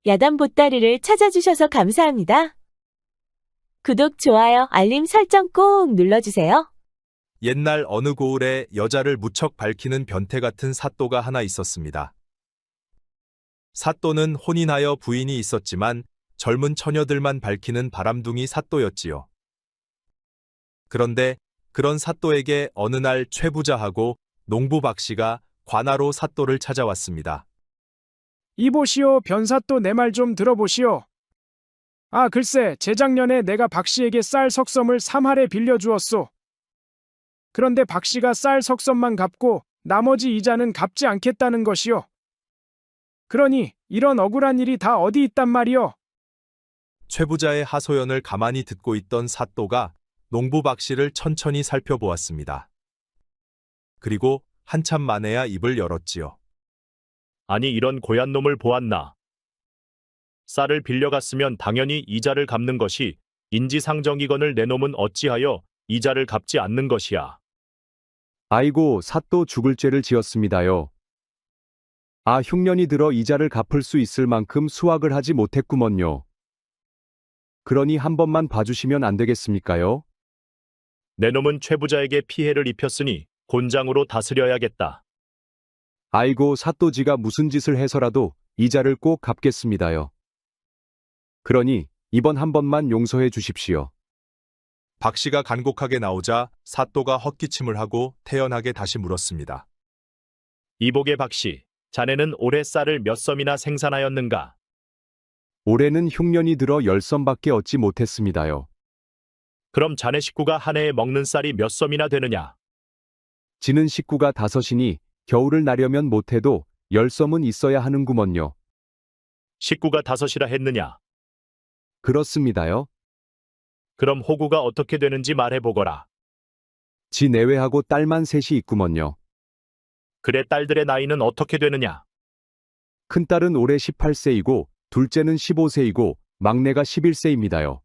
야단 보따리를 찾아주셔서 감사합니다. 구독, 좋아요, 알림 설정 꼭 눌러주세요. 옛날 어느 고을에 여자를 무척 밝히는 변태 같은 사또가 하나 있었습니다. 사또는 혼인하여 부인이 있었지만 젊은 처녀들만 밝히는 바람둥이 사또였지요. 그런데 그런 사또에게 어느 날 최부자하고 농부 박씨가 관하로 사또를 찾아왔습니다. 이보시오, 변사또 내 말 좀 들어보시오. 아, 글쎄, 재작년에 내가 박씨에게 쌀 석섬을 3할에 빌려주었소. 그런데 박씨가 쌀 석섬만 갚고 나머지 이자는 갚지 않겠다는 것이오. 그러니 이런 억울한 일이 다 어디 있단 말이오. 최부자의 하소연을 가만히 듣고 있던 사또가 농부 박씨를 천천히 살펴보았습니다. 그리고 한참 만에야 입을 열었지요. 아니 이런 고얀 놈을 보았나. 쌀을 빌려갔으면 당연히 이자를 갚는 것이 인지상정이건을 내 놈은 어찌하여 이자를 갚지 않는 것이야. 아이고, 사또 죽을 죄를 지었습니다요. 아, 흉년이 들어 이자를 갚을 수 있을 만큼 수확을 하지 못했구먼요. 그러니 한 번만 봐주시면 안 되겠습니까요? 내 놈은 최부자에게 피해를 입혔으니 곤장으로 다스려야겠다. 아이고, 사또지가 무슨 짓을 해서라도 이자를 꼭 갚겠습니다요. 그러니 이번 한 번만 용서해 주십시오. 박씨가 간곡하게 나오자 사또가 헛기침을 하고 태연하게 다시 물었습니다. 이복의 박씨, 자네는 올해 쌀을 몇 섬이나 생산하였는가? 올해는 흉년이 들어 10섬밖에 얻지 못했습니다요. 그럼 자네 식구가 한 해에 먹는 쌀이 몇 섬이나 되느냐? 지는 식구가 5이니 겨울을 나려면 못해도 10섬은 있어야 하는구먼요. 식구가 5이라 했느냐? 그렇습니다요. 그럼 호구가 어떻게 되는지 말해보거라. 지 내외하고 딸만 3이 있구먼요. 그래 딸들의 나이는 어떻게 되느냐? 큰딸은 올해 18세이고 둘째는 15세이고 막내가 11세입니다요.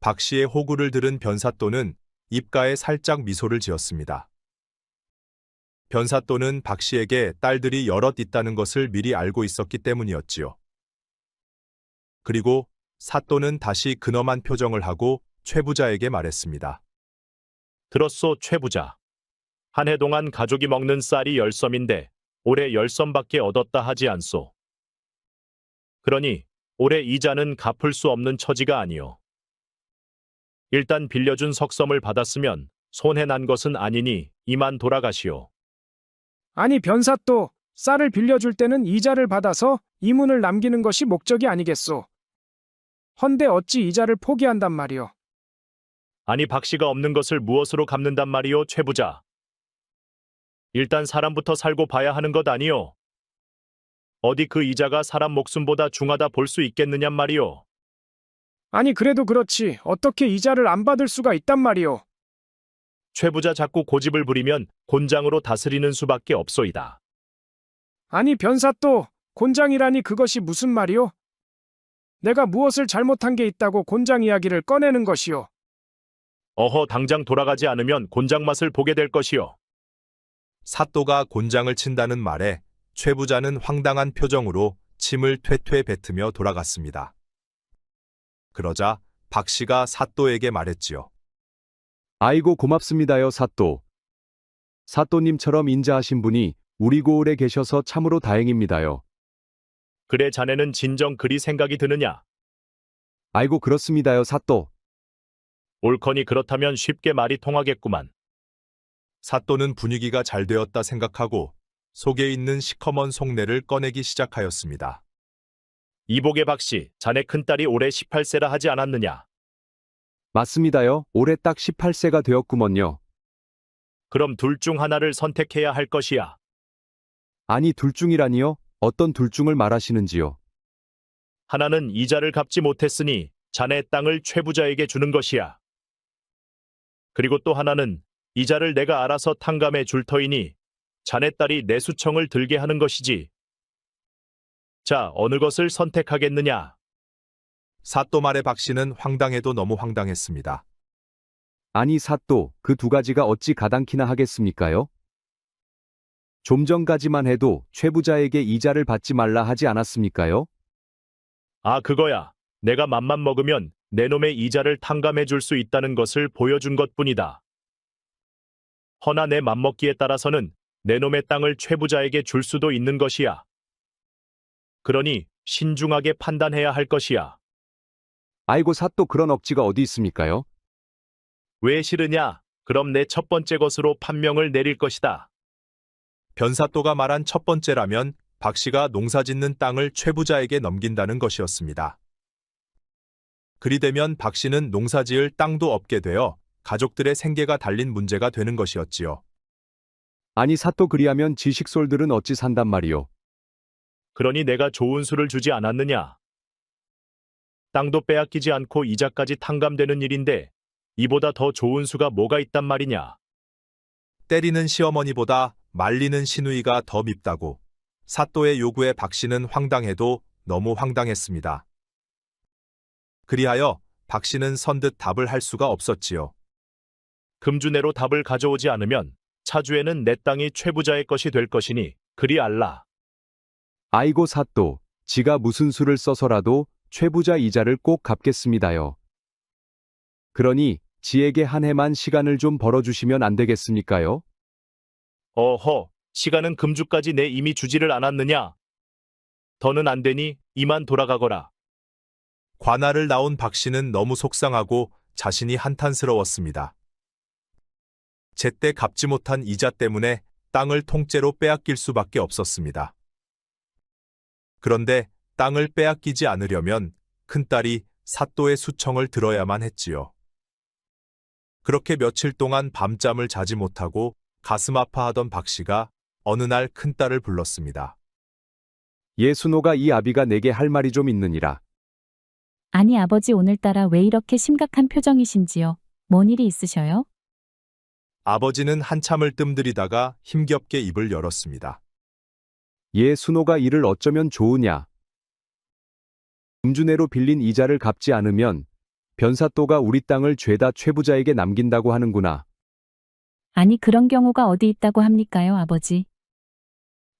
박씨의 호구를 들은 변사또는 입가에 살짝 미소를 지었습니다. 변사또는 박씨에게 딸들이 여럿 있다는 것을 미리 알고 있었기 때문이었지요. 그리고 사또는 다시 근엄한 표정을 하고 최부자에게 말했습니다. 들었소, 최부자. 한 해 동안 가족이 먹는 쌀이 10섬인데 올해 10섬밖에 얻었다 하지 않소. 그러니 올해 이자는 갚을 수 없는 처지가 아니오. 일단 빌려준 석섬을 받았으면 손해 난 것은 아니니 이만 돌아가시오. 아니, 변사또, 쌀을 빌려줄 때는 이자를 받아서 이문을 남기는 것이 목적이 아니겠소. 헌데 어찌 이자를 포기한단 말이오. 아니 박씨가 없는 것을 무엇으로 갚는단 말이오, 최부자. 일단 사람부터 살고 봐야 하는 것 아니오. 어디 그 이자가 사람 목숨보다 중하다 볼 수 있겠느냔 말이오. 아니, 그래도 그렇지 어떻게 이자를 안 받을 수가 있단 말이오. 최부자 자꾸 고집을 부리면 곤장으로 다스리는 수밖에 없소이다. 아니, 변사또, 곤장이라니 그것이 무슨 말이오? 내가 무엇을 잘못한 게 있다고 곤장 이야기를 꺼내는 것이오. 어허, 당장 돌아가지 않으면 곤장 맛을 보게 될 것이오. 사또가 곤장을 친다는 말에 최부자는 황당한 표정으로 침을 퇴퇴 뱉으며 돌아갔습니다. 그러자 박씨가 사또에게 말했지요. 아이고, 고맙습니다요, 사또. 사또님처럼 인자하신 분이 우리 고을에 계셔서 참으로 다행입니다요. 그래 자네는 진정 그리 생각이 드느냐? 아이고, 그렇습니다요, 사또. 옳거니 그렇다면 쉽게 말이 통하겠구만. 사또는 분위기가 잘 되었다 생각하고 속에 있는 시커먼 속내를 꺼내기 시작하였습니다. 이복의 박씨, 자네 큰딸이 올해 18세라 하지 않았느냐? 맞습니다요. 올해 딱 18세가 되었구먼요. 그럼 둘 중 하나를 선택해야 할 것이야. 아니, 둘 중이라니요? 어떤 둘 중을 말하시는지요? 하나는 이자를 갚지 못했으니 자네 땅을 최부자에게 주는 것이야. 그리고 또 하나는 이자를 내가 알아서 탕감해 줄 터이니 자네 딸이 내수청을 들게 하는 것이지. 자, 어느 것을 선택하겠느냐? 사또 말에 박씨는 황당해도 너무 황당했습니다. 아니, 사또, 그 두 가지가 어찌 가당키나 하겠습니까요? 좀 전까지만 해도 최부자에게 이자를 받지 말라 하지 않았습니까요? 아, 그거야. 내가 맘만 먹으면 내 놈의 이자를 탕감해 줄 수 있다는 것을 보여준 것뿐이다. 허나 내 맘먹기에 따라서는 내 놈의 땅을 최부자에게 줄 수도 있는 것이야. 그러니 신중하게 판단해야 할 것이야. 아이고 사또 그런 억지가 어디 있습니까요? 왜 싫으냐? 그럼 내 첫 번째 것으로 판명을 내릴 것이다. 변사또가 말한 첫 번째라면 박 씨가 농사짓는 땅을 최부자에게 넘긴다는 것이었습니다. 그리 되면 박 씨는 농사지을 땅도 없게 되어 가족들의 생계가 달린 문제가 되는 것이었지요. 아니 사또 그리하면 지식솔들은 어찌 산단 말이요? 그러니 내가 좋은 수를 주지 않았느냐? 땅도 빼앗기지 않고 이자까지 탕감되는 일인데 이보다 더 좋은 수가 뭐가 있단 말이냐? 때리는 시어머니보다 말리는 시누이가 더 밉다고 사또의 요구에 박 씨는 황당해도 너무 황당했습니다. 그리하여 박 씨는 선뜻 답을 할 수가 없었지요. 금주내로 답을 가져오지 않으면 차주에는 내 땅이 최부자의 것이 될 것이니 그리 알라. 아이고 사또, 지가 무슨 수를 써서라도 최부자 이자를 꼭 갚겠습니다요. 그러니 지에게 한 해만 시간을 좀 벌어주시면 안 되겠습니까요? 어허, 시간은 금주까지 내 이미 주지를 않았느냐? 더는 안 되니 이만 돌아가거라. 관할을 나온 박 씨는 너무 속상하고 자신이 한탄스러웠습니다. 제때 갚지 못한 이자 때문에 땅을 통째로 빼앗길 수밖에 없었습니다. 그런데 땅을 빼앗기지 않으려면 큰딸이 사또의 수청을 들어야만 했지요. 그렇게 며칠 동안 밤잠을 자지 못하고 가슴 아파하던 박 씨가 어느 날 큰딸을 불렀습니다. 예순호가 이 아비가 내게 할 말이 좀 있느니라. 아니 아버지 오늘따라 왜 이렇게 심각한 표정이신지요? 뭔 일이 있으셔요? 아버지는 한참을 뜸들이다가 힘겹게 입을 열었습니다. 예순호가 이를 어쩌면 좋으냐? 금주내로 빌린 이자를 갚지 않으면 변사또가 우리 땅을 죄다 최부자에게 남긴다고 하는구나. 아니 그런 경우가 어디 있다고 합니까요, 아버지?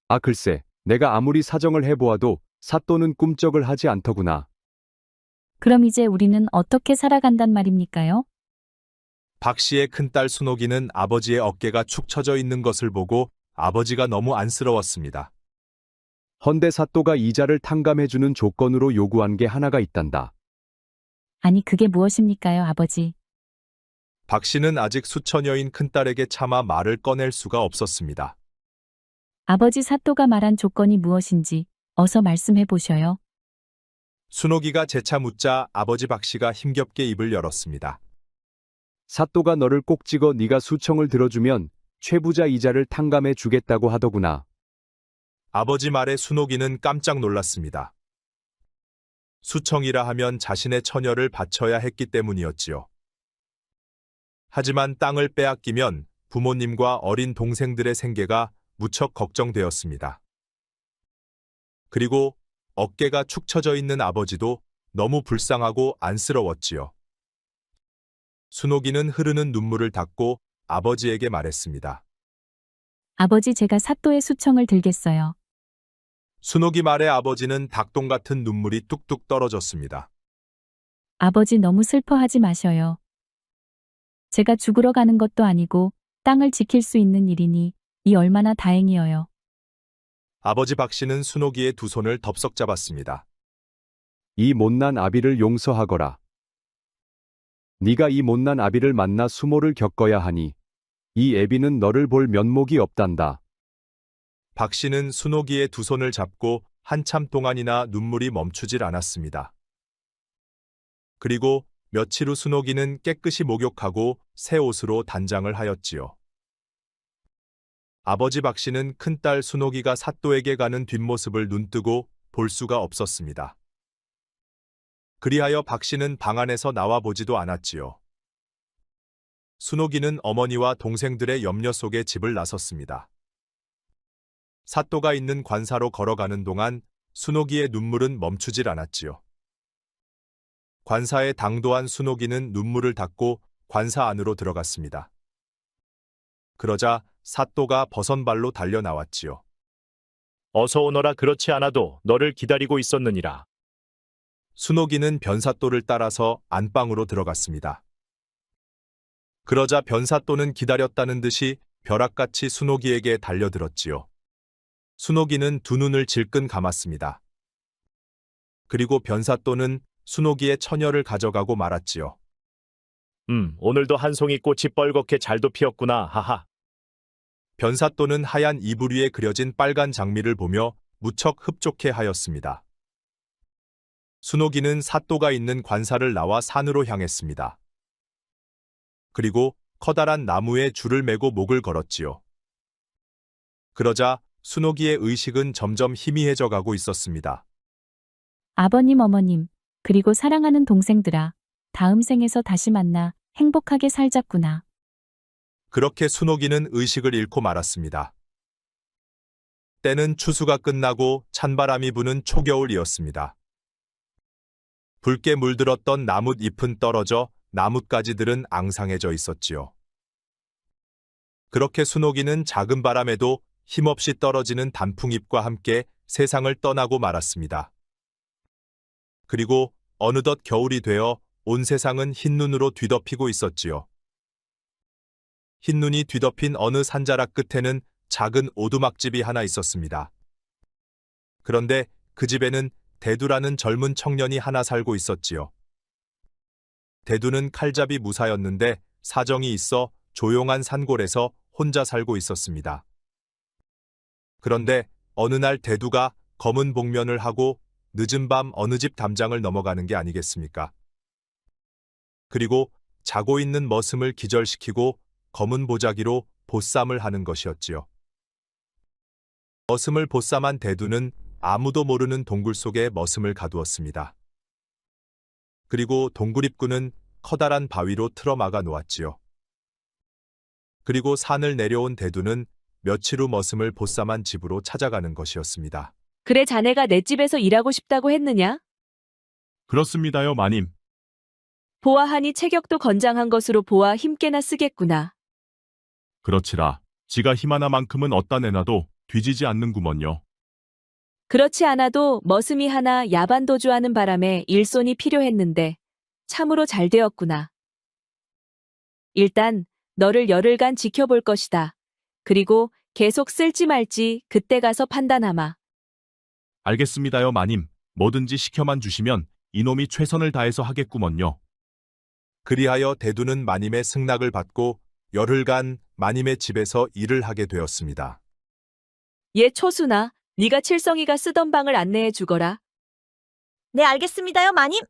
아 글쎄, 내가 아무리 사정을 해보아도 사또는 꿈쩍을 하지 않더구나. 그럼 이제 우리는 어떻게 살아간단 말입니까요? 박 씨의 큰딸 순옥이는 아버지의 어깨가 축 처져 있는 것을 보고 아버지가 너무 안쓰러웠습니다. 헌데 사또가 이자를 탕감해주는 조건으로 요구한 게 하나가 있단다. 아니 그게 무엇입니까요, 아버지? 박 씨는 아직 수처녀인 큰딸에게 차마 말을 꺼낼 수가 없었습니다. 아버지 사또가 말한 조건이 무엇인지 어서 말씀해 보셔요. 순옥이가 재차 묻자 아버지 박 씨가 힘겹게 입을 열었습니다. 사또가 너를 꼭 찍어 네가 수청을 들어주면 최부자 이자를 탕감해 주겠다고 하더구나. 아버지 말에 순옥이는 깜짝 놀랐습니다. 수청이라 하면 자신의 처녀를 바쳐야 했기 때문이었지요. 하지만 땅을 빼앗기면 부모님과 어린 동생들의 생계가 무척 걱정되었습니다. 그리고 어깨가 축 처져 있는 아버지도 너무 불쌍하고 안쓰러웠지요. 순옥이는 흐르는 눈물을 닦고 아버지에게 말했습니다. 아버지 제가 사또의 수청을 들겠어요. 순옥이 말에 아버지는 닭똥 같은 눈물이 뚝뚝 떨어졌습니다. 아버지 너무 슬퍼하지 마셔요. 제가 죽으러 가는 것도 아니고 땅을 지킬 수 있는 일이니 이 얼마나 다행이어요. 아버지 박 씨는 순옥이의 두 손을 덥석 잡았습니다. 이 못난 아비를 용서하거라. 네가 이 못난 아비를 만나 수모를 겪어야 하니 이 애비는 너를 볼 면목이 없단다. 박 씨는 순옥이의 두 손을 잡고 한참 동안이나 눈물이 멈추질 않았습니다. 그리고 며칠 후 순옥이는 깨끗이 목욕하고 새 옷으로 단장을 하였지요. 아버지 박 씨는 큰딸 순옥이가 사또에게 가는 뒷모습을 눈뜨고 볼 수가 없었습니다. 그리하여 박 씨는 방 안에서 나와 보지도 않았지요. 순옥이는 어머니와 동생들의 염려 속에 집을 나섰습니다. 사또가 있는 관사로 걸어가는 동안 순옥이의 눈물은 멈추질 않았지요. 관사에 당도한 순옥이는 눈물을 닦고 관사 안으로 들어갔습니다. 그러자 사또가 버선발로 달려 나왔지요. 어서 오너라. 그렇지 않아도 너를 기다리고 있었느니라. 순옥이는 변사또를 따라서 안방으로 들어갔습니다. 그러자 변사또는 기다렸다는 듯이 벼락같이 순옥이에게 달려들었지요. 순옥이는 두 눈을 질끈 감았습니다. 그리고 변사또는 순옥이의 처녀를 가져가고 말았지요. 오늘도 한 송이 꽃이 뻘겋게 잘도 피었구나, 하하. 변사또는 하얀 이불 위에 그려진 빨간 장미를 보며 무척 흡족해 하였습니다. 순옥이는 사또가 있는 관사를 나와 산으로 향했습니다. 그리고 커다란 나무에 줄을 매고 목을 걸었지요. 그러자 순옥이의 의식은 점점 희미해져 가고 있었습니다. 아버님, 어머님, 그리고 사랑하는 동생들아, 다음 생에서 다시 만나 행복하게 살자꾸나. 그렇게 순옥이는 의식을 잃고 말았습니다. 때는 추수가 끝나고 찬바람이 부는 초겨울이었습니다. 붉게 물들었던 나뭇잎은 떨어져 나뭇가지들은 앙상해져 있었지요. 그렇게 순옥이는 작은 바람에도 힘없이 떨어지는 단풍잎과 함께 세상을 떠나고 말았습니다. 그리고 어느덧 겨울이 되어 온 세상은 흰눈으로 뒤덮이고 있었지요. 흰눈이 뒤덮인 어느 산자락 끝에는 작은 오두막집이 하나 있었습니다. 그런데 그 집에는 대두라는 젊은 청년이 하나 살고 있었지요. 대두는 칼잡이 무사였는데 사정이 있어 조용한 산골에서 혼자 살고 있었습니다. 그런데 어느 날 대두가 검은 복면을 하고 늦은 밤 어느 집 담장을 넘어가는 게 아니겠습니까? 그리고 자고 있는 머슴을 기절시키고 검은 보자기로 보쌈을 하는 것이었지요. 머슴을 보쌈한 대두는 아무도 모르는 동굴 속에 머슴을 가두었습니다. 그리고 동굴 입구는 커다란 바위로 틀어막아 놓았지요. 그리고 산을 내려온 대두는 며칠 후 머슴을 보쌈한 집으로 찾아가는 것이었습니다. 그래 자네가 내 집에서 일하고 싶다고 했느냐? 그렇습니다요, 마님. 보아하니 체격도 건장한 것으로 보아 힘께나 쓰겠구나. 그렇지라. 지가 힘하나만큼은 어디다 내놔도 뒤지지 않는구먼요. 그렇지 않아도 머슴이 하나 야반도주하는 바람에 일손이 필요했는데 참으로 잘 되었구나. 일단 너를 열흘간 지켜볼 것이다. 그리고 계속 쓸지 말지 그때 가서 판단하마. 알겠습니다요, 마님. 뭐든지 시켜만 주시면 이놈이 최선을 다해서 하겠구먼요. 그리하여 대두는 마님의 승낙을 받고 열흘간 마님의 집에서 일을 하게 되었습니다. 얘 초순아, 네가 칠성이가 쓰던 방을 안내해 주거라. 네, 알겠습니다요, 마님.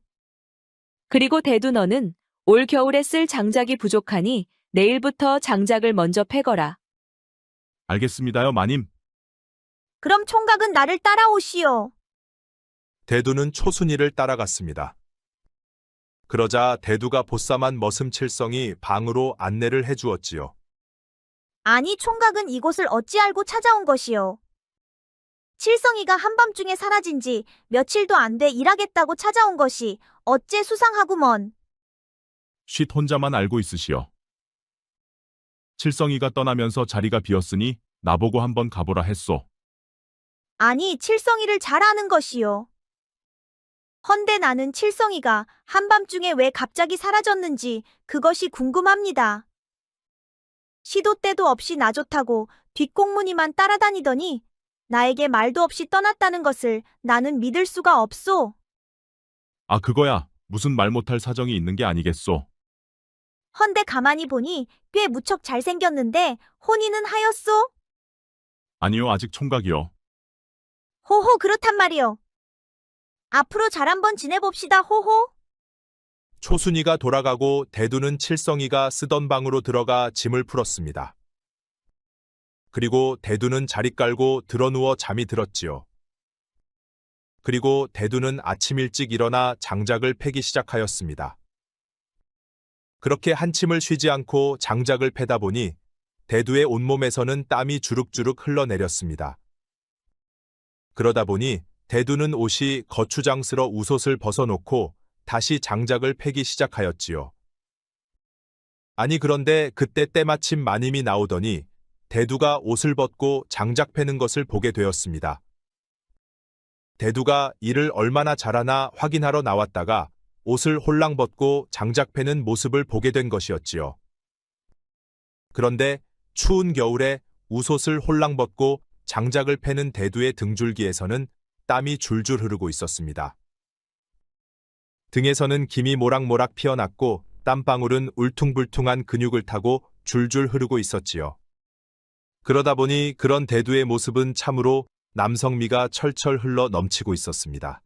그리고 대두 너는 올 겨울에 쓸 장작이 부족하니 내일부터 장작을 먼저 패거라. 알겠습니다요, 마님. 그럼 총각은 나를 따라오시오. 대두는 초순이를 따라갔습니다. 그러자 대두가 보쌈한 머슴 칠성이 방으로 안내를 해주었지요. 아니, 총각은 이곳을 어찌 알고 찾아온 것이오. 칠성이가 한밤중에 사라진 지 며칠도 안 돼 일하겠다고 찾아온 것이 어째 수상하구먼. 쉿 혼자만 알고 있으시오. 칠성이가 떠나면서 자리가 비었으니 나보고 한번 가보라 했소. 아니, 칠성이를 잘 아는 것이오. 헌데 나는 칠성이가 한밤중에 왜 갑자기 사라졌는지 그것이 궁금합니다. 시도 때도 없이 나 좋다고 뒷공무니만 따라다니더니 나에게 말도 없이 떠났다는 것을 나는 믿을 수가 없소. 아, 그거야. 무슨 말 못할 사정이 있는 게 아니겠소. 헌데 가만히 보니 꽤 무척 잘생겼는데 혼인은 하였소? 아니요, 아직 총각이요. 호호, 그렇단 말이오. 앞으로 잘 한번 지내봅시다, 호호. 초순이가 돌아가고 대두는 칠성이가 쓰던 방으로 들어가 짐을 풀었습니다. 그리고 대두는 자리 깔고 드러누워 잠이 들었지요. 그리고 대두는 아침 일찍 일어나 장작을 패기 시작하였습니다. 그렇게 한침을 쉬지 않고 장작을 패다 보니 대두의 온몸에서는 땀이 주룩주룩 흘러내렸습니다. 그러다 보니 대두는 옷이 거추장스러 웃옷을 벗어놓고 다시 장작을 패기 시작하였지요. 아니 그런데 그때 때마침 마님이 나오더니 대두가 옷을 벗고 장작 패는 것을 보게 되었습니다. 대두가 일을 얼마나 잘하나 확인하러 나왔다가 옷을 홀랑 벗고 장작 패는 모습을 보게 된 것이었지요. 그런데 추운 겨울에 웃옷을 홀랑 벗고 장작을 패는 대두의 등줄기에서는 땀이 줄줄 흐르고 있었습니다. 등에서는 김이 모락모락 피어났고 땀방울은 울퉁불퉁한 근육을 타고 줄줄 흐르고 있었지요. 그러다 보니 그런 대두의 모습은 참으로 남성미가 철철 흘러 넘치고 있었습니다.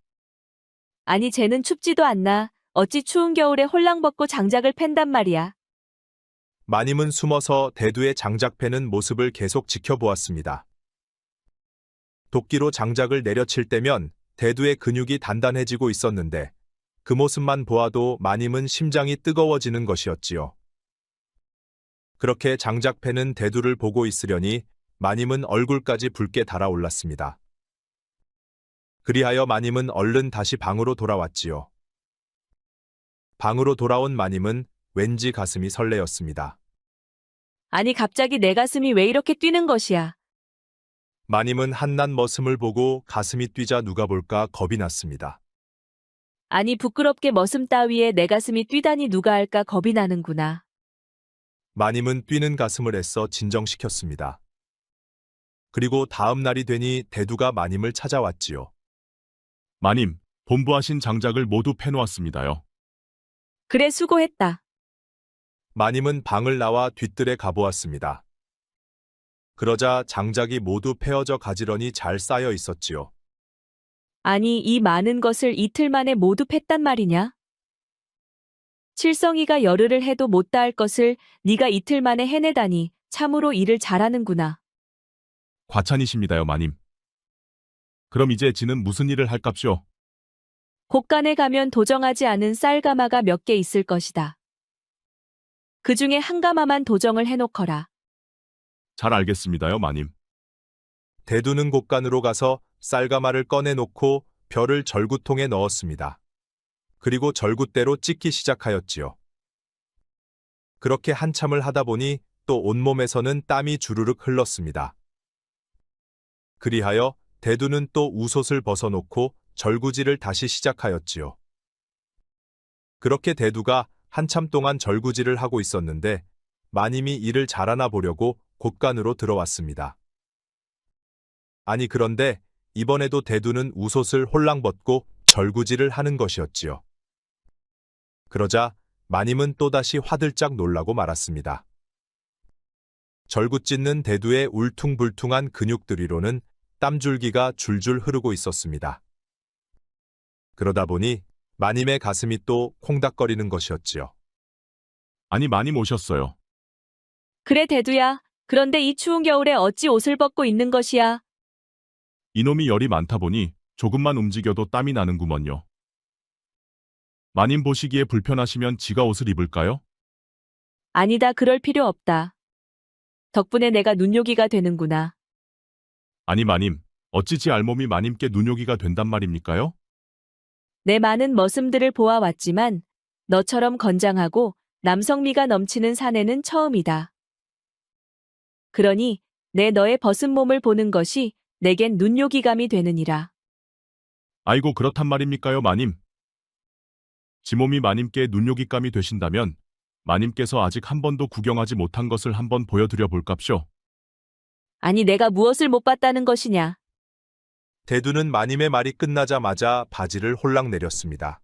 아니 쟤는 춥지도 않나. 어찌 추운 겨울에 홀랑 벗고 장작을 팬단 말이야. 마님은 숨어서 대두의 장작 패는 모습을 계속 지켜보았습니다. 도끼로 장작을 내려칠 때면 대두의 근육이 단단해지고 있었는데 그 모습만 보아도 마님은 심장이 뜨거워지는 것이었지요. 그렇게 장작 패는 대두를 보고 있으려니 마님은 얼굴까지 붉게 달아올랐습니다. 그리하여 마님은 얼른 다시 방으로 돌아왔지요. 방으로 돌아온 마님은 왠지 가슴이 설레었습니다. 아니 갑자기 내 가슴이 왜 이렇게 뛰는 것이야. 마님은 한낱 머슴을 보고 가슴이 뛰자 누가 볼까 겁이 났습니다. 아니 부끄럽게 머슴 따위에 내 가슴이 뛰다니 누가 알까 겁이 나는구나. 마님은 뛰는 가슴을 애써 진정시켰습니다. 그리고 다음 날이 되니 대두가 마님을 찾아왔지요. 마님, 본부하신 장작을 모두 패놓았습니다요. 그래 수고했다. 마님은 방을 나와 뒤뜰에 가보았습니다. 그러자 장작이 모두 패어져 가지런히 잘 쌓여 있었지요. 아니 이 많은 것을 이틀 만에 모두 팼단 말이냐? 칠성이가 열흘을 해도 못 다할 것을 네가 이틀 만에 해내다니 참으로 일을 잘하는구나. 과찬이십니다요, 마님. 그럼 이제 지는 무슨 일을 할깝쇼? 곳간에 가면 도정하지 않은 쌀가마가 몇 개 있을 것이다. 그 중에 한 가마만 도정을 해놓거라. 잘 알겠습니다요, 마님. 대두는 곳간으로 가서 쌀가마를 꺼내놓고 벼를 절구통에 넣었습니다. 그리고 절구대로 찢기 시작하였지요. 그렇게 한참을 하다 보니 또 온몸에서는 땀이 주르륵 흘렀습니다. 그리하여 대두는 또 웃옷을 벗어놓고 절구질을 다시 시작하였지요. 그렇게 대두가 한참 동안 절구질을 하고 있었는데 마님이 일을 잘하나 보려고 곳간으로 들어왔습니다. 아니 그런데 이번에도 대두는 웃옷을 홀랑 벗고 절구질을 하는 것이었지요. 그러자 마님은 또다시 화들짝 놀라고 말았습니다. 절구 찢는 대두의 울퉁불퉁한 근육들 위로는 땀줄기가 줄줄 흐르고 있었습니다. 그러다 보니 마님의 가슴이 또 콩닥거리는 것이었지요. 아니, 마님 오셨어요. 그래 대두야. 그런데 이 추운 겨울에 어찌 옷을 벗고 있는 것이야? 이놈이 열이 많다 보니 조금만 움직여도 땀이 나는구먼요. 마님 보시기에 불편하시면 지가 옷을 입을까요? 아니다 그럴 필요 없다. 덕분에 내가 눈요기가 되는구나. 아니, 마님, 어찌 지 알몸이 마님께 눈요기가 된단 말입니까요? 내 많은 머슴들을 보아왔지만 너처럼 건장하고 남성미가 넘치는 사내는 처음이다. 그러니 내 너의 벗은 몸을 보는 것이 내겐 눈요기감이 되느니라. 아이고, 그렇단 말입니까요, 마님? 지 몸이 마님께 눈요깃감이 되신다면 마님께서 아직 한 번도 구경하지 못한 것을 한번 보여드려 볼깝쇼. 아니 내가 무엇을 못 봤다는 것이냐. 대두는 마님의 말이 끝나자마자 바지를 홀랑 내렸습니다.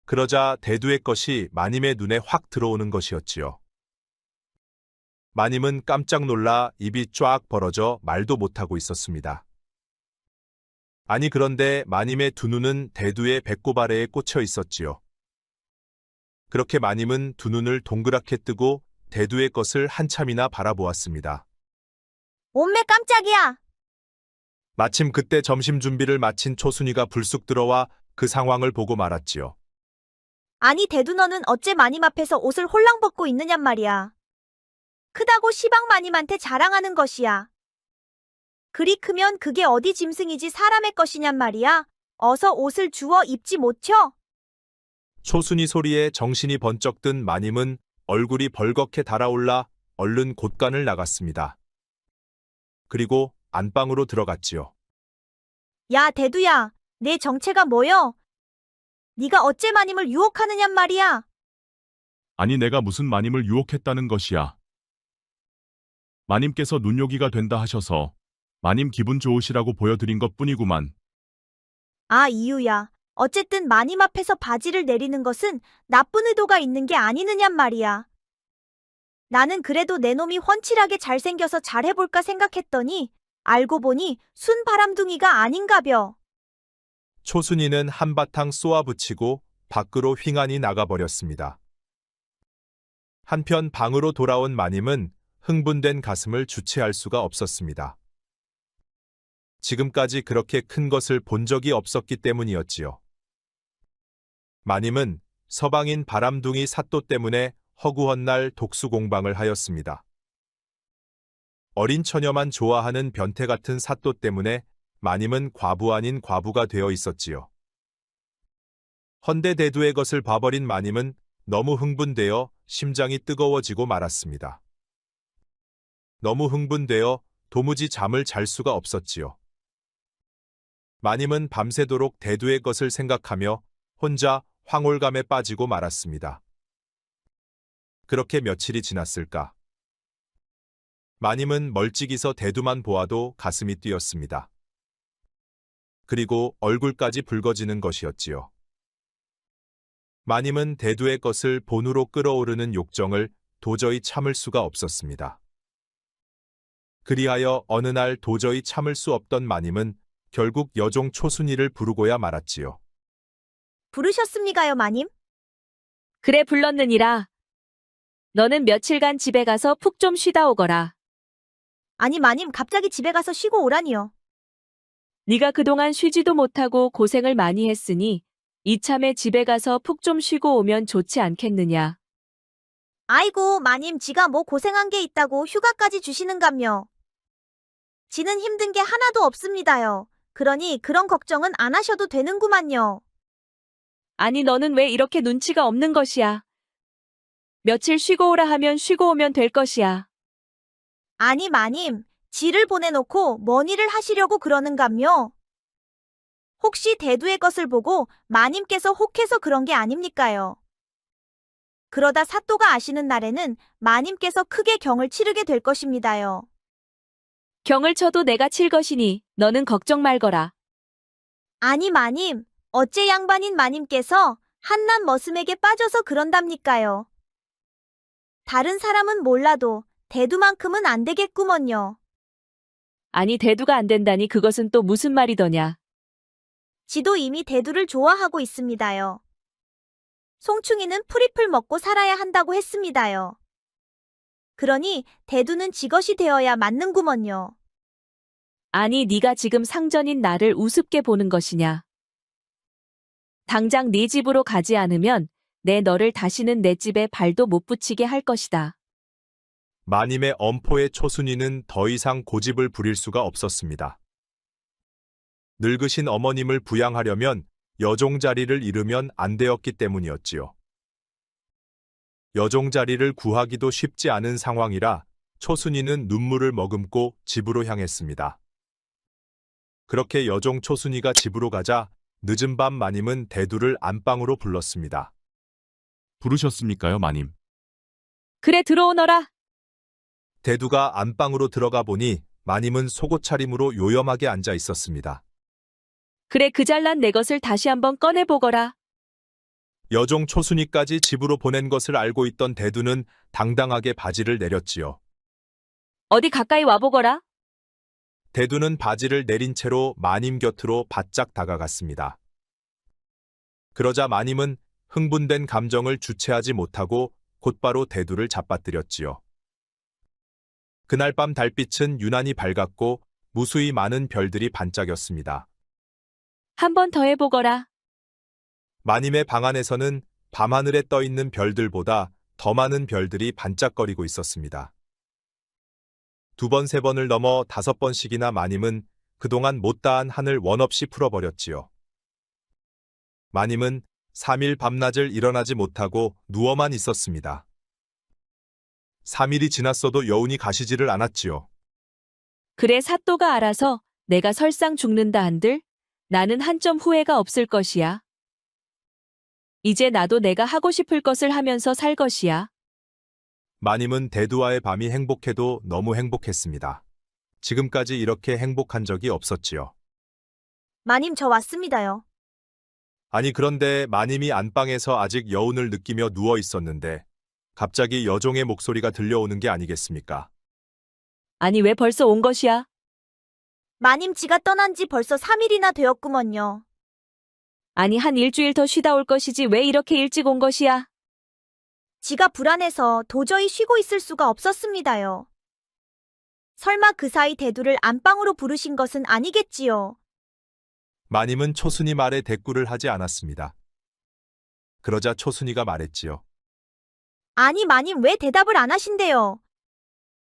그러자 대두의 것이 마님의 눈에 확 들어오는 것이었지요. 마님은 깜짝 놀라 입이 쫙 벌어져 말도 못하고 있었습니다. 아니 그런데 마님의 두 눈은 대두의 배꼽 아래에 꽂혀 있었지요. 그렇게 마님은 두 눈을 동그랗게 뜨고 대두의 것을 한참이나 바라보았습니다. 엄매 깜짝이야. 마침 그때 점심 준비를 마친 초순이가 불쑥 들어와 그 상황을 보고 말았지요. 아니 대두 너는 어째 마님 앞에서 옷을 홀랑 벗고 있느냔 말이야. 크다고 시방 마님한테 자랑하는 것이야. 그리 크면 그게 어디 짐승이지 사람의 것이냔 말이야. 어서 옷을 주워 입지 못혀? 초순이 소리에 정신이 번쩍 든 마님은 얼굴이 벌겋게 달아올라 얼른 곳간을 나갔습니다. 그리고 안방으로 들어갔지요. 야, 대두야, 내 정체가 뭐여? 네가 어째 마님을 유혹하느냔 말이야. 아니 내가 무슨 마님을 유혹했다는 것이야. 마님께서 눈요기가 된다 하셔서 마님 기분 좋으시라고 보여드린 것뿐이구만. 아, 이유야. 어쨌든 마님 앞에서 바지를 내리는 것은 나쁜 의도가 있는 게 아니느냔 말이야. 나는 그래도 내 놈이 훤칠하게 잘생겨서 잘해볼까 생각했더니 알고 보니 순 바람둥이가 아닌가벼. 초순이는 한바탕 쏘아붙이고 밖으로 휑하니 나가버렸습니다. 한편 방으로 돌아온 마님은 흥분된 가슴을 주체할 수가 없었습니다. 지금까지 그렇게 큰 것을 본 적이 없었기 때문이었지요. 마님은 서방인 바람둥이 사또 때문에 허구한 날 독수공방을 하였습니다. 어린 처녀만 좋아하는 변태 같은 사또 때문에 마님은 과부 아닌 과부가 되어 있었지요. 헌데 대두의 것을 봐버린 마님은 너무 흥분되어 심장이 뜨거워지고 말았습니다. 너무 흥분되어 도무지 잠을 잘 수가 없었지요. 마님은 밤새도록 대두의 것을 생각하며 혼자 황홀감에 빠지고 말았습니다. 그렇게 며칠이 지났을까? 마님은 멀찍이서 대두만 보아도 가슴이 뛰었습니다. 그리고 얼굴까지 붉어지는 것이었지요. 마님은 대두의 것을 본으로 끓어오르는 욕정을 도저히 참을 수가 없었습니다. 그리하여 어느 날 도저히 참을 수 없던 마님은 결국 여종 초순이를 부르고야 말았지요. 부르셨습니까요, 마님? 그래 불렀느니라. 너는 며칠간 집에 가서 푹 좀 쉬다 오거라. 아니, 마님 갑자기 집에 가서 쉬고 오라니요. 네가 그동안 쉬지도 못하고 고생을 많이 했으니 이참에 집에 가서 푹 좀 쉬고 오면 좋지 않겠느냐. 아이고, 마님 지가 뭐 고생한 게 있다고 휴가까지 주시는감요. 지는 힘든 게 하나도 없습니다요. 그러니 그런 걱정은 안 하셔도 되는구만요. 아니 너는 왜 이렇게 눈치가 없는 것이야. 며칠 쉬고 오라 하면 쉬고 오면 될 것이야. 아니, 마님, 지를 보내놓고 뭔 일을 하시려고 그러는감요? 혹시 대두의 것을 보고 마님께서 혹해서 그런 게 아닙니까요? 그러다 사또가 아시는 날에는 마님께서 크게 경을 치르게 될 것입니다요. 경을 쳐도 내가 칠 것이니 너는 걱정 말거라. 아니, 마님, 어째 양반인 마님께서 한낱 머슴에게 빠져서 그런답니까요? 다른 사람은 몰라도 대두만큼은 안 되겠구먼요. 아니 대두가 안 된다니 그것은 또 무슨 말이더냐. 지도 이미 대두를 좋아하고 있습니다요. 송충이는 풀잎을 먹고 살아야 한다고 했습니다요. 그러니 대두는 지 것이 되어야 맞는구먼요. 아니 네가 지금 상전인 나를 우습게 보는 것이냐. 당장 네 집으로 가지 않으면 내 너를 다시는 내 집에 발도 못 붙이게 할 것이다. 마님의 엄포의 초순이는 더 이상 고집을 부릴 수가 없었습니다. 늙으신 어머님을 부양하려면 여종 자리를 잃으면 안 되었기 때문이었지요. 여종 자리를 구하기도 쉽지 않은 상황이라 초순이는 눈물을 머금고 집으로 향했습니다. 그렇게 여종 초순이가 집으로 가자 늦은 밤 마님은 대두를 안방으로 불렀습니다. 부르셨습니까요, 마님? 그래 들어오너라. 대두가 안방으로 들어가 보니 마님은 속옷 차림으로 요염하게 앉아 있었습니다. 그래 그 잘난 내 것을 다시 한번 꺼내보거라. 여종 초순이까지 집으로 보낸 것을 알고 있던 대두는 당당하게 바지를 내렸지요. 어디 가까이 와보거라. 대두는 바지를 내린 채로 마님 곁으로 바짝 다가갔습니다. 그러자 마님은 흥분된 감정을 주체하지 못하고 곧바로 대두를 잡아뜨렸지요. 그날 밤 달빛은 유난히 밝았고 무수히 많은 별들이 반짝였습니다. 한 번 더 해보거라. 마님의 방 안에서는 밤하늘에 떠있는 별들보다 더 많은 별들이 반짝거리고 있었습니다. 2번, 3번을 넘어 5번씩이나 마님은 그동안 못다한 한을 원없이 풀어버렸지요. 마님은 3일 밤낮을 일어나지 못하고 누워만 있었습니다. 3일이 지났어도 여운이 가시지를 않았지요. 그래 사또가 알아서 내가 설상 죽는다 한들 나는 한 점 후회가 없을 것이야. 이제 나도 내가 하고 싶을 것을 하면서 살 것이야. 마님은 대두와의 밤이 행복해도 너무 행복했습니다. 지금까지 이렇게 행복한 적이 없었지요. 마님, 저 왔습니다요. 아니 그런데 마님이 안방에서 아직 여운을 느끼며 누워 있었는데 갑자기 여종의 목소리가 들려오는 게 아니겠습니까? 아니 왜 벌써 온 것이야? 마님, 지가 떠난 지 벌써 3일이나 되었구먼요. 아니 한 일주일 더 쉬다 올 것이지 왜 이렇게 일찍 온 것이야? 지가 불안해서 도저히 쉬고 있을 수가 없었습니다요. 설마 그 사이 대두를 안방으로 부르신 것은 아니겠지요. 마님은 초순이 말에 대꾸를 하지 않았습니다. 그러자 초순이가 말했지요. 아니, 마님 왜 대답을 안 하신대요?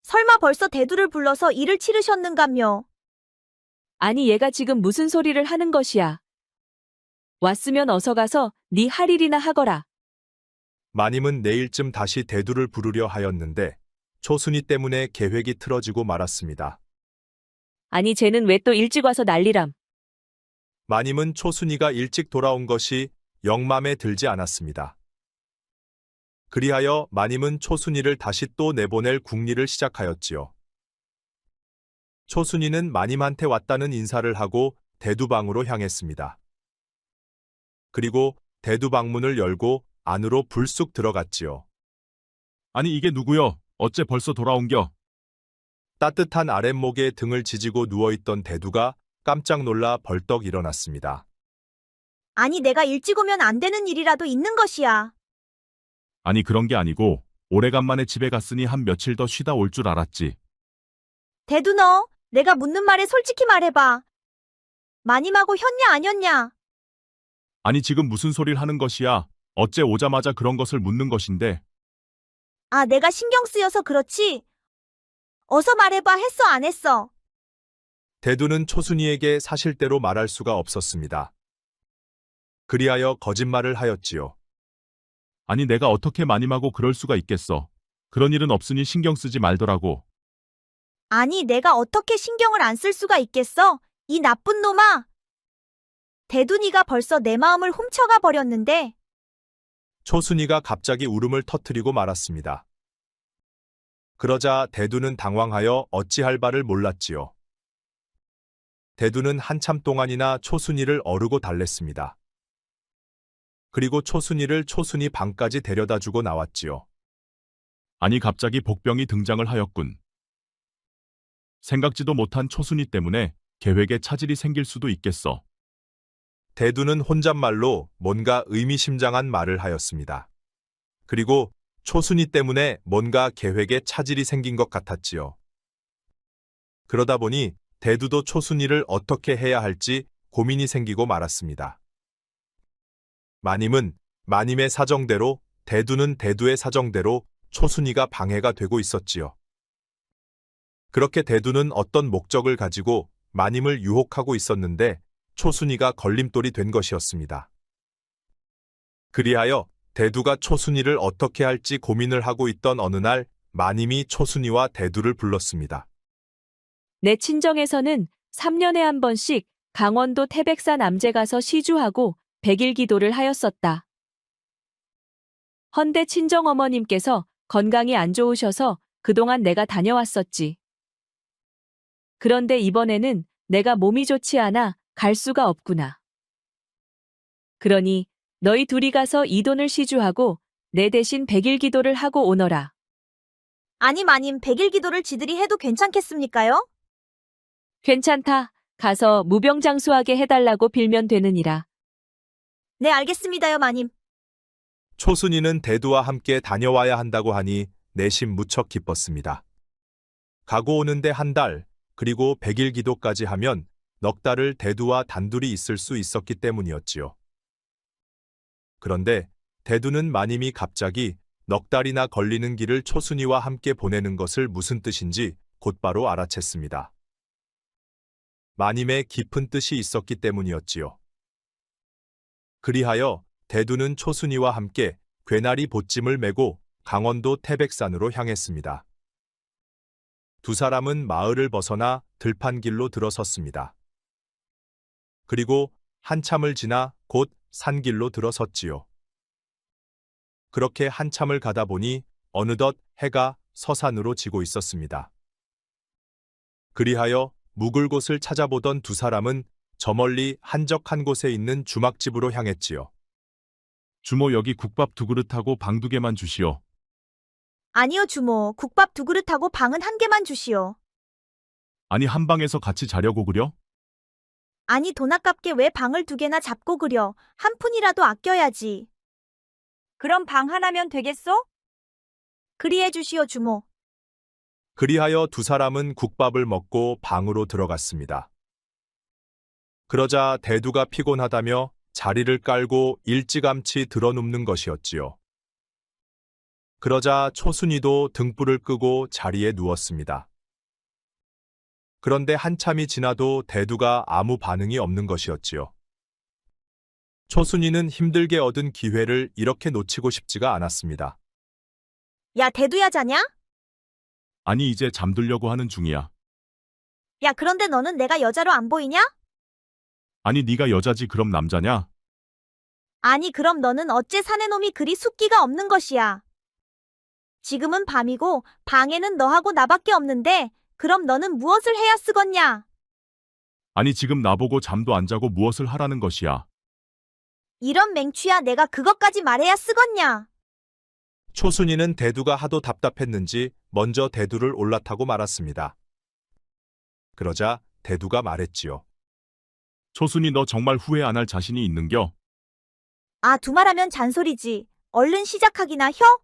설마 벌써 대두를 불러서 일을 치르셨는감요? 아니 얘가 지금 무슨 소리를 하는 것이야? 왔으면 어서 가서 네 할 일이나 하거라. 마님은 내일쯤 다시 대두를 부르려 하였는데 초순이 때문에 계획이 틀어지고 말았습니다. 아니 쟤는 왜 또 일찍 와서 난리람. 마님은 초순이가 일찍 돌아온 것이 영 맘에 들지 않았습니다. 그리하여 마님은 초순이를 다시 또 내보낼 궁리를 시작하였지요. 초순이는 마님한테 왔다는 인사를 하고 대두방으로 향했습니다. 그리고 대두방문을 열고 안으로 불쑥 들어갔지요. 아니 이게 누구여? 어째 벌써 돌아온겨? 따뜻한 아랫목에 등을 지지고 누워있던 대두가 깜짝 놀라 벌떡 일어났습니다. 아니, 내가 일찍 오면 안 되는 일이라도 있는 것이야. 아니 그런 게 아니고 오래간만에 집에 갔으니 한 며칠 더 쉬다 올 줄 알았지. 대두, 너 내가 묻는 말에 솔직히 말해봐. 마님하고 혔냐 안 혔냐? 아니 지금 무슨 소리를 하는 것이야? 어째 오자마자 그런 것을 묻는 것인데. 아, 내가 신경 쓰여서 그렇지. 어서 말해봐. 했어 안 했어? 대두는 초순이에게 사실대로 말할 수가 없었습니다. 그리하여 거짓말을 하였지요. 아니 내가 어떻게 마님하고 그럴 수가 있겠어. 그런 일은 없으니 신경 쓰지 말더라고. 아니, 내가 어떻게 신경을 안 쓸 수가 있겠어? 이 나쁜 놈아. 대두니가 벌써 내 마음을 훔쳐가 버렸는데. 초순이가 갑자기 울음을 터뜨리고 말았습니다. 그러자 대두는 당황하여 어찌할 바를 몰랐지요. 대두는 한참 동안이나 초순이를 어르고 달랬습니다. 그리고 초순이를 초순이 방까지 데려다 주고 나왔지요. 아니 갑자기 복병이 등장을 하였군. 생각지도 못한 초순이 때문에 계획에 차질이 생길 수도 있겠어. 대두는 혼잣말로 뭔가 의미심장한 말을 하였습니다. 그리고 초순이 때문에 뭔가 계획에 차질이 생긴 것 같았지요. 그러다 보니 대두도 초순이를 어떻게 해야 할지 고민이 생기고 말았습니다. 마님은 마님의 사정대로, 대두는 대두의 사정대로 초순이가 방해가 되고 있었지요. 그렇게 대두는 어떤 목적을 가지고 마님을 유혹하고 있었는데 초순이가 걸림돌이 된 것이었습니다. 그리하여 대두가 초순이를 어떻게 할지 고민을 하고 있던 어느 날 마님이 초순이와 대두를 불렀습니다. 내 친정에서는 3년에 한 번씩 강원도 태백산 암제 가서 시주하고 100일 기도를 하였었다. 헌데 친정어머님께서 건강이 안 좋으셔서 그동안 내가 다녀왔었지. 그런데 이번에는 내가 몸이 좋지 않아 갈 수가 없구나. 그러니 너희 둘이 가서 이 돈을 시주하고 내 대신 100일 기도를 하고 오너라. 아니, 마님 100일 기도를 지들이 해도 괜찮겠습니까요? 괜찮다. 가서 무병장수하게 해달라고 빌면 되느니라. 네, 알겠습니다요, 마님. 초순이는 대두와 함께 다녀와야 한다고 하니 내심 무척 기뻤습니다. 가고 오는데 한 달, 그리고 100일 기도까지 하면 넉 달을 대두와 단둘이 있을 수 있었기 때문이었지요. 그런데 대두는 마님이 갑자기 넉 달이나 걸리는 길을 초순이와 함께 보내는 것을 무슨 뜻인지 곧바로 알아챘습니다. 마님의 깊은 뜻이 있었기 때문이었지요. 그리하여 대두는 초순이와 함께 괴나리 보찜을 메고 강원도 태백산으로 향했습니다. 두 사람은 마을을 벗어나 들판길로 들어섰습니다. 그리고 한참을 지나 곧 산길로 들어섰지요. 그렇게 한참을 가다 보니 어느덧 해가 서산으로 지고 있었습니다. 그리하여 묵을 곳을 찾아보던 두 사람은 저 멀리 한적한 곳에 있는 주막집으로 향했지요. 주모 여기 국밥 2그릇하고 방 2개만 주시오. 아니요, 주모. 국밥 2그릇하고 방은 1개만 주시오. 아니 한 방에서 같이 자려고 그려? 아니, 돈 아깝게 왜 방을 2개나 잡고 그려? 한 푼이라도 아껴야지. 그럼 방 하나면 되겠소? 그리해 주시오, 주모. 그리하여 두 사람은 국밥을 먹고 방으로 들어갔습니다. 그러자 대두가 피곤하다며 자리를 깔고 일찌감치 드러눕는 것이었지요. 그러자 초순이도 등불을 끄고 자리에 누웠습니다. 그런데 한참이 지나도 대두가 아무 반응이 없는 것이었지요. 초순이는 힘들게 얻은 기회를 이렇게 놓치고 싶지가 않았습니다. 야, 대두야 자냐? 아니 이제 잠들려고 하는 중이야. 야, 그런데 너는 내가 여자로 안 보이냐? 아니 네가 여자지 그럼 남자냐? 아니, 그럼 너는 어째 사내놈이 그리 숫기가 없는 것이야. 지금은 밤이고 방에는 너하고 나밖에 없는데 그럼 너는 무엇을 해야 쓰겄냐? 아니 지금 나보고 잠도 안 자고 무엇을 하라는 것이야. 이런 맹취야, 내가 그것까지 말해야 쓰겄냐? 초순이는 대두가 하도 답답했는지 먼저 대두를 올라타고 말았습니다. 그러자 대두가 말했지요. 초순이 너 정말 후회 안 할 자신이 있는겨? 아, 두말하면 잔소리지. 얼른 시작하기나 혀?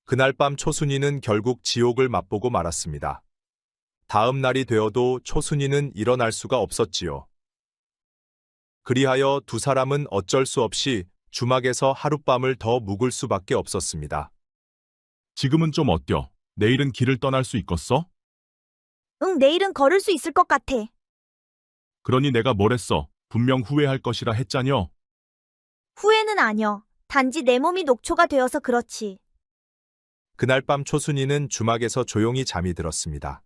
그날 밤 초순이는 결국 지옥을 맛보고 말았습니다. 다음 날이 되어도 초순이는 일어날 수가 없었지요. 그리하여 두 사람은 어쩔 수 없이 주막에서 하룻밤을 더 묵을 수밖에 없었습니다. 지금은 좀 어때요? 내일은 길을 떠날 수 있겠어? 응, 내일은 걸을 수 있을 것 같아. 그러니 내가 뭘 했어? 분명 후회할 것이라 했자녀. 후회는 아니여. 단지 내 몸이 녹초가 되어서 그렇지. 그날 밤 초순이는 주막에서 조용히 잠이 들었습니다.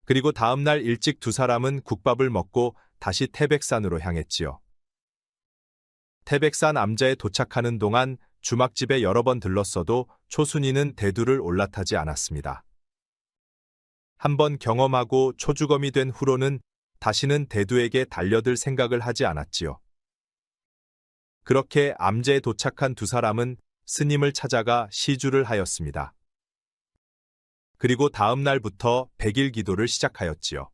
그리고 다음 날 일찍 두 사람은 국밥을 먹고 다시 태백산으로 향했지요. 태백산 암자에 도착하는 동안 주막집에 여러 번 들렀어도 초순이는 대두를 올라타지 않았습니다. 한번 경험하고 초주검이 된 후로는 다시는 대두에게 달려들 생각을 하지 않았지요. 그렇게 암제에 도착한 두 사람은 스님을 찾아가 시주를 하였습니다. 그리고 다음 날부터 100일 기도를 시작하였지요.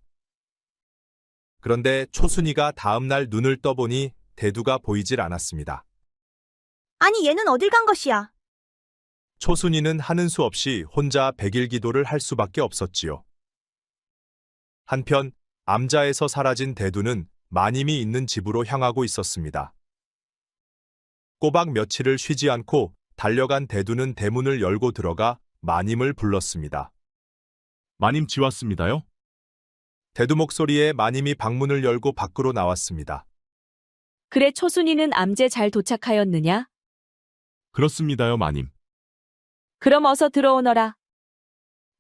그런데 초순이가 다음 날 눈을 떠보니 대두가 보이질 않았습니다. 아니, 얘는 어딜 간 것이야? 초순이는 하는 수 없이 혼자 100일 기도를 할 수밖에 없었지요. 한편 암자에서 사라진 대두는 마님이 있는 집으로 향하고 있었습니다. 꼬박 며칠을 쉬지 않고 달려간 대두는 대문을 열고 들어가 마님을 불렀습니다. 마님 지왔습니다요? 대두 목소리에 마님이 방문을 열고 밖으로 나왔습니다. 그래 초순이는 암제 잘 도착하였느냐? 그렇습니다요 마님. 그럼 어서 들어오너라.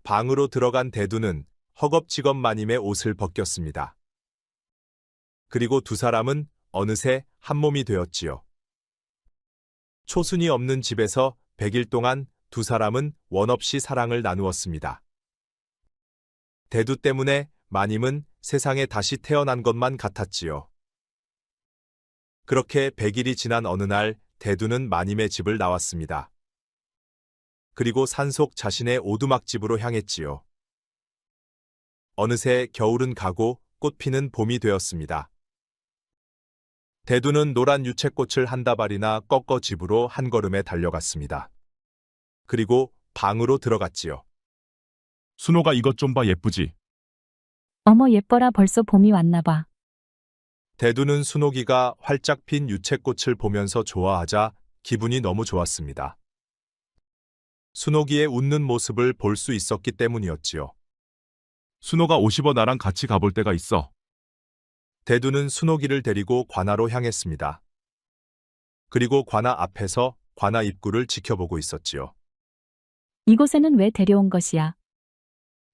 방으로 들어간 대두는 허겁지겁 마님의 옷을 벗겼습니다. 그리고 두 사람은 어느새 한 몸이 되었지요. 초순이 없는 집에서 100일 동안 두 사람은 원없이 사랑을 나누었습니다. 대두 때문에 마님은 세상에 다시 태어난 것만 같았지요. 그렇게 100일이 지난 어느 날 대두는 마님의 집을 나왔습니다. 그리고 산속 자신의 오두막집으로 향했지요. 어느새 겨울은 가고 꽃피는 봄이 되었습니다. 대두는 노란 유채꽃을 한 다발이나 꺾어 집으로 한 걸음에 달려갔습니다. 그리고 방으로 들어갔지요. 순호가 이것 좀 봐 예쁘지? 어머 예뻐라 벌써 봄이 왔나 봐. 대두는 순옥이가 활짝 핀 유채꽃을 보면서 좋아하자 기분이 너무 좋았습니다. 순옥이의 웃는 모습을 볼 수 있었기 때문이었지요. 순호가 50어 나랑 같이 가볼 데가 있어. 대두는 순옥이를 데리고 관아로 향했습니다. 그리고 관아 앞에서 관아 입구를 지켜보고 있었지요. 이곳에는 왜 데려온 것이야?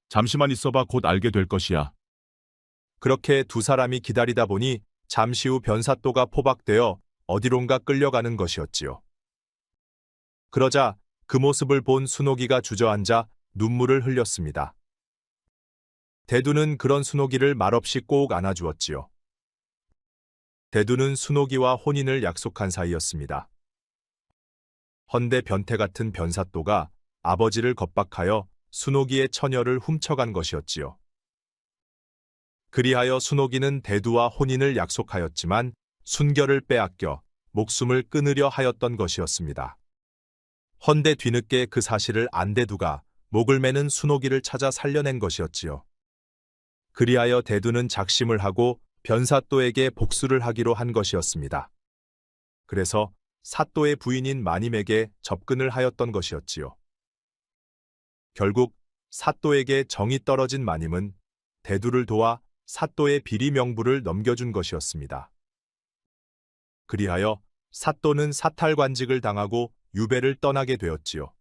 잠시만 있어봐 곧 알게 될 것이야. 그렇게 두 사람이 기다리다 보니 잠시 후 변사또가 포박되어 어디론가 끌려가는 것이었지요. 그러자 그 모습을 본 순옥이가 주저앉아 눈물을 흘렸습니다. 대두는 그런 순옥이를 말없이 꼭 안아주었지요. 대두는 순옥이와 혼인을 약속한 사이였습니다. 헌데 변태 같은 변사또가 아버지를 겁박하여 순옥이의 처녀를 훔쳐간 것이었지요. 그리하여 순옥이는 대두와 혼인을 약속하였지만 순결을 빼앗겨 목숨을 끊으려 하였던 것이었습니다. 헌데 뒤늦게 그 사실을 안 대두가 목을 매는 순옥이를 찾아 살려낸 것이었지요. 그리하여 대두는 작심을 하고 변사또에게 복수를 하기로 한 것이었습니다. 그래서 사또의 부인인 마님에게 접근을 하였던 것이었지요. 결국 사또에게 정이 떨어진 마님은 대두를 도와 사또의 비리 명부를 넘겨준 것이었습니다. 그리하여 사또는 사탈관직을 당하고 유배를 떠나게 되었지요.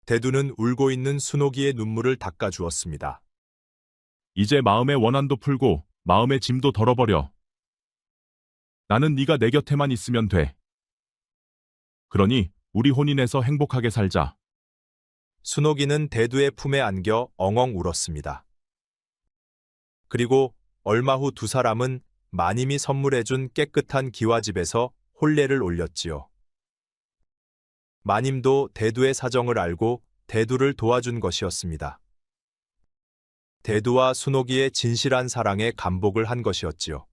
대두는 울고 있는 순옥이의 눈물을 닦아주었습니다. 이제 마음의 원한도 풀고 마음의 짐도 덜어버려. 나는 네가 내 곁에만 있으면 돼. 그러니 우리 혼인해서 행복하게 살자. 순옥이는 대두의 품에 안겨 엉엉 울었습니다. 그리고 얼마 후 두 사람은 마님이 선물해준 깨끗한 기와집에서 혼례를 올렸지요. 마님도 대두의 사정을 알고 대두를 도와준 것이었습니다. 대두와 순옥이의 진실한 사랑에 감복을 한 것이었지요.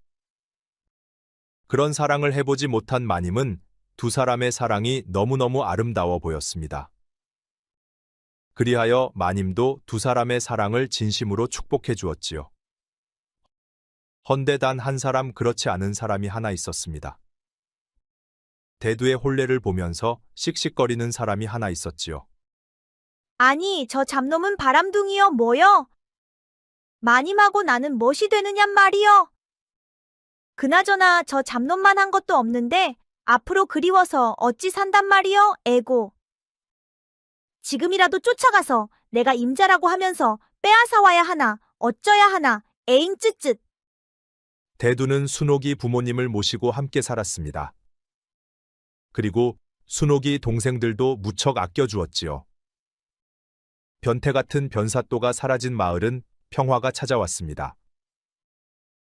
그런 사랑을 해보지 못한 마님은 두 사람의 사랑이 너무너무 아름다워 보였습니다. 그리하여 마님도 두 사람의 사랑을 진심으로 축복해 주었지요. 헌데 단 한 사람 그렇지 않은 사람이 하나 있었습니다. 대두의 혼례를 보면서 씩씩거리는 사람이 하나 있었지요. 아니, 저 잡놈은 바람둥이여 뭐여? 마님하고 나는 멋이 되느냔 말이여? 그나저나 저 잡놈만 한 것도 없는데 앞으로 그리워서 어찌 산단 말이여? 에고. 지금이라도 쫓아가서 내가 임자라고 하면서 빼앗아와야 하나, 어쩌야 하나, 에잉 쯧쯧. 대두는 순옥이 부모님을 모시고 함께 살았습니다. 그리고 순옥이 동생들도 무척 아껴주었지요. 변태 같은 변사또가 사라진 마을은 평화가 찾아왔습니다.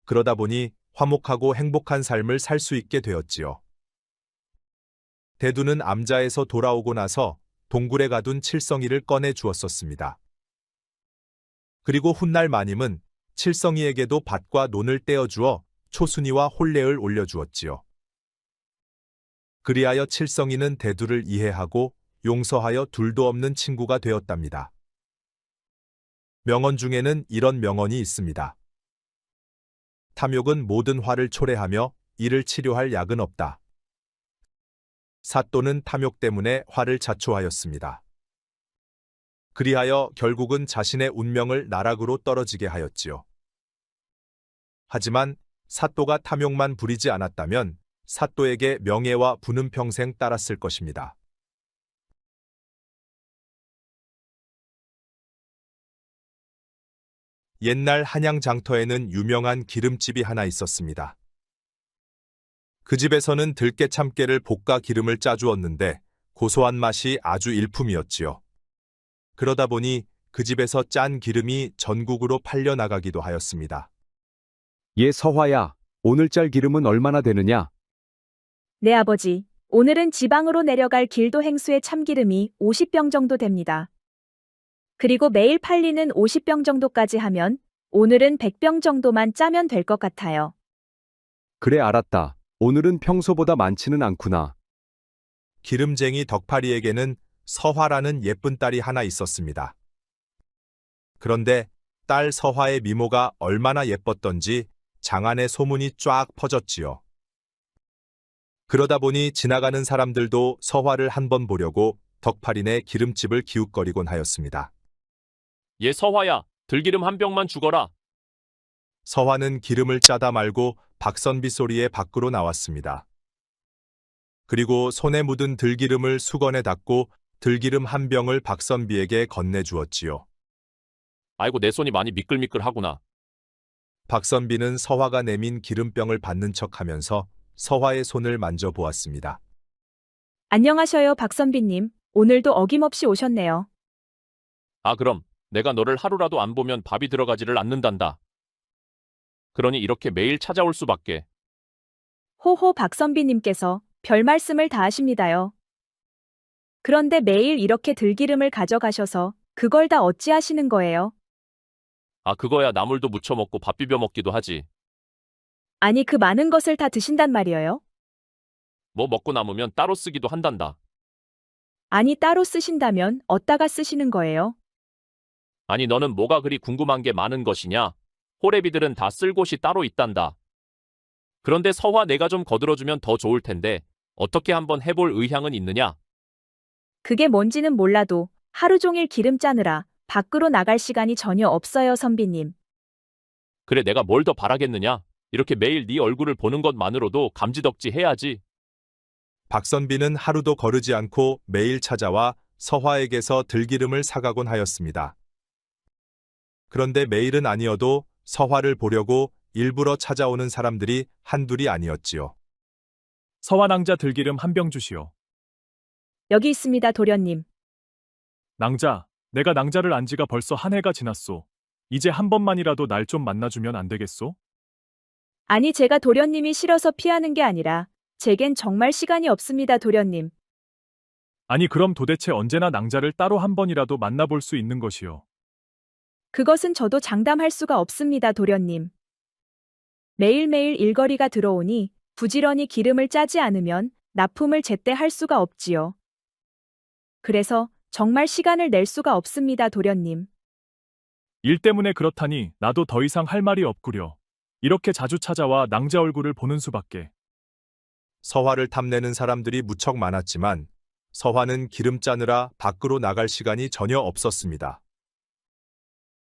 그러다 보니 화목하고 행복한 삶을 살 수 있게 되었지요. 대두는 암자에서 돌아오고 나서 동굴에 가둔 칠성이를 꺼내 주었었습니다. 그리고 훗날 마님은 칠성이에게도 밭과 논을 떼어주어 초순이와 혼례를 올려주었지요. 그리하여 칠성이는 대두를 이해하고 용서하여 둘도 없는 친구가 되었답니다. 명언 중에는 이런 명언이 있습니다. 탐욕은 모든 화를 초래하며 이를 치료할 약은 없다. 사또는 탐욕 때문에 화를 자초하였습니다. 그리하여 결국은 자신의 운명을 나락으로 떨어지게 하였지요. 하지만 사또가 탐욕만 부리지 않았다면 사또에게 명예와 부는 평생 따랐을 것입니다. 옛날 한양 장터에는 유명한 기름집이 하나 있었습니다. 그 집에서는 들깨 참깨를 볶아 기름을 짜주었는데 고소한 맛이 아주 일품이었지요. 그러다 보니 그 집에서 짠 기름이 전국으로 팔려나가기도 하였습니다. 예, 서화야, 오늘 짤 기름은 얼마나 되느냐? 네, 아버지. 오늘은 지방으로 내려갈 길도 행수의 참기름이 50병 정도 됩니다. 그리고 매일 팔리는 50병 정도까지 하면 오늘은 100병 정도만 짜면 될 것 같아요. 그래, 알았다. 오늘은 평소보다 많지는 않구나. 기름쟁이 덕파리에게는 서화라는 예쁜 딸이 하나 있었습니다. 그런데 딸 서화의 미모가 얼마나 예뻤던지 장안의 소문이 쫙 퍼졌지요. 그러다 보니 지나가는 사람들도 서화를 한번 보려고 덕파리네 기름집을 기웃거리곤 하였습니다. 얘 서화야, 들기름 한 병만 주거라. 서화는 기름을 짜다 말고 박선비 소리에 밖으로 나왔습니다. 그리고 손에 묻은 들기름을 수건에 닦고 들기름 한 병을 박선비에게 건네주었지요. 아이고 내 손이 많이 미끌미끌하구나. 박선비는 서화가 내민 기름병을 받는 척하면서 서화의 손을 만져보았습니다. 안녕하셔요, 박선비님. 오늘도 어김없이 오셨네요. 아, 그럼 내가 너를 하루라도 안 보면 밥이 들어가지를 않는단다. 그러니 이렇게 매일 찾아올 수밖에. 호호 박선비님께서 별 말씀을 다 하십니다요. 그런데 매일 이렇게 들기름을 가져가셔서 그걸 다 어찌하시는 거예요? 아, 그거야 나물도 무쳐 먹고 밥 비벼 먹기도 하지. 아니 그 많은 것을 다 드신단 말이에요? 뭐 먹고 남으면 따로 쓰기도 한단다. 아니 따로 쓰신다면 어디다가 쓰시는 거예요? 아니 너는 뭐가 그리 궁금한 게 많은 것이냐? 호래비들은 다 쓸 곳이 따로 있단다. 그런데 서화 내가 좀 거들어주면 더 좋을 텐데 어떻게 한번 해볼 의향은 있느냐? 그게 뭔지는 몰라도 하루 종일 기름 짜느라 밖으로 나갈 시간이 전혀 없어요, 선비님. 그래 내가 뭘 더 바라겠느냐? 이렇게 매일 네 얼굴을 보는 것만으로도 감지덕지 해야지. 박선비는 하루도 거르지 않고 매일 찾아와 서화에게서 들기름을 사가곤 하였습니다. 그런데 매일은 아니어도 서화를 보려고 일부러 찾아오는 사람들이 한둘이 아니었지요. 서화낭자 들기름 한 병 주시오. 여기 있습니다, 도련님. 낭자, 내가 낭자를 안 지가 벌써 한 해가 지났소. 이제 한 번만이라도 날 좀 만나주면 안 되겠소? 아니 제가 도련님이 싫어서 피하는 게 아니라 제겐 정말 시간이 없습니다, 도련님. 아니 그럼 도대체 언제나 낭자를 따로 한 번이라도 만나볼 수 있는 것이오. 그것은 저도 장담할 수가 없습니다, 도련님. 매일매일 일거리가 들어오니 부지런히 기름을 짜지 않으면 납품을 제때 할 수가 없지요. 그래서 정말 시간을 낼 수가 없습니다, 도련님. 일 때문에 그렇다니 나도 더 이상 할 말이 없구려. 이렇게 자주 찾아와 낭자 얼굴을 보는 수밖에. 서화를 탐내는 사람들이 무척 많았지만 서화는 기름 짜느라 밖으로 나갈 시간이 전혀 없었습니다.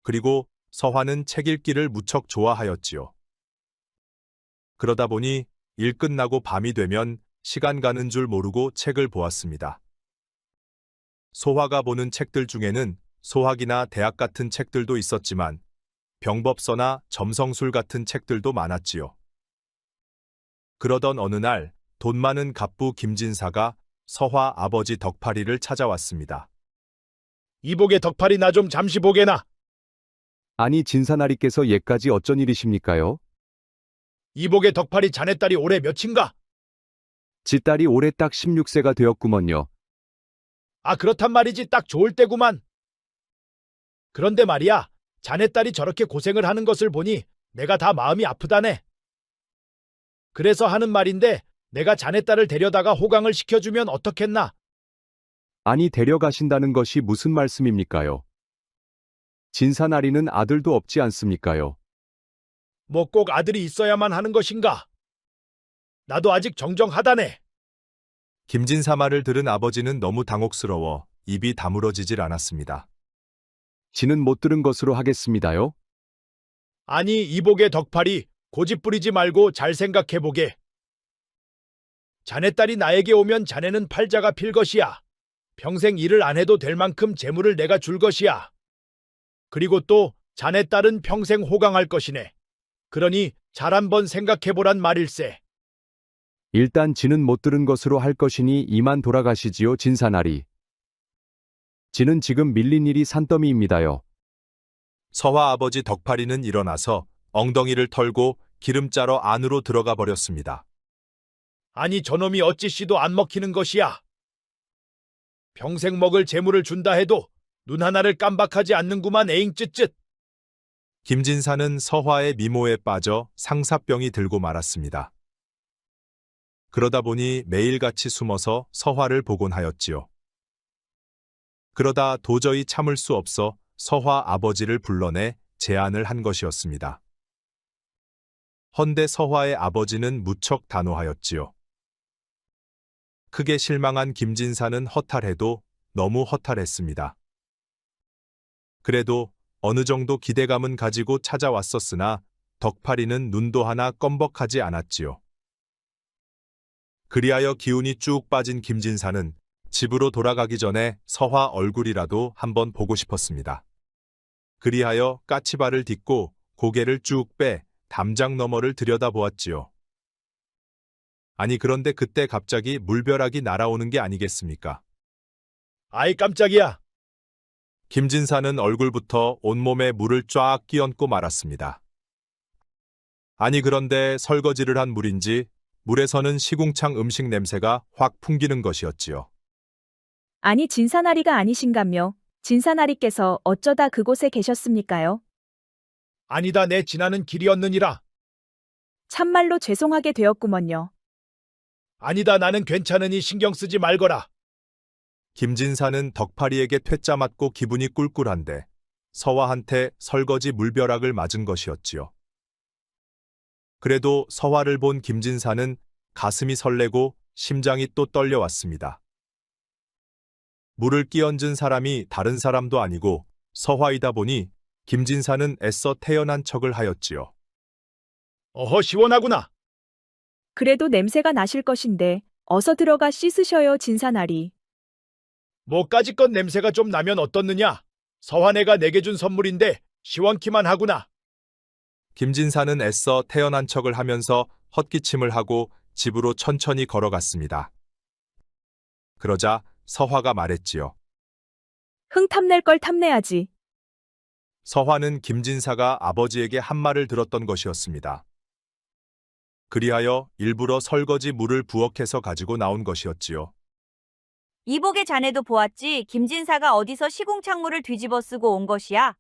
그리고 서화는 책 읽기를 무척 좋아하였지요. 그러다 보니 일 끝나고 밤이 되면 시간 가는 줄 모르고 책을 보았습니다. 소화가 보는 책들 중에는 소학이나 대학 같은 책들도 있었지만 병법서나 점성술 같은 책들도 많았지요. 그러던 어느 날 돈 많은 갑부 김진사가 서화 아버지 덕파리를 찾아왔습니다. 이복의 덕팔이 나 좀 잠시 보게나. 아니 진사나리께서 예까지 어쩐 일이십니까요? 이복의 덕팔이 자네 딸이 올해 몇인가? 지 딸이 올해 딱 16세가 되었구먼요. 아 그렇단 말이지 딱 좋을 때구만. 그런데 말이야 자네 딸이 저렇게 고생을 하는 것을 보니 내가 다 마음이 아프다네. 그래서 하는 말인데 내가 자네 딸을 데려다가 호강을 시켜주면 어떻겠나? 아니 데려가신다는 것이 무슨 말씀입니까요? 진사나리는 아들도 없지 않습니까요? 뭐 꼭 아들이 있어야만 하는 것인가? 나도 아직 정정하다네. 김진사 말을 들은 아버지는 너무 당혹스러워 입이 다물어지질 않았습니다. 지는 못 들은 것으로 하겠습니다요. 아니 이복의 덕팔이 고집 부리지 말고 잘 생각해보게. 자네 딸이 나에게 오면 자네는 팔자가 필 것이야. 평생 일을 안 해도 될 만큼 재물을 내가 줄 것이야. 그리고 또 자네 딸은 평생 호강할 것이네. 그러니 잘 한번 생각해보란 말일세. 일단 지는 못 들은 것으로 할 것이니 이만 돌아가시지요, 진사나리. 지는 지금 밀린 일이 산더미입니다요. 서화 아버지 덕파리는 일어나서 엉덩이를 털고 기름 짜러 안으로 들어가 버렸습니다. 아니 저놈이 어찌 씨도 안 먹히는 것이야. 평생 먹을 재물을 준다 해도 눈 하나를 깜박하지 않는구만 에잉 쯧쯧. 김진사는 서화의 미모에 빠져 상사병이 들고 말았습니다. 그러다 보니 매일같이 숨어서 서화를 보곤 하였지요. 그러다 도저히 참을 수 없어 서화 아버지를 불러내 제안을 한 것이었습니다. 헌데 서화의 아버지는 무척 단호하였지요. 크게 실망한 김진사는 허탈해도 너무 허탈했습니다. 그래도 어느 정도 기대감은 가지고 찾아왔었으나 덕파리는 눈도 하나 껌벅하지 않았지요. 그리하여 기운이 쭉 빠진 김진사는 집으로 돌아가기 전에 서화 얼굴이라도 한번 보고 싶었습니다. 그리하여 까치발을 딛고 고개를 쭉 빼 담장 너머를 들여다보았지요. 아니 그런데 그때 갑자기 물벼락이 날아오는 게 아니겠습니까? 아이 깜짝이야. 김진사는 얼굴부터 온몸에 물을 쫙 끼얹고 말았습니다. 아니 그런데 설거지를 한 물인지 물에서는 시궁창 음식 냄새가 확 풍기는 것이었지요. 아니 진사나리가 아니신가며? 진사나리께서 어쩌다 그곳에 계셨습니까요? 아니다 내 지나는 길이었느니라. 참말로 죄송하게 되었구먼요. 아니다 나는 괜찮으니 신경 쓰지 말거라. 김진사는 덕파리에게 퇴짜 맞고 기분이 꿀꿀한데 서화한테 설거지 물벼락을 맞은 것이었지요. 그래도 서화를 본 김진사는 가슴이 설레고 심장이 또 떨려왔습니다. 물을 끼얹은 사람이 다른 사람도 아니고 서화이다 보니 김진사는 애써 태연한 척을 하였지요. 어허 시원하구나. 그래도 냄새가 나실 것인데 어서 들어가 씻으셔요 진사나리. 뭐까짓 냄새가 좀 나면 어떻느냐. 서환애가 내게 준 선물인데 시원키만 하구나. 김진사는 애써 태연한 척을 하면서 헛기침을 하고 집으로 천천히 걸어갔습니다. 그러자 서화가 말했지요. 흥 탐낼 걸 탐내야지. 서화는 김진사가 아버지에게 한 말을 들었던 것이었습니다. 그리하여 일부러 설거지 물을 부엌에서 가지고 나온 것이었지요. 이복의 자네도 보았지. 김진사가 어디서 시궁창물을 뒤집어 쓰고 온 것이야.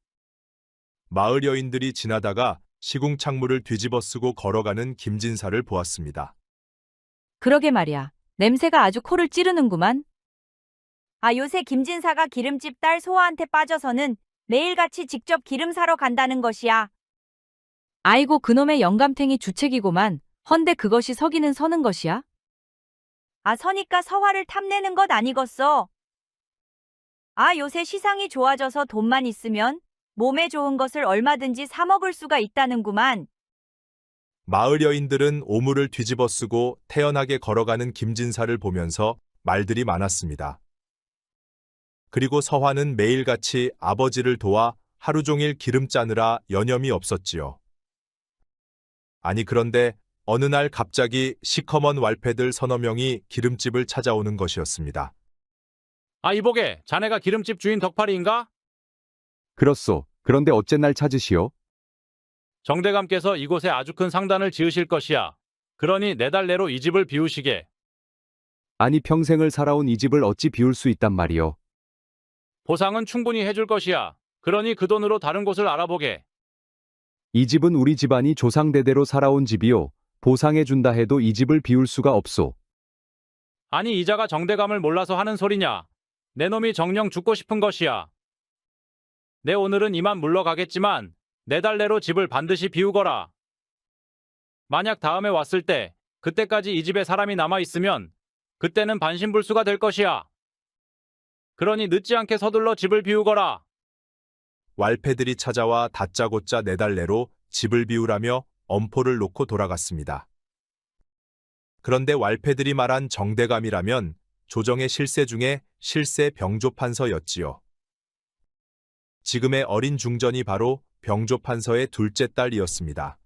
마을 여인들이 지나다가 시궁창문을 뒤집어 쓰고 걸어가는 김진사를 보았습니다. 그러게 말이야. 냄새가 아주 코를 찌르는구만. 아 요새 김진사가 기름집 딸 소아한테 빠져서는 매일같이 직접 기름 사러 간다는 것이야. 아이고 그놈의 영감탱이 주책이고만. 헌데 그것이 서기는 서는 것이야? 아 서니까 서화를 탐내는 것 아니겠어. 아 요새 시상이 좋아져서 돈만 있으면 몸에 좋은 것을 얼마든지 사 먹을 수가 있다는구만. 마을 여인들은 오물을 뒤집어 쓰고 태연하게 걸어가는 김진사를 보면서 말들이 많았습니다. 그리고 서화는 매일같이 아버지를 도와 하루 종일 기름 짜느라 여념이 없었지요. 아니 그런데 어느 날 갑자기 시커먼 왈패들 서너 명이 기름집을 찾아오는 것이었습니다. 아 이보게, 자네가 기름집 주인 덕파리인가? 그렇소. 그런데 어째 날 찾으시오? 정대감께서 이곳에 아주 큰 상단을 지으실 것이야. 그러니 4달 내로 이 집을 비우시게. 아니 평생을 살아온 이 집을 어찌 비울 수 있단 말이오. 보상은 충분히 해줄 것이야. 그러니 그 돈으로 다른 곳을 알아보게. 이 집은 우리 집안이 조상대대로 살아온 집이오. 보상해준다 해도 이 집을 비울 수가 없소. 아니 이자가 정대감을 몰라서 하는 소리냐. 내 놈이 정녕 죽고 싶은 것이야. 내 오늘은 이만 물러가겠지만 4달 내로 집을 반드시 비우거라. 만약 다음에 왔을 때 그때까지 이 집에 사람이 남아있으면 그때는 반신불수가 될 것이야. 그러니 늦지 않게 서둘러 집을 비우거라. 왈패들이 찾아와 다짜고짜 4달 내로 집을 비우라며 엄포를 놓고 돌아갔습니다. 그런데 왈패들이 말한 정대감이라면 조정의 실세 중에 실세 병조판서였지요. 지금의 어린 중전이 바로 병조판서의 둘째 딸이었습니다.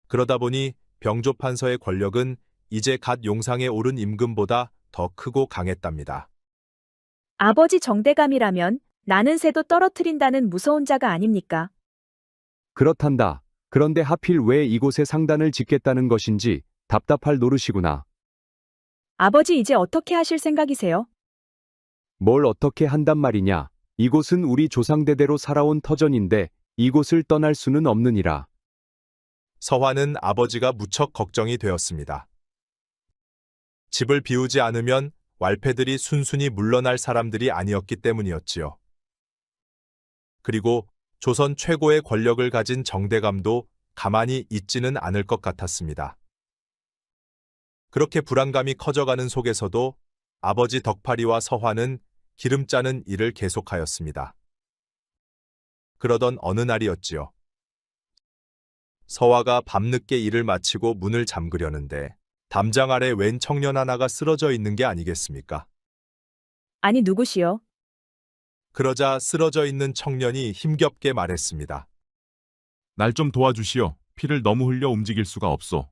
그러다 보니 병조판서의 권력은 이제 갓 용상에 오른 임금보다 더 크고 강했답니다. 아버지 정대감이라면 나는 새도 떨어뜨린다는 무서운 자가 아닙니까? 그렇단다. 그런데 하필 왜 이곳에 상단을 짓겠다는 것인지 답답할 노릇이구나. 아버지 이제 어떻게 하실 생각이세요? 뭘 어떻게 한단 말이냐. 이곳은 우리 조상대대로 살아온 터전인데 이곳을 떠날 수는 없느니라. 서화는 아버지가 무척 걱정이 되었습니다. 집을 비우지 않으면 왈패들이 순순히 물러날 사람들이 아니었기 때문이었지요. 그리고 조선 최고의 권력을 가진 정대감도 가만히 있지는 않을 것 같았습니다. 그렇게 불안감이 커져가는 속에서도 아버지 덕파리와 서화는 기름 짜는 일을 계속하였습니다. 그러던 어느 날이었지요. 서화가 밤늦게 일을 마치고 문을 잠그려는데 담장 아래 웬 청년 하나가 쓰러져 있는 게 아니겠습니까? 아니 누구시여? 그러자 쓰러져 있는 청년이 힘겹게 말했습니다. 날 좀 도와주시오. 피를 너무 흘려 움직일 수가 없소.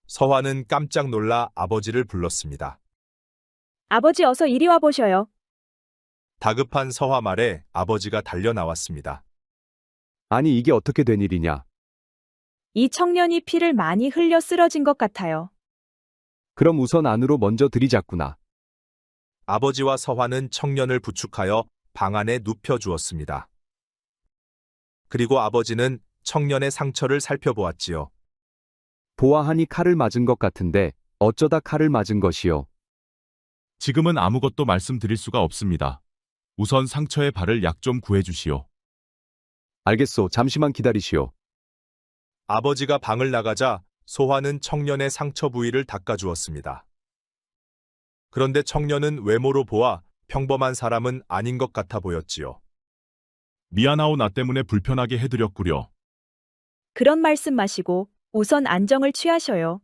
서화는 깜짝 놀라 아버지를 불렀습니다. 아버지 어서 이리 와 보셔요. 다급한 서화 말에 아버지가 달려 나왔습니다. 아니 이게 어떻게 된 일이냐? 이 청년이 피를 많이 흘려 쓰러진 것 같아요. 그럼 우선 안으로 먼저 들이잡구나. 아버지와 서화는 청년을 부축하여 방 안에 눕혀 주었습니다. 그리고 아버지는 청년의 상처를 살펴보았지요. 보아하니 칼을 맞은 것 같은데 어쩌다 칼을 맞은 것이요? 지금은 아무것도 말씀드릴 수가 없습니다. 우선 상처에 바를 약 좀 구해주시오. 알겠소. 잠시만 기다리시오. 아버지가 방을 나가자 소화는 청년의 상처 부위를 닦아주었습니다. 그런데 청년은 외모로 보아 평범한 사람은 아닌 것 같아 보였지요. 미안하오 나 때문에 불편하게 해드렸구려. 그런 말씀 마시고 우선 안정을 취하셔요.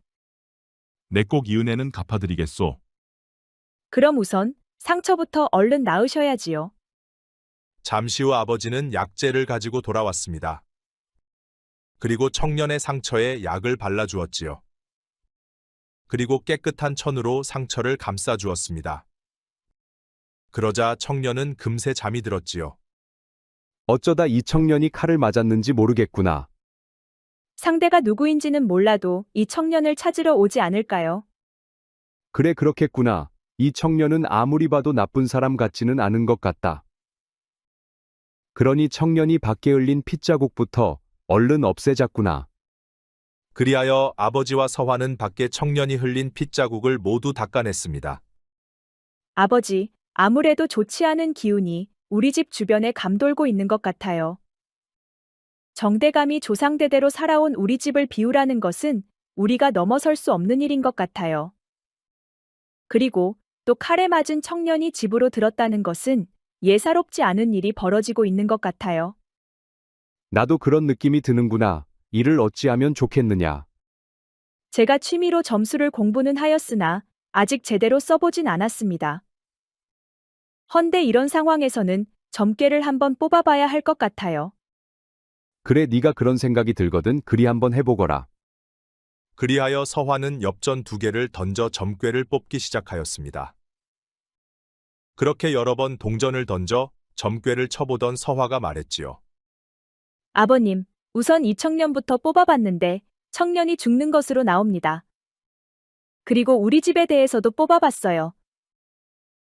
내 꼭 이 은혜는 갚아드리겠소. 그럼 우선 상처부터 얼른 나으셔야지요. 잠시 후 아버지는 약재를 가지고 돌아왔습니다. 그리고 청년의 상처에 약을 발라주었지요. 그리고 깨끗한 천으로 상처를 감싸주었습니다. 그러자 청년은 금세 잠이 들었지요. 어쩌다 이 청년이 칼을 맞았는지 모르겠구나. 상대가 누구인지는 몰라도 이 청년을 찾으러 오지 않을까요? 그래 그렇겠구나. 이 청년은 아무리 봐도 나쁜 사람 같지는 않은 것 같다. 그러니 청년이 밖에 흘린 핏자국부터 얼른 없애자꾸나. 그리하여 아버지와 서화는 밖에 청년이 흘린 핏자국을 모두 닦아냈습니다. 아버지, 아무래도 좋지 않은 기운이 우리 집 주변에 감돌고 있는 것 같아요. 정대감이 조상대대로 살아온 우리 집을 비우라는 것은 우리가 넘어설 수 없는 일인 것 같아요. 그리고 또 칼에 맞은 청년이 집으로 들었다는 것은 예사롭지 않은 일이 벌어지고 있는 것 같아요. 나도 그런 느낌이 드는구나. 일을 어찌하면 좋겠느냐. 제가 취미로 점수를 공부는 하였으나 아직 제대로 써보진 않았습니다. 헌데 이런 상황에서는 점괘를 한번 뽑아봐야 할 것 같아요. 그래 네가 그런 생각이 들거든 그리 한번 해보거라. 그리하여 서화는 엽전 2개를 던져 점괘를 뽑기 시작하였습니다. 그렇게 여러 번 동전을 던져 점괘를 쳐보던 서화가 말했지요. 아버님, 우선 이 청년부터 뽑아봤는데 청년이 죽는 것으로 나옵니다. 그리고 우리 집에 대해서도 뽑아봤어요.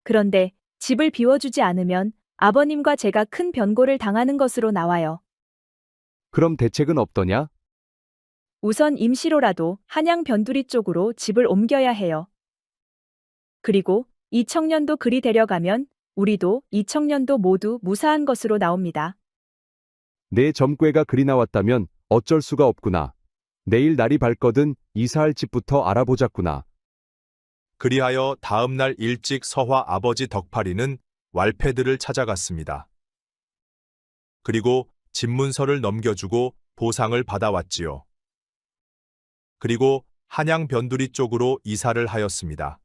그런데 집을 비워주지 않으면 아버님과 제가 큰 변고를 당하는 것으로 나와요. 그럼 대책은 없더냐? 우선 임시로라도 한양 변두리 쪽으로 집을 옮겨야 해요. 그리고 이 청년도 그리 데려가면 우리도 이 청년도 모두 무사한 것으로 나옵니다. 내 점괘가 그리 나왔다면 어쩔 수가 없구나. 내일 날이 밝거든 이사할 집부터 알아보자꾸나. 그리하여 다음 날 일찍 서화 아버지 덕파리는 왈패들을 찾아갔습니다. 그리고 집문서를 넘겨주고 보상을 받아왔지요. 그리고 한양 변두리 쪽으로 이사를 하였습니다.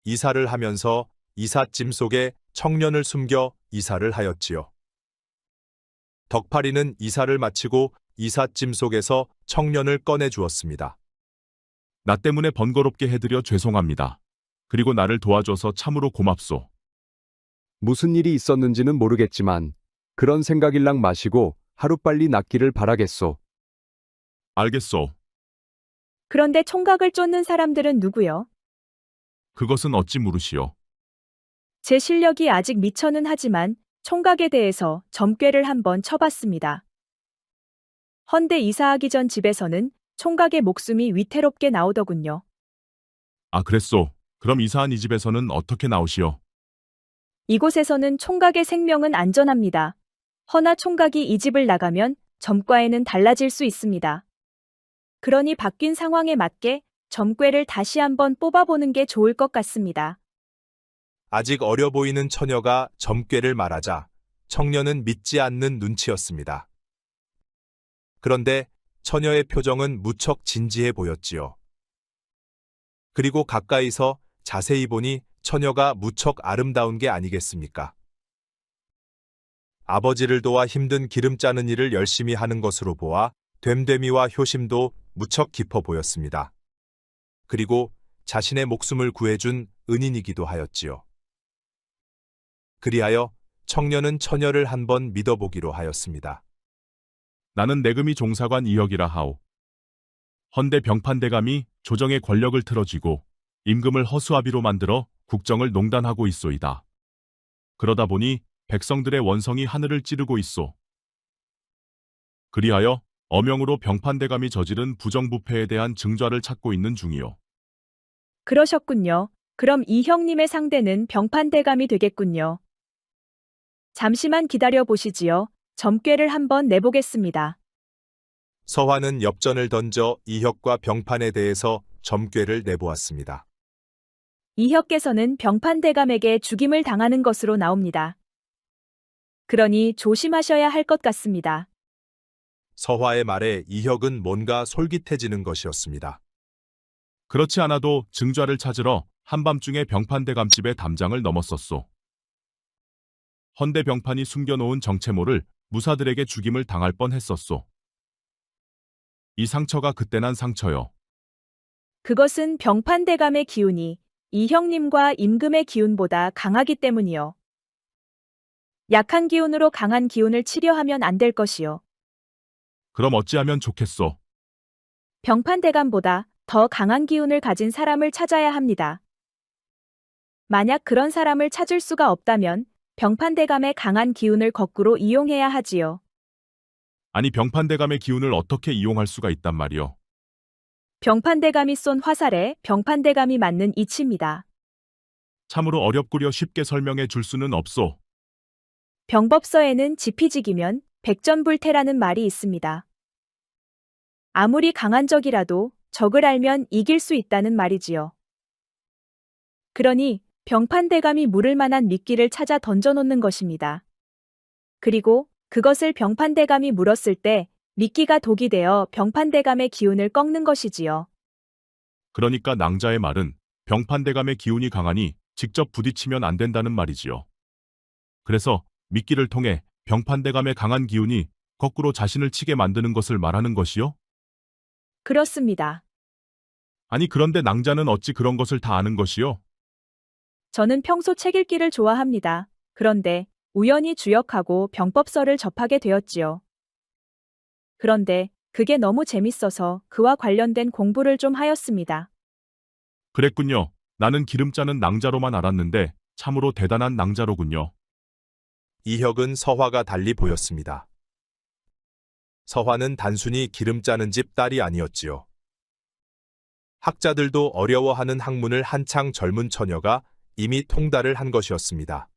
이사를 하면서 이삿짐 속에 청년을 숨겨 이사를 하였지요. 덕파리는 이사를 마치고 이삿짐 속에서 청년을 꺼내 주었습니다. 나 때문에 번거롭게 해드려 죄송합니다. 그리고 나를 도와줘서 참으로 고맙소. 무슨 일이 있었는지는 모르겠지만 그런 생각일랑 마시고 하루빨리 낫기를 바라겠소. 알겠소. 그런데 총각을 쫓는 사람들은 누구요? 그것은 어찌 물으시오. 제 실력이 아직 미처는 하지만 총각에 대해서 점괘를 한번 쳐봤습니다. 헌데 이사하기 전 집에서는 총각의 목숨이 위태롭게 나오더군요. 아 그랬소. 그럼 이사한 이 집에서는 어떻게 나오시오? 이곳에서는 총각의 생명은 안전합니다. 허나 총각이 이 집을 나가면 점과에는 달라질 수 있습니다. 그러니 바뀐 상황에 맞게 점괘를 다시 한번 뽑아보는 게 좋을 것 같습니다. 아직 어려 보이는 처녀가 점괘를 말하자 청년은 믿지 않는 눈치였습니다. 그런데 처녀의 표정은 무척 진지해 보였지요. 그리고 가까이서 자세히 보니 처녀가 무척 아름다운 게 아니겠습니까? 아버지를 도와 힘든 기름 짜는 일을 열심히 하는 것으로 보아 됨됨이와 효심도 무척 깊어 보였습니다. 그리고 자신의 목숨을 구해준 은인이기도 하였지요. 그리하여 청년은 처녀를 한번 믿어보기로 하였습니다. 나는 내금이 종사관 이혁이라 하오. 헌데 병판대감이 조정의 권력을 틀어쥐고 임금을 허수아비로 만들어 국정을 농단하고 있소이다. 그러다 보니 백성들의 원성이 하늘을 찌르고 있소. 그리하여 어명으로 병판대감이 저지른 부정부패에 대한 증좌를 찾고 있는 중이요. 그러셨군요. 그럼 이 형님의 상대는 병판대감이 되겠군요. 잠시만 기다려 보시지요. 점괘를 한번 내보겠습니다. 서화는 엽전을 던져 이혁과 병판에 대해서 점괘를 내보았습니다. 이혁께서는 병판대감에게 죽임을 당하는 것으로 나옵니다. 그러니 조심하셔야 할 것 같습니다. 서화의 말에 이혁은 뭔가 솔깃해지는 것이었습니다. 그렇지 않아도 증좌를 찾으러 한밤중에 병판대감 집의 담장을 넘었었소. 헌데 병판이 숨겨놓은 정체모를 무사들에게 죽임을 당할 뻔했었소. 이 상처가 그때 난 상처요. 그것은 병판대감의 기운이 이 형님과 임금의 기운보다 강하기 때문이요. 약한 기운으로 강한 기운을 치료하면 안 될 것이요. 그럼 어찌하면 좋겠소? 병판대감보다 더 강한 기운을 가진 사람을 찾아야 합니다. 만약 그런 사람을 찾을 수가 없다면 병판대감의 강한 기운을 거꾸로 이용해야 하지요. 아니 병판대감의 기운을 어떻게 이용할 수가 있단 말이오. 병판대감이 쏜 화살에 병판대감이 맞는 이치입니다. 참으로 어렵구려 쉽게 설명해 줄 수는 없소. 병법서에는 지피지기면 백전불태라는 말이 있습니다. 아무리 강한 적이라도 적을 알면 이길 수 있다는 말이지요. 그러니 병판대감이 물을 만한 미끼를 찾아 던져놓는 것입니다. 그리고 그것을 병판대감이 물었을 때 미끼가 독이 되어 병판대감의 기운을 꺾는 것이지요. 그러니까 낭자의 말은 병판대감의 기운이 강하니 직접 부딪히면 안 된다는 말이지요. 그래서 미끼를 통해 병판대감의 강한 기운이 거꾸로 자신을 치게 만드는 것을 말하는 것이요? 그렇습니다. 아니 그런데 낭자는 어찌 그런 것을 다 아는 것이요? 저는 평소 책 읽기를 좋아합니다. 그런데 우연히 주역하고 병법서를 접하게 되었지요. 그런데 그게 너무 재밌어서 그와 관련된 공부를 좀 하였습니다. 그랬군요. 나는 기름 짜는 낭자로만 알았는데 참으로 대단한 낭자로군요. 이혁은 서화가 달리 보였습니다. 서화는 단순히 기름 짜는 집 딸이 아니었지요. 학자들도 어려워하는 학문을 한창 젊은 처녀가 이미 통달을 한 것이었습니다.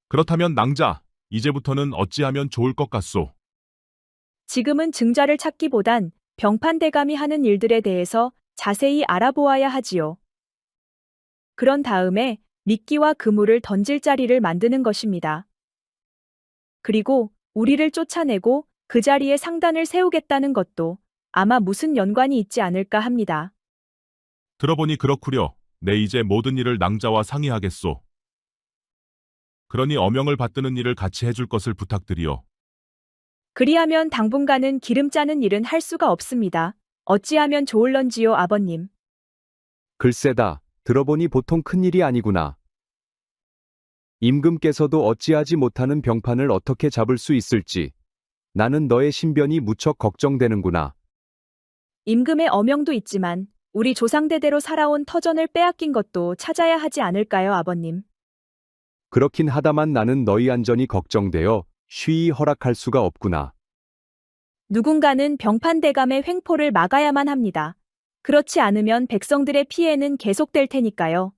그렇다면 낭자, 이제부터는 어찌하면 좋을 것 같소? 지금은 증자를 찾기보단 병판대감이 하는 일들에 대해서 자세히 알아보아야 하지요. 그런 다음에 미끼와 그물을 던질 자리를 만드는 것입니다. 그리고 우리를 쫓아내고 그 자리에 상단을 세우겠다는 것도 아마 무슨 연관이 있지 않을까 합니다. 들어보니 그렇구려. 내 이제 모든 일을 낭자와 상의하겠소. 그러니 어명을 받드는 일을 같이 해줄 것을 부탁드리오. 그리하면 당분간은 기름 짜는 일은 할 수가 없습니다. 어찌하면 좋을런지요, 아버님. 글쎄다. 들어보니 보통 큰일이 아니구나. 임금께서도 어찌하지 못하는 병판을 어떻게 잡을 수 있을지. 나는 너의 신변이 무척 걱정되는구나. 임금의 어명도 있지만 우리 조상대대로 살아온 터전을 빼앗긴 것도 찾아야 하지 않을까요, 아버님? 그렇긴 하다만 나는 너희 안전이 걱정되어 쉬이 허락할 수가 없구나. 누군가는 병판대감의 횡포를 막아야만 합니다. 그렇지 않으면 백성들의 피해는 계속될 테니까요.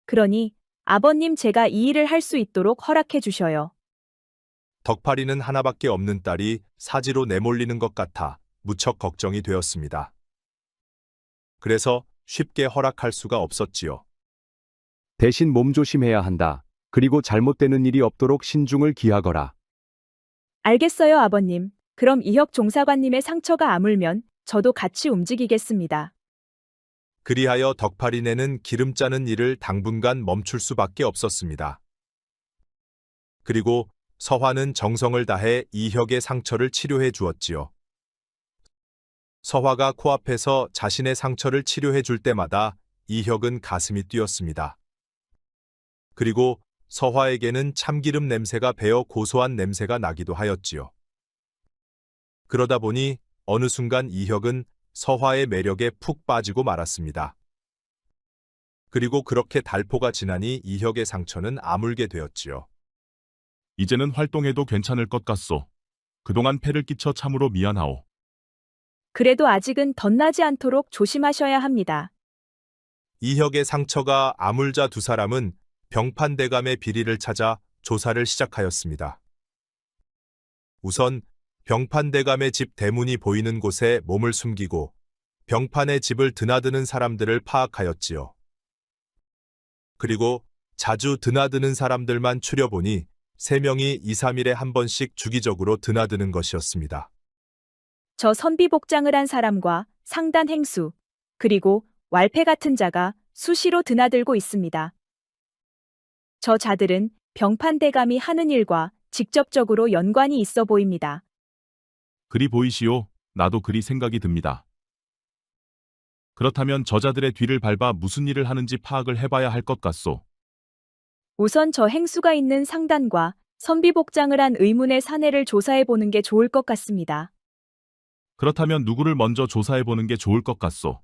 그러니 아버님 제가 이 일을 할 수 있도록 허락해 주셔요. 덕파리는 하나밖에 없는 딸이 사지로 내몰리는 것 같아 무척 걱정이 되었습니다. 그래서 쉽게 허락할 수가 없었지요. 대신 몸조심해야 한다. 그리고 잘못되는 일이 없도록 신중을 기하거라. 알겠어요, 아버님. 그럼 이혁 종사관님의 상처가 아물면 저도 같이 움직이겠습니다. 그리하여 덕파리네는 기름 짜는 일을 당분간 멈출 수밖에 없었습니다. 그리고 서화는 정성을 다해 이혁의 상처를 치료해 주었지요. 서화가 코앞에서 자신의 상처를 치료해 줄 때마다 이혁은 가슴이 뛰었습니다. 그리고 서화에게는 참기름 냄새가 배어 고소한 냄새가 나기도 하였지요. 그러다 보니 어느 순간 이혁은 서화의 매력에 푹 빠지고 말았습니다. 그리고 그렇게 달포가 지나니 이혁의 상처는 아물게 되었지요. 이제는 활동해도 괜찮을 것 같소. 그동안 폐를 끼쳐 참으로 미안하오. 그래도 아직은 덧나지 않도록 조심하셔야 합니다. 이혁의 상처가 아물자 두 사람은 병판대감의 비리를 찾아 조사를 시작하였습니다. 우선 병판대감의 집 대문이 보이는 곳에 몸을 숨기고 병판의 집을 드나드는 사람들을 파악하였지요. 그리고 자주 드나드는 사람들만 추려보니 3명이 2, 3일에 한 번씩 주기적으로 드나드는 것이었습니다. 저 선비복장을 한 사람과 상단 행수, 그리고 왈패 같은 자가 수시로 드나들고 있습니다. 저 자들은 병판대감이 하는 일과 직접적으로 연관이 있어 보입니다. 그리 보이시오. 나도 그리 생각이 듭니다. 그렇다면 저자들의 뒤를 밟아 무슨 일을 하는지 파악을 해봐야 할 것 같소. 우선 저 행수가 있는 상단과 선비복장을 한 의문의 사내를 조사해 보는 게 좋을 것 같습니다. 그렇다면 누구를 먼저 조사해보는 게 좋을 것 같소.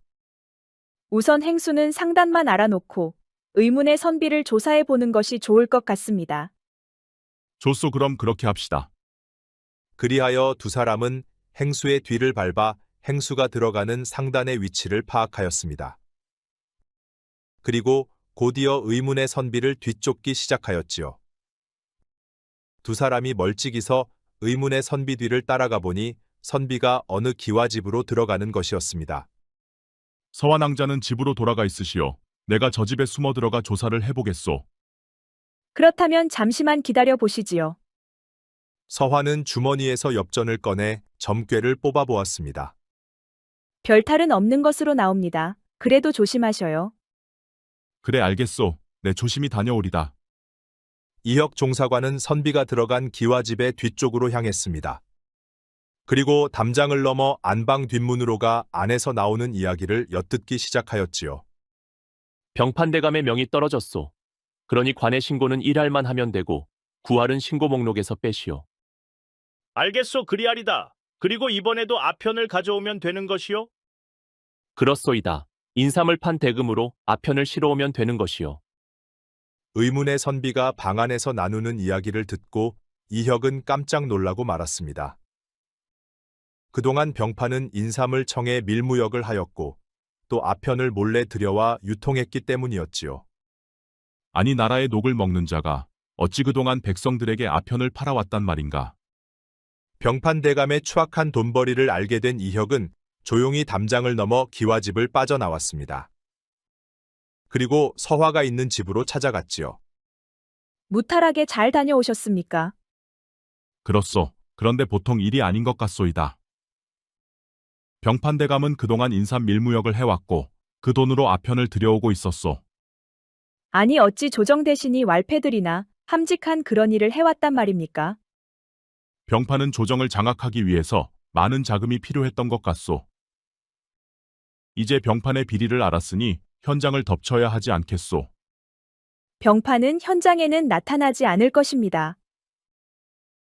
우선 행수는 상단만 알아놓고 의문의 선비를 조사해 보는 것이 좋을 것 같습니다. 좋소. 그럼 그렇게 합시다. 그리하여 두 사람은 행수의 뒤를 밟아 행수가 들어가는 상단의 위치를 파악하였습니다. 그리고 곧이어 의문의 선비를 뒤쫓기 시작하였지요. 두 사람이 멀찍이서 의문의 선비 뒤를 따라가 보니 선비가 어느 기와집으로 들어가는 것이었습니다. 서완왕자는 집으로 돌아가 있으시오. 내가 저 집에 숨어 들어가 조사를 해보겠소. 그렇다면 잠시만 기다려 보시지요. 서화는 주머니에서 엽전을 꺼내 점괘를 뽑아보았습니다. 별탈은 없는 것으로 나옵니다. 그래도 조심하셔요. 그래 알겠소. 내 조심히 다녀오리다. 이혁 종사관은 선비가 들어간 기와집의 뒤쪽으로 향했습니다. 그리고 담장을 넘어 안방 뒷문으로 가 안에서 나오는 이야기를 엿듣기 시작하였지요. 병판대감의 명이 떨어졌소. 그러니 관의 신고는 1할만 하면 되고 9할은 신고 목록에서 빼시오. 알겠소. 그리하리다. 그리고 이번에도 아편을 가져오면 되는 것이요? 그렇소이다. 인삼을 판 대금으로 아편을 실어오면 되는 것이요. 의문의 선비가 방 안에서 나누는 이야기를 듣고 이혁은 깜짝 놀라고 말았습니다. 그동안 병판은 인삼을 청해 밀무역을 하였고 또 아편을 몰래 들여와 유통했기 때문이었지요. 아니 나라의 녹을 먹는 자가 어찌 그동안 백성들에게 아편을 팔아왔단 말인가. 병판대감의 추악한 돈벌이를 알게 된 이혁은 조용히 담장을 넘어 기와집을 빠져나왔습니다. 그리고 서화가 있는 집으로 찾아갔지요. 무탈하게 잘 다녀오셨습니까? 그렇소. 그런데 보통 일이 아닌 것 같소이다. 병판대감은 그동안 인삼 밀무역을 해왔고 그 돈으로 아편을 들여오고 있었소. 아니 어찌 조정 대신이 왈패들이나 함직한 그런 일을 해왔단 말입니까? 병판은 조정을 장악하기 위해서 많은 자금이 필요했던 것 같소. 이제 병판의 비리를 알았으니 현장을 덮쳐야 하지 않겠소. 병판은 현장에는 나타나지 않을 것입니다.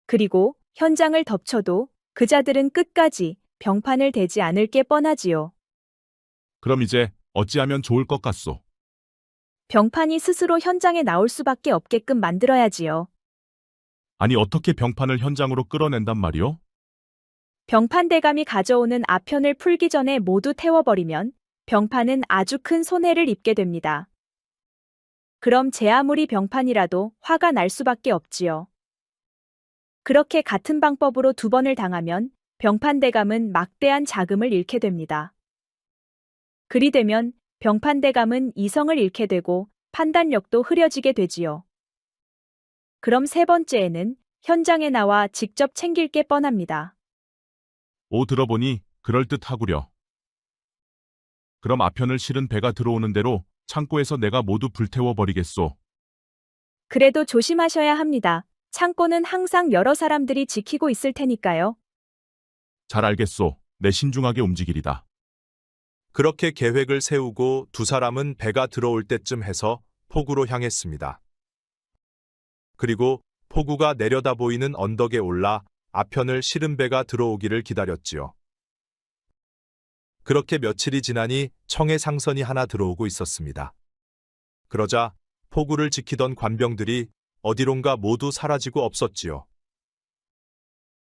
그리고 현장을 덮쳐도 그자들은 끝까지 병판을 대지 않을 게 뻔하지요. 그럼 이제 어찌하면 좋을 것 같소. 병판이 스스로 현장에 나올 수밖에 없게끔 만들어야지요. 아니 어떻게 병판을 현장으로 끌어낸단 말이오? 병판대감이 가져오는 아편을 풀기 전에 모두 태워버리면 병판은 아주 큰 손해를 입게 됩니다. 그럼 제 아무리 병판이라도 화가 날 수밖에 없지요. 그렇게 같은 방법으로 2번을 당하면 병판대감은 막대한 자금을 잃게 됩니다. 그리 되면 병판대감은 이성을 잃게 되고 판단력도 흐려지게 되지요. 그럼 3번째에는 현장에 나와 직접 챙길 게 뻔합니다. 오 들어보니 그럴듯하구려. 그럼 아편을 실은 배가 들어오는 대로 창고에서 내가 모두 불태워버리겠소. 그래도 조심하셔야 합니다. 창고는 항상 여러 사람들이 지키고 있을 테니까요. 잘 알겠소. 내 신중하게 움직이리다. 그렇게 계획을 세우고 두 사람은 배가 들어올 때쯤 해서 포구로 향했습니다. 그리고 포구가 내려다 보이는 언덕에 올라 아편을 실은 배가 들어오기를 기다렸지요. 그렇게 며칠이 지나니 청해 상선이 하나 들어오고 있었습니다. 그러자 포구를 지키던 관병들이 어디론가 모두 사라지고 없었지요.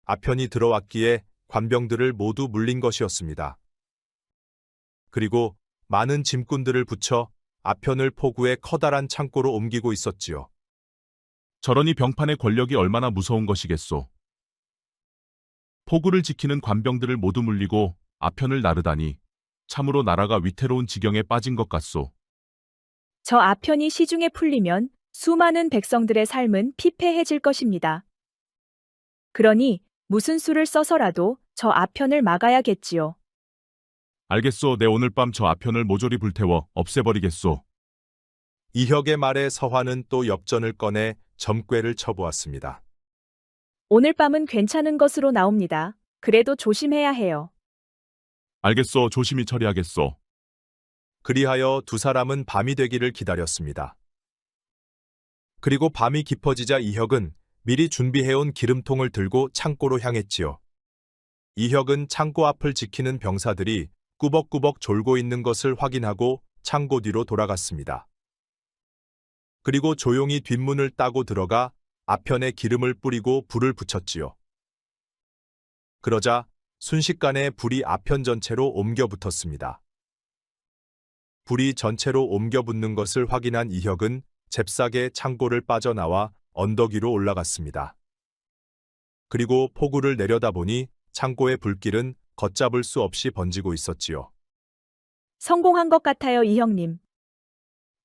아편이 들어왔기에 관병들을 모두 물린 것이었습니다. 그리고 많은 짐꾼들을 붙여 아편을 포구의 커다란 창고로 옮기고 있었지요. 저러니 병판의 권력이 얼마나 무서운 것이겠소. 포구를 지키는 관병들을 모두 물리고 아편을 나르다니 참으로 나라가 위태로운 지경에 빠진 것 같소. 저 아편이 시중에 풀리면 수많은 백성들의 삶은 피폐해질 것입니다. 그러니 무슨 수를 써서라도 저 아편을 막아야겠지요. 알겠소. 내 오늘 밤 저 아편을 모조리 불태워 없애버리겠소. 이혁의 말에 서화는 또 엽전을 꺼내 점괘를 쳐보았습니다. 오늘 밤은 괜찮은 것으로 나옵니다. 그래도 조심해야 해요. 알겠소. 조심히 처리하겠소. 그리하여 두 사람은 밤이 되기를 기다렸습니다. 그리고 밤이 깊어지자 이혁은 미리 준비해온 기름통을 들고 창고로 향했지요. 이혁은 창고 앞을 지키는 병사들이 꾸벅꾸벅 졸고 있는 것을 확인하고 창고 뒤로 돌아갔습니다. 그리고 조용히 뒷문을 따고 들어가 아편에 기름을 뿌리고 불을 붙였지요. 그러자 순식간에 불이 아편 전체로 옮겨 붙었습니다. 불이 전체로 옮겨 붙는 것을 확인한 이혁은 잽싸게 창고를 빠져나와 언덕 위로 올라갔습니다. 그리고 포구를 내려다보니 창고의 불길은 걷잡을 수 없이 번지고 있었지요. 성공한 것 같아요, 이형님.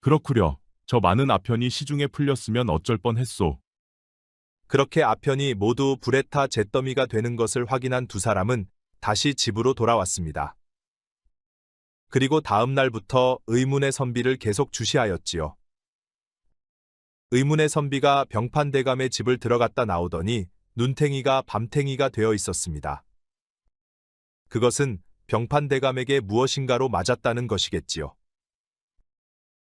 그렇구려. 저 많은 아편이 시중에 풀렸으면 어쩔 뻔했소. 그렇게 아편이 모두 불에 타 잿더미가 되는 것을 확인한 두 사람은 다시 집으로 돌아왔습니다. 그리고 다음 날부터 의문의 선비를 계속 주시하였지요. 의문의 선비가 병판대감의 집을 들어갔다 나오더니 눈탱이가 밤탱이가 되어 있었습니다. 그것은 병판대감에게 무엇인가로 맞았다는 것이겠지요.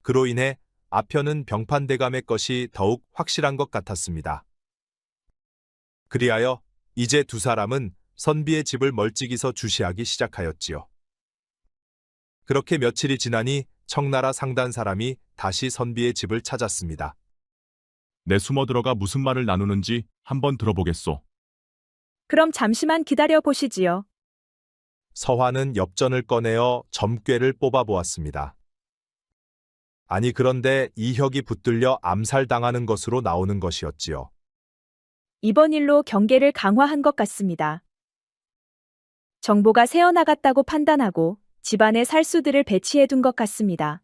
그로 인해 아편은 병판대감의 것이 더욱 확실한 것 같았습니다. 그리하여 이제 두 사람은 선비의 집을 멀찍이서 주시하기 시작하였지요. 그렇게 며칠이 지나니 청나라 상단 사람이 다시 선비의 집을 찾았습니다. 내 숨어 들어가 무슨 말을 나누는지 한번 들어보겠소. 그럼 잠시만 기다려 보시지요. 서화는 엽전을 꺼내어 점괘를 뽑아보았습니다. 아니 그런데 이혁이 붙들려 암살당하는 것으로 나오는 것이었지요. 이번 일로 경계를 강화한 것 같습니다. 정보가 새어나갔다고 판단하고 집안에 살수들을 배치해둔 것 같습니다.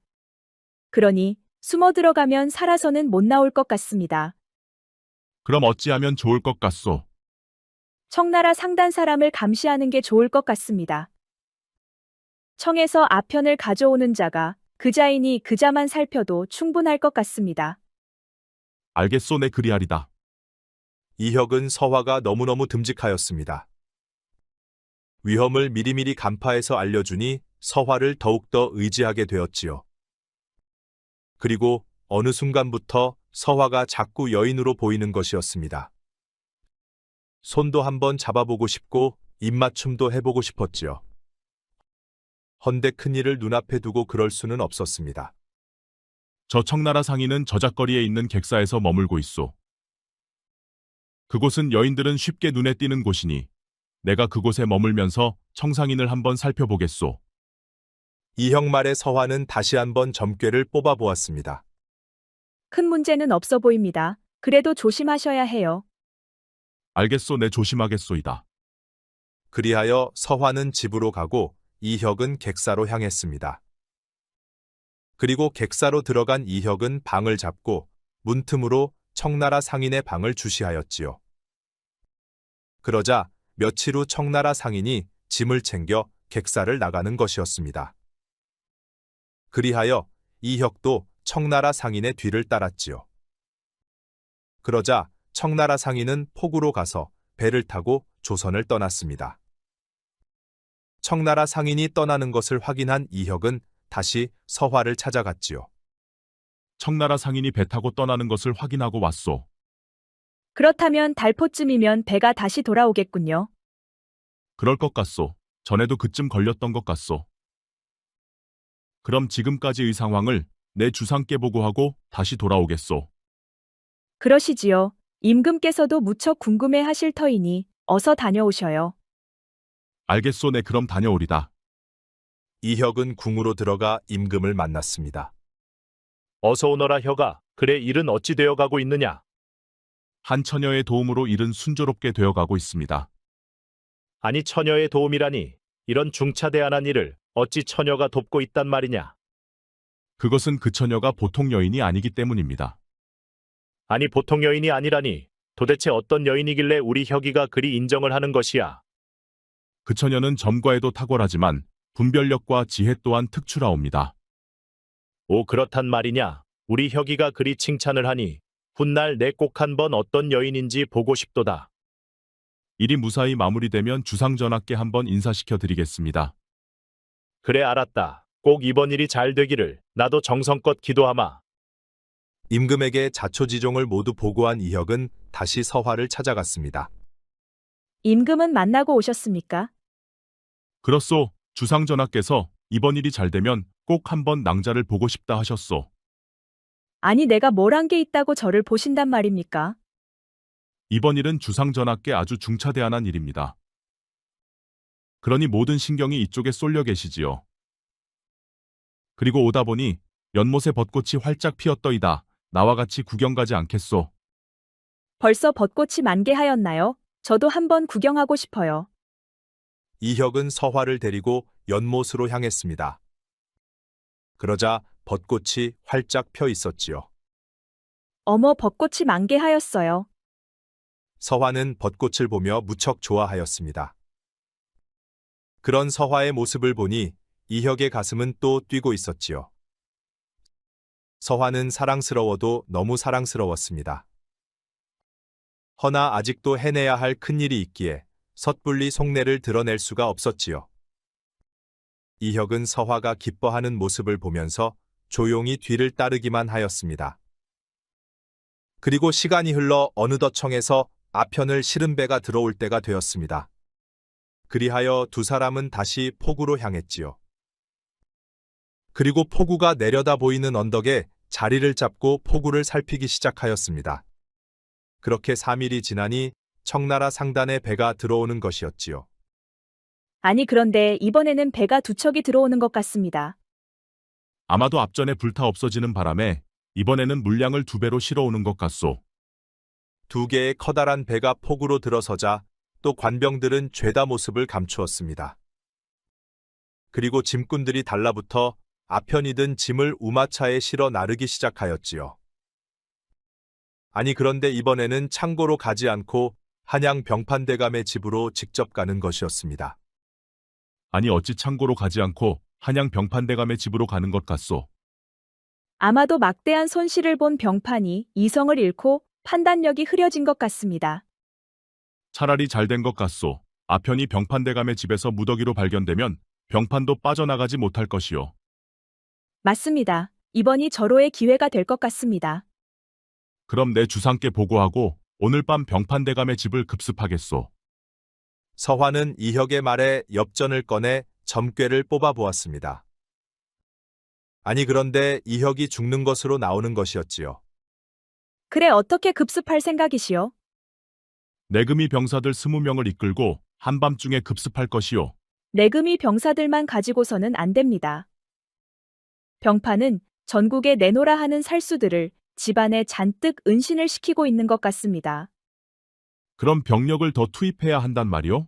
그러니 숨어 들어가면 살아서는 못 나올 것 같습니다. 그럼 어찌하면 좋을 것 같소. 청나라 상단 사람을 감시하는 게 좋을 것 같습니다. 청에서 아편을 가져오는 자가 그자이니 그자만 살펴도 충분할 것 같습니다. 알겠소. 내 그리하리다. 이혁은 서화가 너무너무 듬직하였습니다. 위험을 미리미리 간파해서 알려주니 서화를 더욱더 의지하게 되었지요. 그리고 어느 순간부터 서화가 자꾸 여인으로 보이는 것이었습니다. 손도 한번 잡아보고 싶고 입맞춤도 해보고 싶었지요. 헌데 큰일을 눈앞에 두고 그럴 수는 없었습니다. 저 청나라 상인은 저작거리에 있는 객사에서 머물고 있소. 그곳은 여인들은 쉽게 눈에 띄는 곳이니 내가 그곳에 머물면서 청상인을 한번 살펴보겠소. 이혁 말에 서화는 다시 한번 점괘를 뽑아보았습니다. 큰 문제는 없어 보입니다. 그래도 조심하셔야 해요. 알겠소. 내 조심하겠소이다. 그리하여 서화는 집으로 가고 이혁은 객사로 향했습니다. 그리고 객사로 들어간 이혁은 방을 잡고 문틈으로 청나라 상인의 방을 주시하였지요. 그러자 며칠 후 청나라 상인이 짐을 챙겨 객사를 나가는 것이었습니다. 그리하여 이혁도 청나라 상인의 뒤를 따랐지요. 그러자 청나라 상인은 포구로 가서 배를 타고 조선을 떠났습니다. 청나라 상인이 떠나는 것을 확인한 이혁은 다시 서화를 찾아갔지요. 청나라 상인이 배 타고 떠나는 것을 확인하고 왔소. 그렇다면 달포쯤이면 배가 다시 돌아오겠군요. 그럴 것 같소. 전에도 그쯤 걸렸던 것 같소. 그럼 지금까지의 상황을 내 주상께 보고하고 다시 돌아오겠소. 그러시지요. 임금께서도 무척 궁금해 하실 터이니 어서 다녀오셔요. 알겠소. 내 그럼 다녀오리다. 이혁은 궁으로 들어가 임금을 만났습니다. 어서 오너라 혁아. 그래 일은 어찌 되어 가고 있느냐? 한 처녀의 도움으로 일은 순조롭게 되어가고 있습니다. 아니 처녀의 도움이라니. 이런 중차대한한 일을 어찌 처녀가 돕고 있단 말이냐? 그것은 그 처녀가 보통 여인이 아니기 때문입니다. 아니 보통 여인이 아니라니. 도대체 어떤 여인이길래 우리 혁이가 그리 인정을 하는 것이야? 그 처녀는 점과에도 탁월하지만 분별력과 지혜 또한 특출하옵니다. 오 그렇단 말이냐? 우리 혁이가 그리 칭찬을 하니 훗날 내 꼭 한번 어떤 여인인지 보고 싶도다. 일이 무사히 마무리되면 주상전하께 한번 인사시켜 드리겠습니다. 그래 알았다. 꼭 이번 일이 잘 되기를 나도 정성껏 기도하마. 임금에게 자초지종을 모두 보고한 이혁은 다시 서화를 찾아갔습니다. 임금은 만나고 오셨습니까? 그렇소. 주상전하께서 이번 일이 잘 되면 꼭 한번 낭자를 보고 싶다 하셨소. 아니 내가 뭘 한 게 있다고 저를 보신단 말입니까? 이번 일은 주상전하께 아주 중차대한한 일입니다. 그러니 모든 신경이 이쪽에 쏠려 계시지요. 그리고 오다 보니 연못에 벚꽃이 활짝 피었더이다. 나와 같이 구경 가지 않겠소? 벌써 벚꽃이 만개하였나요? 저도 한번 구경하고 싶어요. 이혁은 서화를 데리고 연못으로 향했습니다. 그러자 벚꽃이 활짝 펴 있었지요. 어머 벚꽃이 만개하였어요. 서화는 벚꽃을 보며 무척 좋아하였습니다. 그런 서화의 모습을 보니 이혁의 가슴은 또 뛰고 있었지요. 서화는 사랑스러워도 너무 사랑스러웠습니다. 허나 아직도 해내야 할 큰일이 있기에 섣불리 속내를 드러낼 수가 없었지요. 이혁은 서화가 기뻐하는 모습을 보면서 조용히 뒤를 따르기만 하였습니다. 그리고 시간이 흘러 어느덧 청에서 아편을 실은 배가 들어올 때가 되었습니다. 그리하여 두 사람은 다시 포구로 향했지요. 그리고 포구가 내려다 보이는 언덕에 자리를 잡고 포구를 살피기 시작하였습니다. 그렇게 3일이 지나니 청나라 상단에 배가 들어오는 것이었지요. 아니 그런데 이번에는 배가 두 척이 들어오는 것 같습니다. 아마도 앞전에 불타 없어지는 바람에 이번에는 물량을 2배로 실어오는 것 같소. 2개의 커다란 배가 포구로 들어서자 또 관병들은 죄다 모습을 감추었습니다. 그리고 짐꾼들이 달라붙어 아편이든 짐을 우마차에 실어 나르기 시작하였지요. 아니 그런데 이번에는 창고로 가지 않고 한양 병판대감의 집으로 직접 가는 것이었습니다. 아니 어찌 창고로 가지 않고 한양 병판대감의 집으로 가는 것 같소. 아마도 막대한 손실을 본 병판이 이성을 잃고 판단력이 흐려진 것 같습니다. 차라리 잘 된 것 같소. 아편이 병판대감의 집에서 무더기로 발견되면 병판도 빠져나가지 못할 것이요. 맞습니다. 이번이 절호의 기회가 될 것 같습니다. 그럼 내 주상께 보고하고 오늘 밤 병판대감의 집을 급습하겠소. 서화는 이혁의 말에 엽전을 꺼내 점괘를 뽑아보았습니다. 아니 그런데 이혁이 죽는 것으로 나오는 것이었지요. 그래 어떻게 급습할 생각이시오? 내금이 병사들 20명을 이끌고 한밤중에 급습할 것이요. 내금이 병사들만 가지고서는 안 됩니다. 병판은 전국에 내노라 하는 살수들을 집안에 잔뜩 은신을 시키고 있는 것 같습니다. 그럼 병력을 더 투입해야 한단 말이오?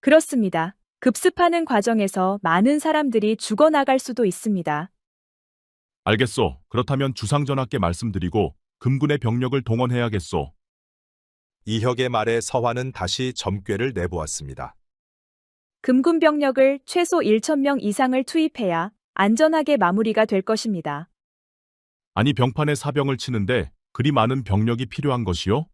그렇습니다. 급습하는 과정에서 많은 사람들이 죽어나갈 수도 있습니다. 알겠소. 그렇다면 주상전하께 말씀드리고 금군의 병력을 동원해야겠소. 이혁의 말에 서화는 다시 점괘를 내보았습니다. 금군 병력을 최소 1,000명 이상을 투입해야 안전하게 마무리가 될 것입니다. 아니 병판에 사병을 치는데 그리 많은 병력이 필요한 것이요?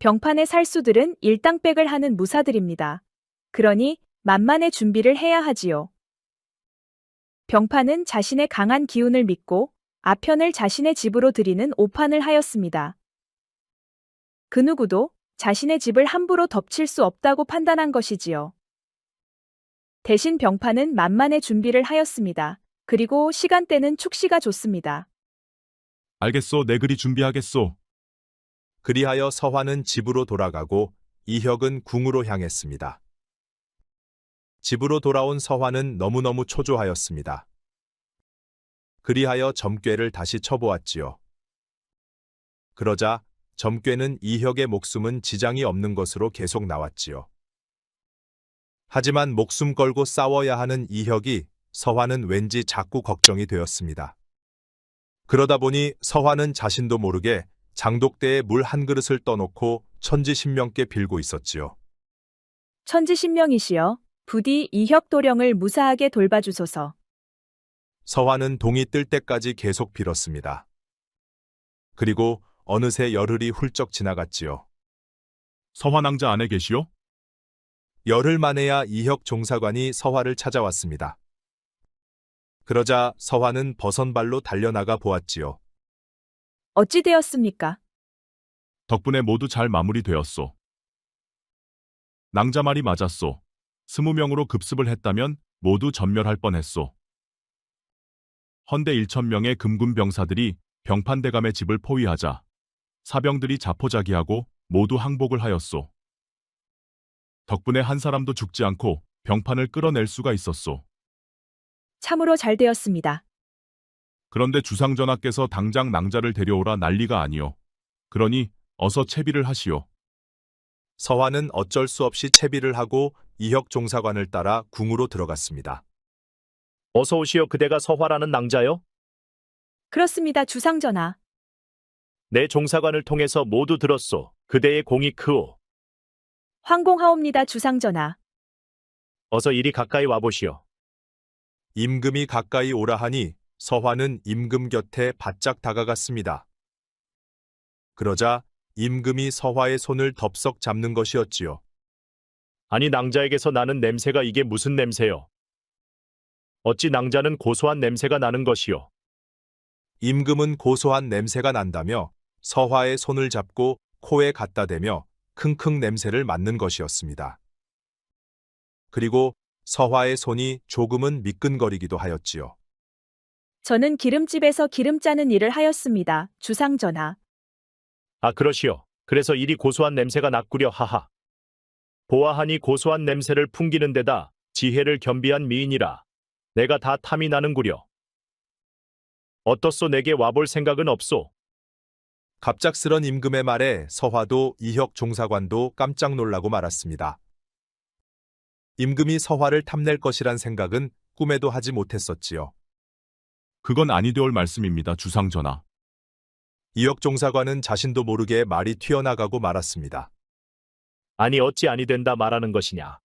병판의 살수들은 일당백을 하는 무사들입니다. 그러니 만만의 준비를 해야 하지요. 병판은 자신의 강한 기운을 믿고 아편을 자신의 집으로 들이는 오판을 하였습니다. 그 누구도 자신의 집을 함부로 덮칠 수 없다고 판단한 것이지요. 대신 병판은 만만의 준비를 하였습니다. 그리고 시간대는 축시가 좋습니다. 알겠소, 내 그리 준비하겠소. 그리하여 서화는 집으로 돌아가고 이혁은 궁으로 향했습니다. 집으로 돌아온 서화는 너무너무 초조하였습니다. 그리하여 점괘를 다시 쳐보았지요. 그러자 점괘는 이혁의 목숨은 지장이 없는 것으로 계속 나왔지요. 하지만 목숨 걸고 싸워야 하는 이혁이 서화는 왠지 자꾸 걱정이 되었습니다. 그러다 보니 서화는 자신도 모르게 장독대에 물 한 그릇을 떠놓고 천지신명께 빌고 있었지요. 천지신명이시여, 부디 이혁 도령을 무사하게 돌봐주소서. 서화는 동이 뜰 때까지 계속 빌었습니다. 그리고 어느새 열흘이 훌쩍 지나갔지요. 서화낭자 안에 계시오? 열흘 만에야 이혁 종사관이 서화를 찾아왔습니다. 그러자 서화는 버선발로 달려나가 보았지요. 어찌 되었습니까? 덕분에 모두 잘 마무리되었소. 낭자 말이 맞았소. 20명으로 급습을 했다면 모두 전멸할 뻔했소. 헌데 1,000명의 금군 병사들이 병판대감의 집을 포위하자 사병들이 자포자기하고 모두 항복을 하였소. 덕분에 한 사람도 죽지 않고 병판을 끌어낼 수가 있었소. 참으로 잘 되었습니다. 그런데 주상전하께서 당장 낭자를 데려오라 난리가 아니오. 그러니 어서 채비를 하시오. 서화는 어쩔 수 없이 채비를 하고 이혁 종사관을 따라 궁으로 들어갔습니다. 어서 오시오. 그대가 서화라는 낭자요? 그렇습니다, 주상전하. 내 종사관을 통해서 모두 들었소. 그대의 공이 크오. 황공하옵니다, 주상전하. 어서 이리 가까이 와보시오. 임금이 가까이 오라 하니 서화는 임금 곁에 바짝 다가갔습니다. 그러자 임금이 서화의 손을 덥석 잡는 것이었지요. 아니, 낭자에게서 나는 냄새가 이게 무슨 냄새요? 어찌 낭자는 고소한 냄새가 나는 것이요? 임금은 고소한 냄새가 난다며 서화의 손을 잡고 코에 갖다 대며 킁킁 냄새를 맡는 것이었습니다. 그리고 서화의 손이 조금은 미끈거리기도 하였지요. 저는 기름집에서 기름 짜는 일을 하였습니다, 주상전하. 아, 그러시오. 그래서 이리 고소한 냄새가 났구려. 하하. 보아하니 고소한 냄새를 풍기는 데다 지혜를 겸비한 미인이라 내가 다 탐이 나는구려. 어떻소? 내게 와볼 생각은 없소? 갑작스런 임금의 말에 서화도 이혁 종사관도 깜짝 놀라고 말았습니다. 임금이 서화를 탐낼 것이란 생각은 꿈에도 하지 못했었지요. 그건 아니되올 말씀입니다, 주상전하. 이혁 종사관은 자신도 모르게 말이 튀어나가고 말았습니다. 아니, 어찌 아니 된다 말하는 것이냐?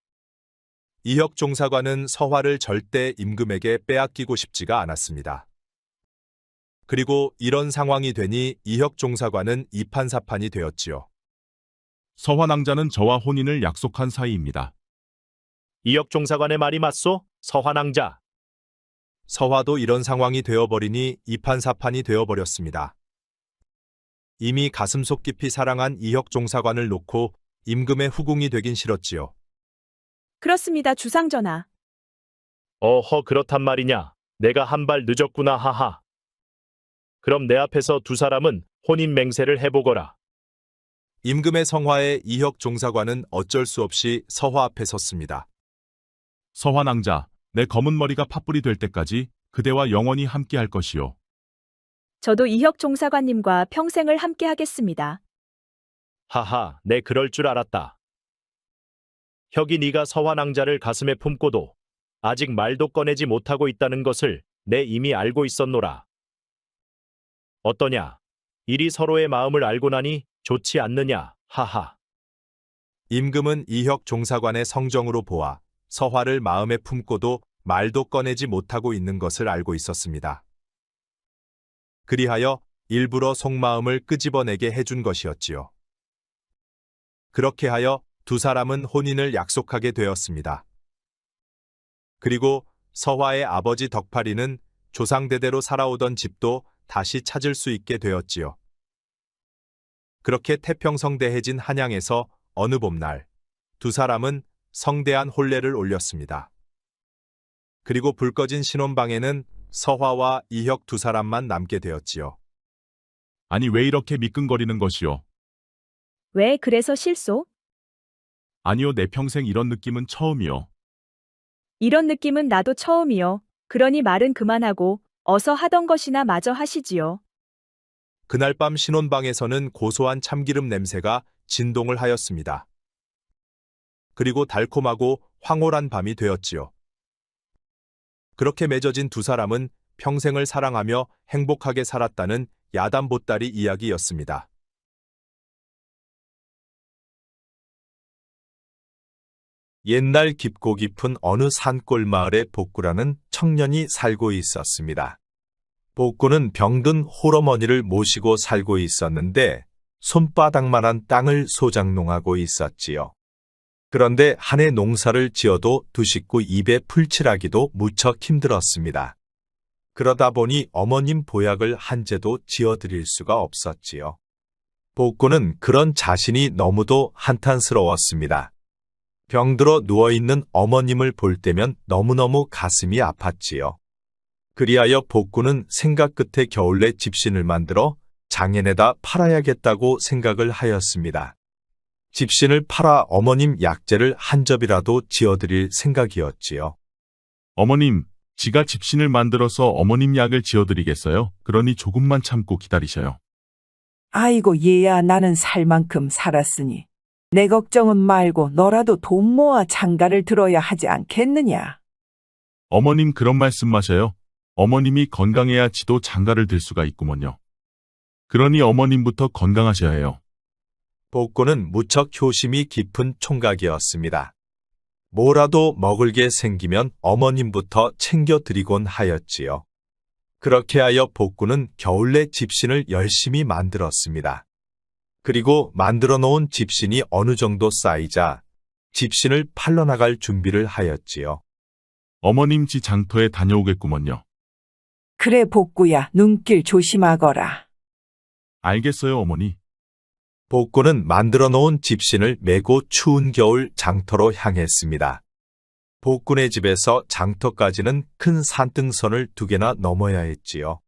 이혁 종사관은 서화를 절대 임금에게 빼앗기고 싶지가 않았습니다. 그리고 이런 상황이 되니 이혁 종사관은 이판사판이 되었지요. 서화낭자는 저와 혼인을 약속한 사이입니다. 이혁 종사관의 말이 맞소? 서화낭자. 서화도 이런 상황이 되어버리니 이판사판이 되어버렸습니다. 이미 가슴속 깊이 사랑한 이혁 종사관을 놓고 임금의 후궁이 되긴 싫었지요. 그렇습니다, 주상전하. 어허, 그렇단 말이냐? 내가 한 발 늦었구나. 하하. 그럼 내 앞에서 두 사람은 혼인 맹세를 해보거라. 임금의 성화에 이혁 종사관은 어쩔 수 없이 서화 앞에 섰습니다. 서화낭자, 내 검은 머리가 팥불이 될 때까지 그대와 영원히 함께할 것이요. 저도 이혁 종사관님과 평생을 함께 하겠습니다. 하하, 내 그럴 줄 알았다. 혁이 네가 서화낭자를 가슴에 품고도 아직 말도 꺼내지 못하고 있다는 것을 내 이미 알고 있었노라. 어떠냐? 이리 서로의 마음을 알고 나니 좋지 않느냐? 하하. 임금은 이혁 종사관의 성정으로 보아 서화를 마음에 품고도 말도 꺼내지 못하고 있는 것을 알고 있었습니다. 그리하여 일부러 속마음을 끄집어내게 해준 것이었지요. 그렇게 하여 두 사람은 혼인을 약속하게 되었습니다. 그리고 서화의 아버지 덕팔이는 조상대대로 살아오던 집도 다시 찾을 수 있게 되었지요. 그렇게 태평성대해진 한양에서 어느 봄날 두 사람은 성대한 혼례를 올렸습니다. 그리고 불 꺼진 신혼방에는 서화와 이혁 두 사람만 남게 되었지요. 아니 왜 이렇게 미끈거리는 것이오? 왜 그래서 실소? 아니요, 내 평생 이런 느낌은 처음이요. 이런 느낌은 나도 처음이요. 그러니 말은 그만하고 어서 하던 것이나 마저 하시지요. 그날 밤 신혼방에서는 고소한 참기름 냄새가 진동을 하였습니다. 그리고 달콤하고 황홀한 밤이 되었지요. 그렇게 맺어진 두 사람은 평생을 사랑하며 행복하게 살았다는 야단보따리 이야기였습니다. 옛날 깊고 깊은 어느 산골 마을에 복구라는 청년이 살고 있었습니다. 복구는 병든 홀어머니를 모시고 살고 있었는데 손바닥만한 땅을 소작농하고 있었지요. 그런데 한 해 농사를 지어도 두 식구 입에 풀칠하기도 무척 힘들었습니다. 그러다 보니 어머님 보약을 한 제도 지어드릴 수가 없었지요. 복구는 그런 자신이 너무도 한탄스러웠습니다. 병들어 누워있는 어머님을 볼 때면 너무너무 가슴이 아팠지요. 그리하여 복구는 생각 끝에 겨울내 집신을 만들어 장인에다 팔아야겠다고 생각을 하였습니다. 집신을 팔아 어머님 약재를 한 접이라도 지어드릴 생각이었지요. 어머님, 지가 집신을 만들어서 어머님 약을 지어드리겠어요. 그러니 조금만 참고 기다리셔요. 아이고 얘야, 나는 살 만큼 살았으니 내 걱정은 말고 너라도 돈 모아 장가를 들어야 하지 않겠느냐. 어머님 그런 말씀 마셔요. 어머님이 건강해야 지도 장가를 들 수가 있구먼요. 그러니 어머님부터 건강하셔야 해요. 복구는 무척 효심이 깊은 총각이었습니다. 뭐라도 먹을 게 생기면 어머님부터 챙겨드리곤 하였지요. 그렇게 하여 복구는 겨울내 집신을 열심히 만들었습니다. 그리고 만들어 놓은 집신이 어느 정도 쌓이자 집신을 팔러 나갈 준비를 하였지요. 어머님 지 장터에 다녀오겠구먼요. 그래 복구야, 눈길 조심하거라. 알겠어요, 어머니. 복구는 만들어 놓은 집신을 메고 추운 겨울 장터로 향했습니다. 복구네 집에서 장터까지는 큰 산등선을 2개나 넘어야 했지요.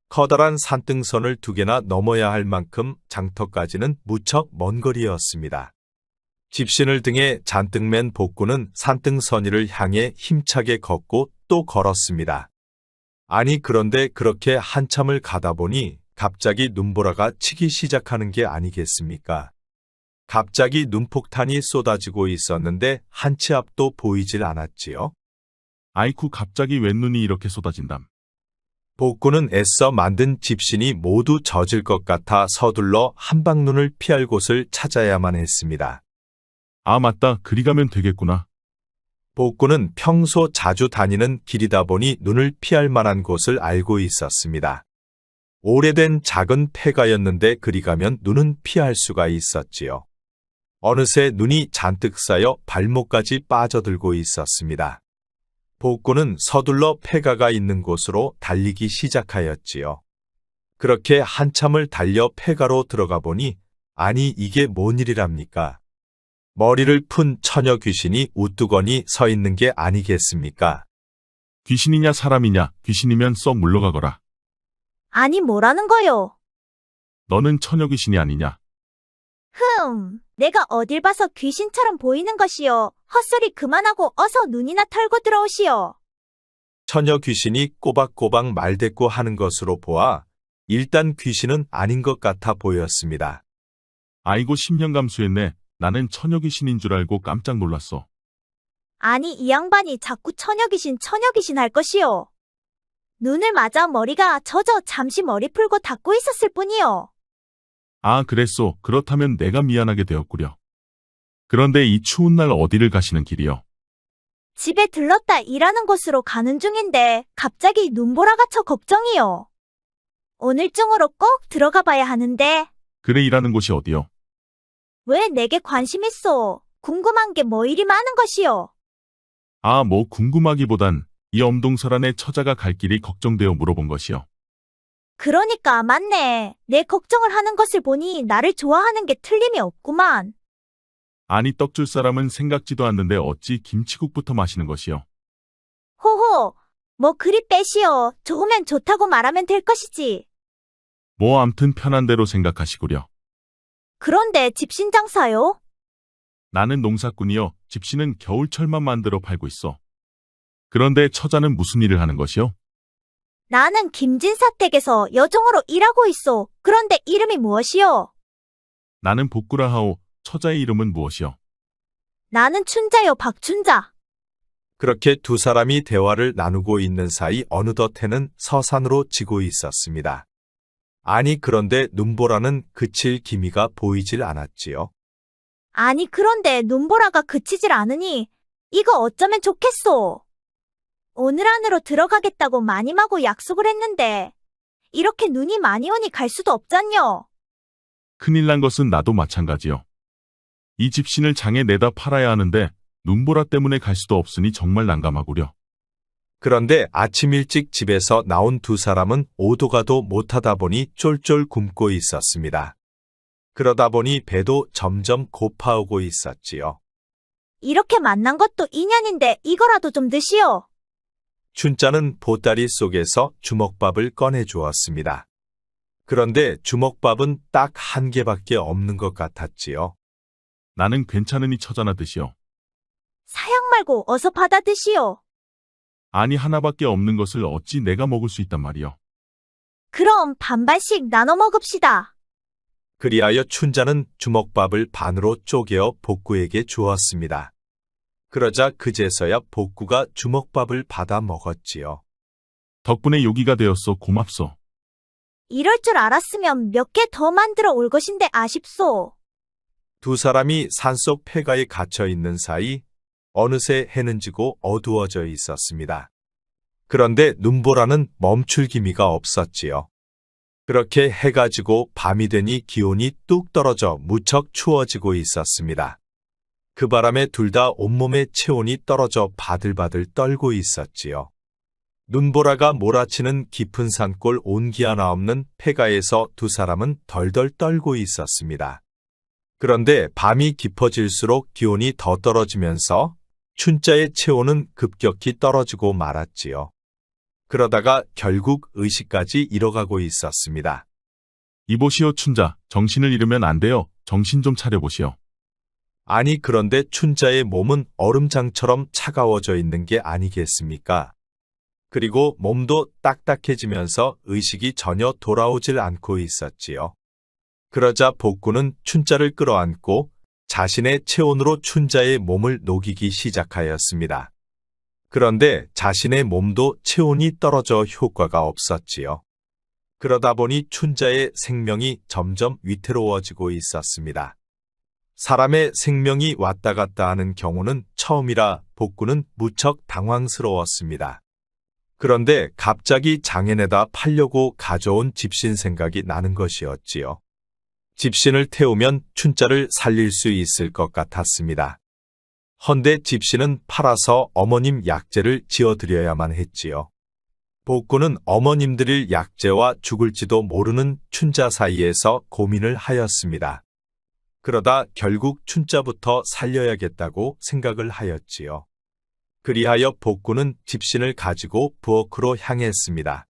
커다란 산등선을 2개나 넘어야 할 만큼 장터까지는 무척 먼 거리였습니다. 집신을 등에 잔뜩 맨 복구는 산등선이를 향해 힘차게 걷고 또 걸었습니다. 아니 그런데 그렇게 한참을 가다 보니 갑자기 눈보라가 치기 시작하는 게 아니겠습니까? 갑자기 눈폭탄이 쏟아지고 있었는데 한 치 앞도 보이질 않았지요. 아이쿠, 갑자기 웬 눈이 이렇게 쏟아진담. 복구는 애써 만든 집신이 모두 젖을 것 같아 서둘러 한방눈을 피할 곳을 찾아야만 했습니다. 아 맞다, 그리 가면 되겠구나. 복구는 평소 자주 다니는 길이다 보니 눈을 피할 만한 곳을 알고 있었습니다. 오래된 작은 폐가였는데 그리 가면 눈은 피할 수가 있었지요. 어느새 눈이 잔뜩 쌓여 발목까지 빠져들고 있었습니다. 복구는 서둘러 폐가가 있는 곳으로 달리기 시작하였지요. 그렇게 한참을 달려 폐가로 들어가 보니 아니 이게 뭔 일이랍니까? 머리를 푼 처녀 귀신이 우뚜거니 서 있는 게 아니겠습니까? 귀신이냐 사람이냐, 귀신이면 썩 물러가거라. 아니 뭐라는 거요? 너는 처녀 귀신이 아니냐? 내가 어딜 봐서 귀신처럼 보이는 것이요. 헛소리 그만하고 어서 눈이나 털고 들어오시오. 처녀 귀신이 꼬박꼬박 말대꾸 하는 것으로 보아 일단 귀신은 아닌 것 같아 보였습니다. 아이고 심형감수했네. 나는 처녀 귀신인 줄 알고 깜짝 놀랐어. 아니 이 양반이 자꾸 처녀 귀신 할 것이요. 눈을 맞아 머리가 젖어 잠시 머리 풀고 닦고 있었을 뿐이요. 아 그랬소. 그렇다면 내가 미안하게 되었구려. 그런데 이 추운 날 어디를 가시는 길이요? 집에 들렀다 일하는 곳으로 가는 중인데 갑자기 눈보라가 쳐 걱정이요. 오늘중으로 꼭 들어가 봐야 하는데. 그래 일하는 곳이 어디요? 왜 내게 관심 있어? 궁금한 게 뭐 이리 많은 것이요? 아, 뭐 궁금하기보단 이 엄동설안의 처자가 갈 길이 걱정되어 물어본 것이요. 그러니까 맞네. 내 걱정을 하는 것을 보니 나를 좋아하는 게 틀림이 없구만. 아니 떡 줄 사람은 생각지도 않는데 어찌 김치국부터 마시는 것이요. 호호, 뭐 그리 빼시오. 좋으면 좋다고 말하면 될 것이지. 뭐 암튼 편한 대로 생각하시구려. 그런데 집신 장사요? 나는 농사꾼이요. 집시는 겨울철만 만들어 팔고 있어. 그런데 처자는 무슨 일을 하는 것이요? 나는 김진사댁에서 여종으로 일하고 있어. 그런데 이름이 무엇이요? 나는 복구라 하오. 처자의 이름은 무엇이요? 나는 춘자요, 박춘자. 그렇게 두 사람이 대화를 나누고 있는 사이 어느덧 해는 서산으로 지고 있었습니다. 아니 그런데 눈보라는 그칠 기미가 보이질 않았지요. 아니 그런데 눈보라가 그치질 않으니 이거 어쩌면 좋겠소. 오늘 안으로 들어가겠다고 마님하고 약속을 했는데 이렇게 눈이 많이 오니 갈 수도 없잖요. 큰일 난 것은 나도 마찬가지요. 이 집신을 장에 내다 팔아야 하는데 눈보라 때문에 갈 수도 없으니 정말 난감하구려. 그런데 아침 일찍 집에서 나온 두 사람은 오도가도 못하다 보니 쫄쫄 굶고 있었습니다. 그러다 보니 배도 점점 고파오고 있었지요. 이렇게 만난 것도 인연인데 이거라도 좀 드시오. 춘자는 보따리 속에서 주먹밥을 꺼내 주었습니다. 그런데 주먹밥은 딱 한 개밖에 없는 것 같았지요. 나는 괜찮으니 처자나 드시오. 사양 말고 어서 받아 드시오. 아니 하나밖에 없는 것을 어찌 내가 먹을 수 있단 말이요. 그럼 반반씩 나눠 먹읍시다. 그리하여 춘자는 주먹밥을 반으로 쪼개어 복구에게 주었습니다. 그러자 그제서야 복구가 주먹밥을 받아 먹었지요. 덕분에 요기가 되었소. 고맙소. 이럴 줄 알았으면 몇 개 더 만들어 올 것인데 아쉽소. 두 사람이 산속 폐가에 갇혀 있는 사이 어느새 해는 지고 어두워져 있었습니다. 그런데 눈보라는 멈출 기미가 없었지요. 그렇게 해가 지고 밤이 되니 기온이 뚝 떨어져 무척 추워지고 있었습니다. 그 바람에 둘 다 온몸의 체온이 떨어져 바들바들 떨고 있었지요. 눈보라가 몰아치는 깊은 산골 온기 하나 없는 폐가에서 두 사람은 덜덜 떨고 있었습니다. 그런데 밤이 깊어질수록 기온이 더 떨어지면서 춘자의 체온은 급격히 떨어지고 말았지요. 그러다가 결국 의식까지 잃어가고 있었습니다. 이보시오 춘자. 정신을 잃으면 안 돼요. 정신 좀 차려보시오. 아니 그런데 춘자의 몸은 얼음장처럼 차가워져 있는 게 아니겠습니까? 그리고 몸도 딱딱해지면서 의식이 전혀 돌아오질 않고 있었지요. 그러자 복구는 춘자를 끌어안고 자신의 체온으로 춘자의 몸을 녹이기 시작하였습니다. 그런데 자신의 몸도 체온이 떨어져 효과가 없었지요. 그러다 보니 춘자의 생명이 점점 위태로워지고 있었습니다. 사람의 생명이 왔다 갔다 하는 경우는 처음이라 복구는 무척 당황스러웠습니다. 그런데 갑자기 장에 내다 팔려고 가져온 집신 생각이 나는 것이었지요. 집신을 태우면 춘자를 살릴 수 있을 것 같았습니다. 헌데 집신은 팔아서 어머님 약재를 지어드려야만 했지요. 복구는 어머님 드릴 약재와 죽을지도 모르는 춘자 사이에서 고민을 하였습니다. 그러다 결국 춘자부터 살려야겠다고 생각을 하였지요. 그리하여 복구는 집신을 가지고 부엌으로 향했습니다.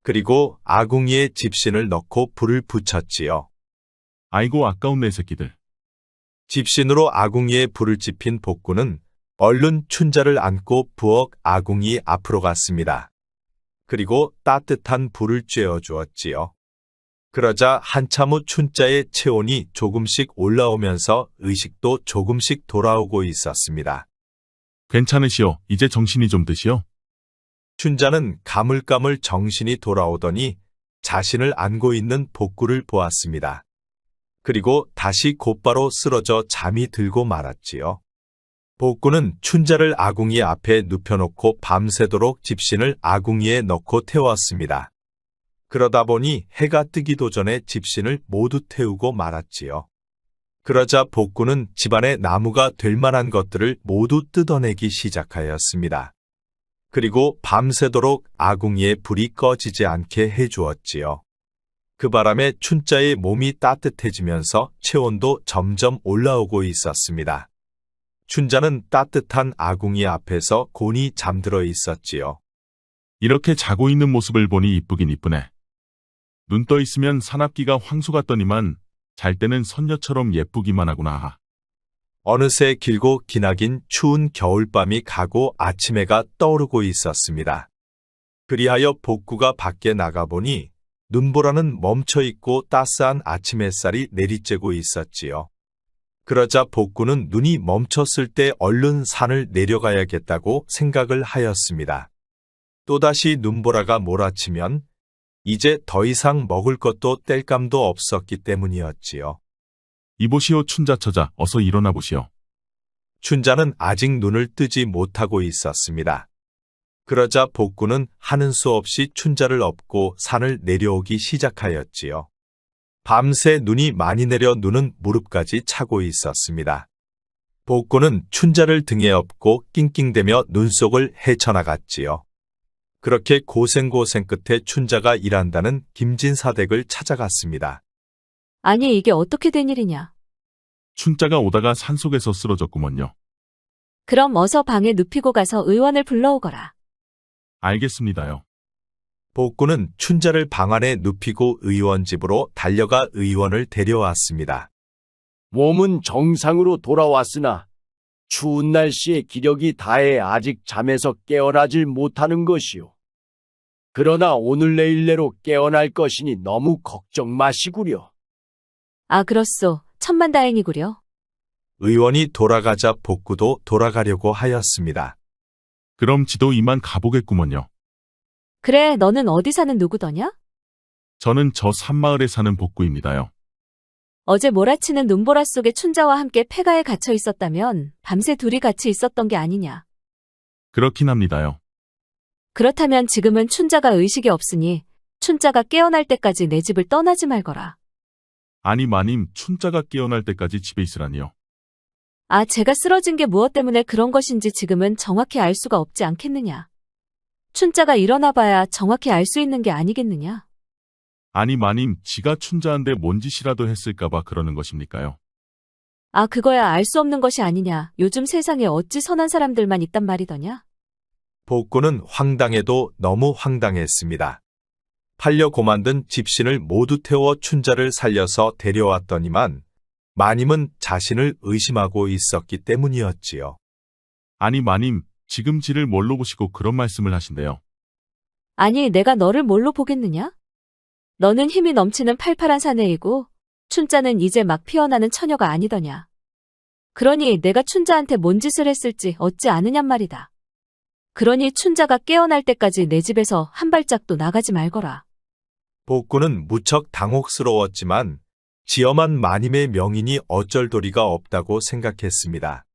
그리고 아궁이에 집신을 넣고 불을 붙였지요. 아이고 아까운 내 새끼들. 집신으로 아궁이에 불을 지핀 복구는 얼른 춘자를 안고 부엌 아궁이 앞으로 갔습니다. 그리고 따뜻한 불을 쬐어 주었지요. 그러자 한참 후 춘자의 체온이 조금씩 올라오면서 의식도 조금씩 돌아오고 있었습니다. 괜찮으시오. 이제 정신이 좀 드시오. 춘자는 가물가물 정신이 돌아오더니 자신을 안고 있는 복구를 보았습니다. 그리고 다시 곧바로 쓰러져 잠이 들고 말았지요. 복구는 춘자를 아궁이 앞에 눕혀놓고 밤새도록 집신을 아궁이에 넣고 태웠습니다. 그러다 보니 해가 뜨기도 전에 집신을 모두 태우고 말았지요. 그러자 복구는 집안의 나무가 될 만한 것들을 모두 뜯어내기 시작하였습니다. 그리고 밤새도록 아궁이에 불이 꺼지지 않게 해주었지요. 그 바람에 춘자의 몸이 따뜻해지면서 체온도 점점 올라오고 있었습니다. 춘자는 따뜻한 아궁이 앞에서 곤히 잠들어 있었지요. 이렇게 자고 있는 모습을 보니 이쁘긴 이쁘네. 눈 떠 있으면 사납기가 황소 같더니만 잘 때는 선녀처럼 예쁘기만 하구나. 어느새 길고 기나긴 추운 겨울밤이 가고 아침 해가 떠오르고 있었습니다. 그리하여 복구가 밖에 나가보니 눈보라는 멈춰있고 따스한 아침 햇살이 내리쬐고 있었지요. 그러자 복구는 눈이 멈췄을 때 얼른 산을 내려가야겠다고 생각을 하였습니다. 또다시 눈보라가 몰아치면 이제 더 이상 먹을 것도 뗄감도 없었기 때문이었지요. 이보시오 춘자처자, 어서 일어나 보시오. 춘자는 아직 눈을 뜨지 못하고 있었습니다. 그러자 복구는 하는 수 없이 춘자를 업고 산을 내려오기 시작하였지요. 밤새 눈이 많이 내려 눈은 무릎까지 차고 있었습니다. 복구는 춘자를 등에 업고 낑낑대며 눈 속을 헤쳐나갔지요. 그렇게 고생고생 끝에 춘자가 일한다는 김진사댁을 찾아갔습니다. 아니, 이게 어떻게 된 일이냐? 춘자가 오다가 산속에서 쓰러졌구먼요. 그럼 어서 방에 눕히고 가서 의원을 불러오거라. 알겠습니다요. 복구는 춘자를 방 안에 눕히고 의원 집으로 달려가 의원을 데려왔습니다. 몸은 정상으로 돌아왔으나 추운 날씨에 기력이 다해 아직 잠에서 깨어나질 못하는 것이오. 그러나 오늘 내일 내로 깨어날 것이니 너무 걱정 마시구려. 아, 그렇소. 천만다행이구려. 의원이 돌아가자 복구도 돌아가려고 하였습니다. 그럼 지도 이만 가보겠구먼요. 그래, 너는 어디 사는 누구더냐? 저는 저 산마을에 사는 복구입니다요. 어제 몰아치는 눈보라 속에 춘자와 함께 폐가에 갇혀 있었다면 밤새 둘이 같이 있었던 게 아니냐. 그렇긴 합니다요. 그렇다면 지금은 춘자가 의식이 없으니 춘자가 깨어날 때까지 내 집을 떠나지 말거라. 아니 마님, 춘자가 깨어날 때까지 집에 있으라니요. 아, 제가 쓰러진 게 무엇 때문에 그런 것인지 지금은 정확히 알 수가 없지 않겠느냐. 춘자가 일어나 봐야 정확히 알 수 있는 게 아니겠느냐. 아니 마님, 지가 춘자한테 뭔 짓이라도 했을까봐 그러는 것입니까요? 아, 그거야 알 수 없는 것이 아니냐. 요즘 세상에 어찌 선한 사람들만 있단 말이더냐. 복구는 황당해도 너무 황당했습니다. 팔려고 만든 집신을 모두 태워 춘자를 살려서 데려왔더니만 마님은 자신을 의심하고 있었기 때문이었지요. 아니 마님, 지금 지를 뭘로 보시고 그런 말씀을 하신대요. 아니, 내가 너를 뭘로 보겠느냐? 너는 힘이 넘치는 팔팔한 사내이고 춘자는 이제 막 피어나는 처녀가 아니더냐. 그러니 내가 춘자한테 뭔 짓을 했을지 어찌 아느냔 말이다. 그러니 춘자가 깨어날 때까지 내 집에서 한 발짝도 나가지 말거라. 복구는 무척 당혹스러웠지만 지엄한 마님의 명인이 어쩔 도리가 없다고 생각했습니다.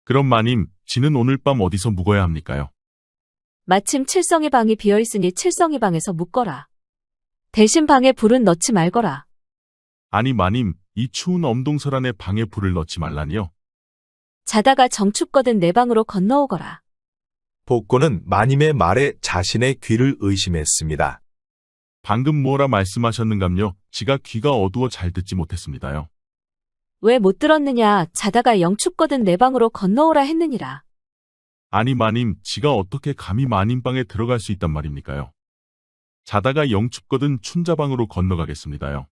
그럼 마님, 지는 오늘 밤 어디서 묵어야 합니까요? 마침 칠성이 방이 비어있으니 칠성이 방에서 묵거라. 대신 방에 불은 넣지 말거라. 아니 마님, 이 추운 엄동설 안에 방에 불을 넣지 말라니요. 자다가 정춥거든 내 방으로 건너오거라. 복구는 마님의 말에 자신의 귀를 의심했습니다. 방금 뭐라 말씀하셨는감요? 지가 귀가 어두워 잘 듣지 못했습니다요. 왜 못 들었느냐. 자다가 영 춥거든 내 방으로 건너오라 했느니라. 아니 마님, 지가 어떻게 감히 마님 방에 들어갈 수 있단 말입니까요? 자다가 영 춥거든 춘자방으로 건너가겠습니다요.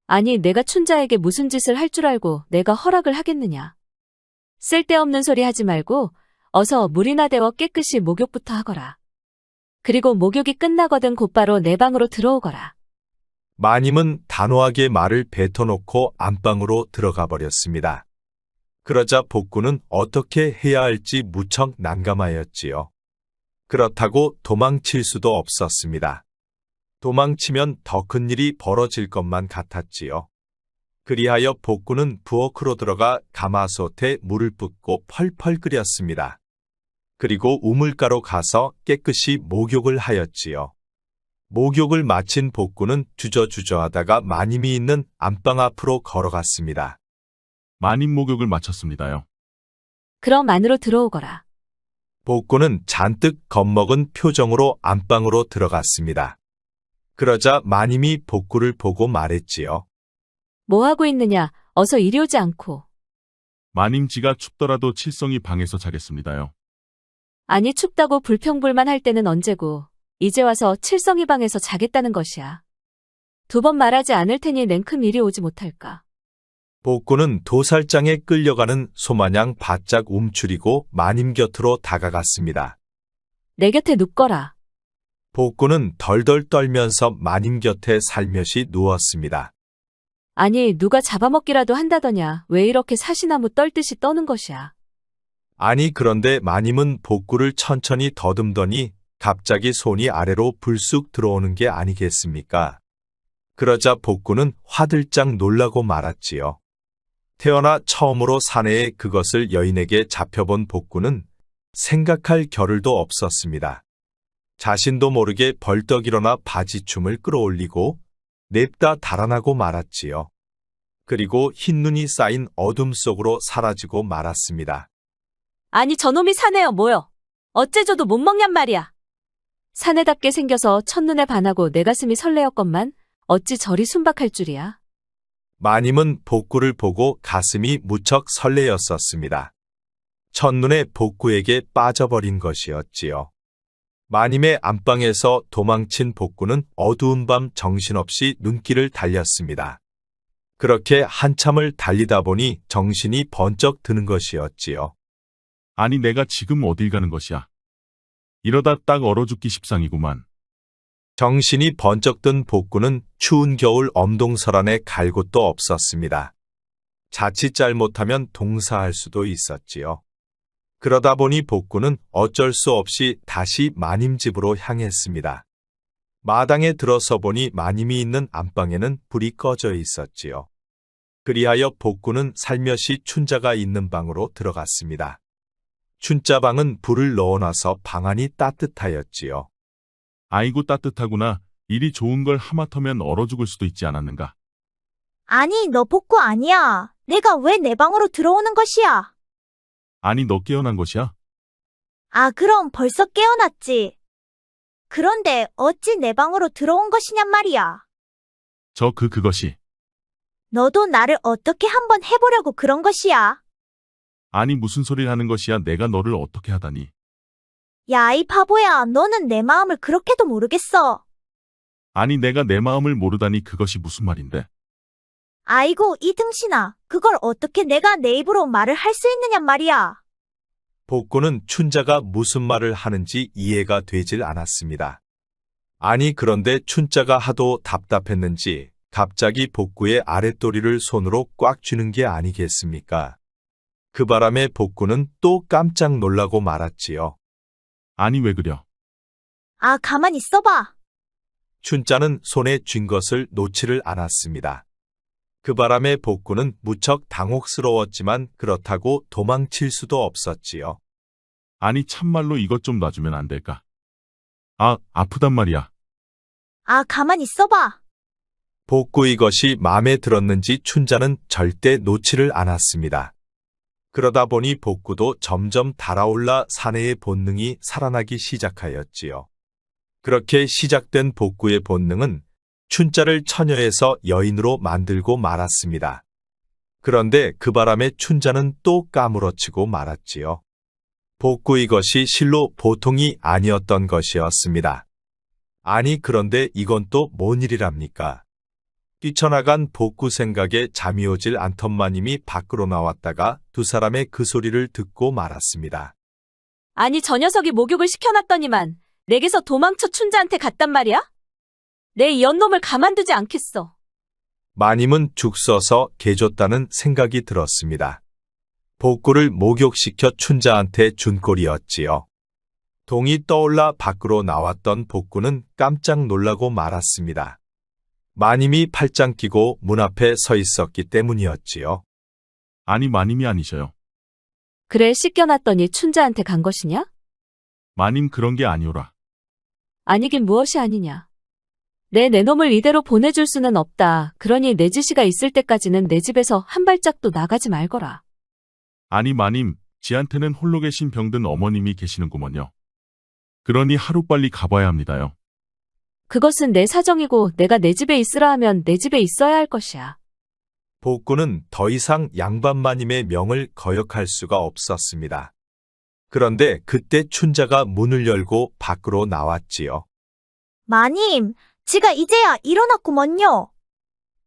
아니, 내가 춘자에게 무슨 짓을 할 줄 알고 내가 허락을 하겠느냐. 쓸데없는 소리 하지 말고 어서 물이나 데워 깨끗이 목욕부터 하거라. 그리고 목욕이 끝나거든 곧바로 내 방으로 들어오거라. 마님은 단호하게 말을 뱉어놓고 안방으로 들어가 버렸습니다. 그러자 복구는 어떻게 해야 할지 무척 난감하였지요. 그렇다고 도망칠 수도 없었습니다. 도망치면 더 큰 일이 벌어질 것만 같았지요. 그리하여 복구는 부엌으로 들어가 가마솥에 물을 붓고 펄펄 끓였습니다. 그리고 우물가로 가서 깨끗이 목욕을 하였지요. 목욕을 마친 복구는 주저주저하다가 마님이 있는 안방 앞으로 걸어갔습니다. 마님 목욕을 마쳤습니다요. 그럼 안으로 들어오거라. 복구는 잔뜩 겁먹은 표정으로 안방으로 들어갔습니다. 그러자 마님이 복구를 보고 말했지요. 뭐 하고 있느냐? 어서 이리 오지 않고. 마님 지가 춥더라도 칠성이 방에서 자겠습니다요. 아니 춥다고 불평불만 할 때는 언제고 이제 와서 칠성이 방에서 자겠다는 것이야. 2번 말하지 않을 테니 냉큼 이리 오지 못할까. 복구는 도살장에 끌려가는 소마냥 바짝 움츠리고 마님 곁으로 다가갔습니다. 내 곁에 눕거라. 복구는 덜덜 떨면서 마님 곁에 살며시 누웠습니다. 아니 누가 잡아먹기라도 한다더냐. 왜 이렇게 사시나무 떨듯이 떠는 것이야. 아니 그런데 마님은 복구를 천천히 더듬더니 갑자기 손이 아래로 불쑥 들어오는 게 아니겠습니까? 그러자 복구는 화들짝 놀라고 말았지요. 태어나 처음으로 사내에 그것을 여인에게 잡혀본 복구는 생각할 겨를도 없었습니다. 자신도 모르게 벌떡 일어나 바지춤을 끌어올리고 냅다 달아나고 말았지요. 그리고 흰눈이 쌓인 어둠 속으로 사라지고 말았습니다. 아니 저놈이 사내여 뭐여. 어째줘도 못 먹냔 말이야. 사내답게 생겨서 첫눈에 반하고 내 가슴이 설레었건만 어찌 저리 순박할 줄이야. 마님은 복구를 보고 가슴이 무척 설레었었습니다. 첫눈에 복구에게 빠져버린 것이었지요. 마님의 안방에서 도망친 복구는 어두운 밤 정신없이 눈길을 달렸습니다. 그렇게 한참을 달리다 보니 정신이 번쩍 드는 것이었지요. 아니 내가 지금 어딜 가는 것이야. 이러다 딱 얼어 죽기 십상이구만. 정신이 번쩍 든 복구는 추운 겨울 엄동설 안에 갈 곳도 없었습니다. 자칫 잘못하면 동사할 수도 있었지요. 그러다 보니 복구는 어쩔 수 없이 다시 마님 집으로 향했습니다. 마당에 들어서 보니 마님이 있는 안방에는 불이 꺼져 있었지요. 그리하여 복구는 살며시 춘자가 있는 방으로 들어갔습니다. 춘자방은 불을 넣어놔서 방 안이 따뜻하였지요. 아이고 따뜻하구나. 일이 좋은 걸 하마터면 얼어 죽을 수도 있지 않았는가. 아니, 너 복구 아니야. 내가 왜 내 방으로 들어오는 것이야? 아니 너 깨어난 것이야? 아, 그럼 벌써 깨어났지. 그런데 어찌 내 방으로 들어온 것이냔 말이야. 그것이. 너도 나를 어떻게 한번 해보려고 그런 것이야. 아니 무슨 소리를 하는 것이야. 내가 너를 어떻게 하다니. 야, 이 바보야. 너는 내 마음을 그렇게도 모르겠어. 아니 내가 내 마음을 모르다니 그것이 무슨 말인데. 아이고, 이 등신아. 그걸 어떻게 내가 내 입으로 말을 할 수 있느냔 말이야. 복구는 춘자가 무슨 말을 하는지 이해가 되질 않았습니다. 아니 그런데 춘자가 하도 답답했는지 갑자기 복구의 아랫도리를 손으로 꽉 쥐는 게 아니겠습니까? 그 바람에 복구는 또 깜짝 놀라고 말았지요. 아니 왜 그려? 아, 가만 있어봐. 춘자는 손에 쥔 것을 놓지를 않았습니다. 그 바람에 복구는 무척 당혹스러웠지만 그렇다고 도망칠 수도 없었지요. 아니 참말로 이것 좀 놔주면 안 될까? 아프단 말이야. 아, 가만 있어봐. 복구 이것이 마음에 들었는지 춘자는 절대 놓지를 않았습니다. 그러다 보니 복구도 점점 달아올라 사내의 본능이 살아나기 시작하였지요. 그렇게 시작된 복구의 본능은 춘자를 처녀에서 여인으로 만들고 말았습니다. 그런데 그 바람에 춘자는 또 까무러치고 말았지요. 복구 이것이 실로 보통이 아니었던 것이었습니다. 아니 그런데 이건 또 뭔 일이랍니까? 뛰쳐나간 복구 생각에 잠이 오질 않던 마님이 밖으로 나왔다가 두 사람의 그 소리를 듣고 말았습니다. 아니 저 녀석이 목욕을 시켜놨더니만 내게서 도망쳐 춘자한테 갔단 말이야? 내 이 연놈을 가만두지 않겠어. 마님은 죽 써서 개줬다는 생각이 들었습니다. 복구를 목욕시켜 춘자한테 준 꼴이었지요. 동이 떠올라 밖으로 나왔던 복구는 깜짝 놀라고 말았습니다. 마님이 팔짱 끼고 문 앞에 서 있었기 때문이었지요. 아니 마님이 아니셔요. 그래 씻겨놨더니 춘자한테 간 것이냐? 마님 그런 게 아니오라. 아니긴 무엇이 아니냐. 내 놈을 이대로 보내줄 수는 없다. 그러니 내 지시가 있을 때까지는 내 집에서 한 발짝도 나가지 말거라. 아니 마님, 지한테는 홀로 계신 병든 어머님이 계시는구먼요. 그러니 하루빨리 가봐야 합니다요. 그것은 내 사정이고 내가 내 집에 있으라 하면 내 집에 있어야 할 것이야. 복구는 더 이상 양반마님의 명을 거역할 수가 없었습니다. 그런데 그때 춘자가 문을 열고 밖으로 나왔지요. 마님, 지가 이제야 일어났구먼요.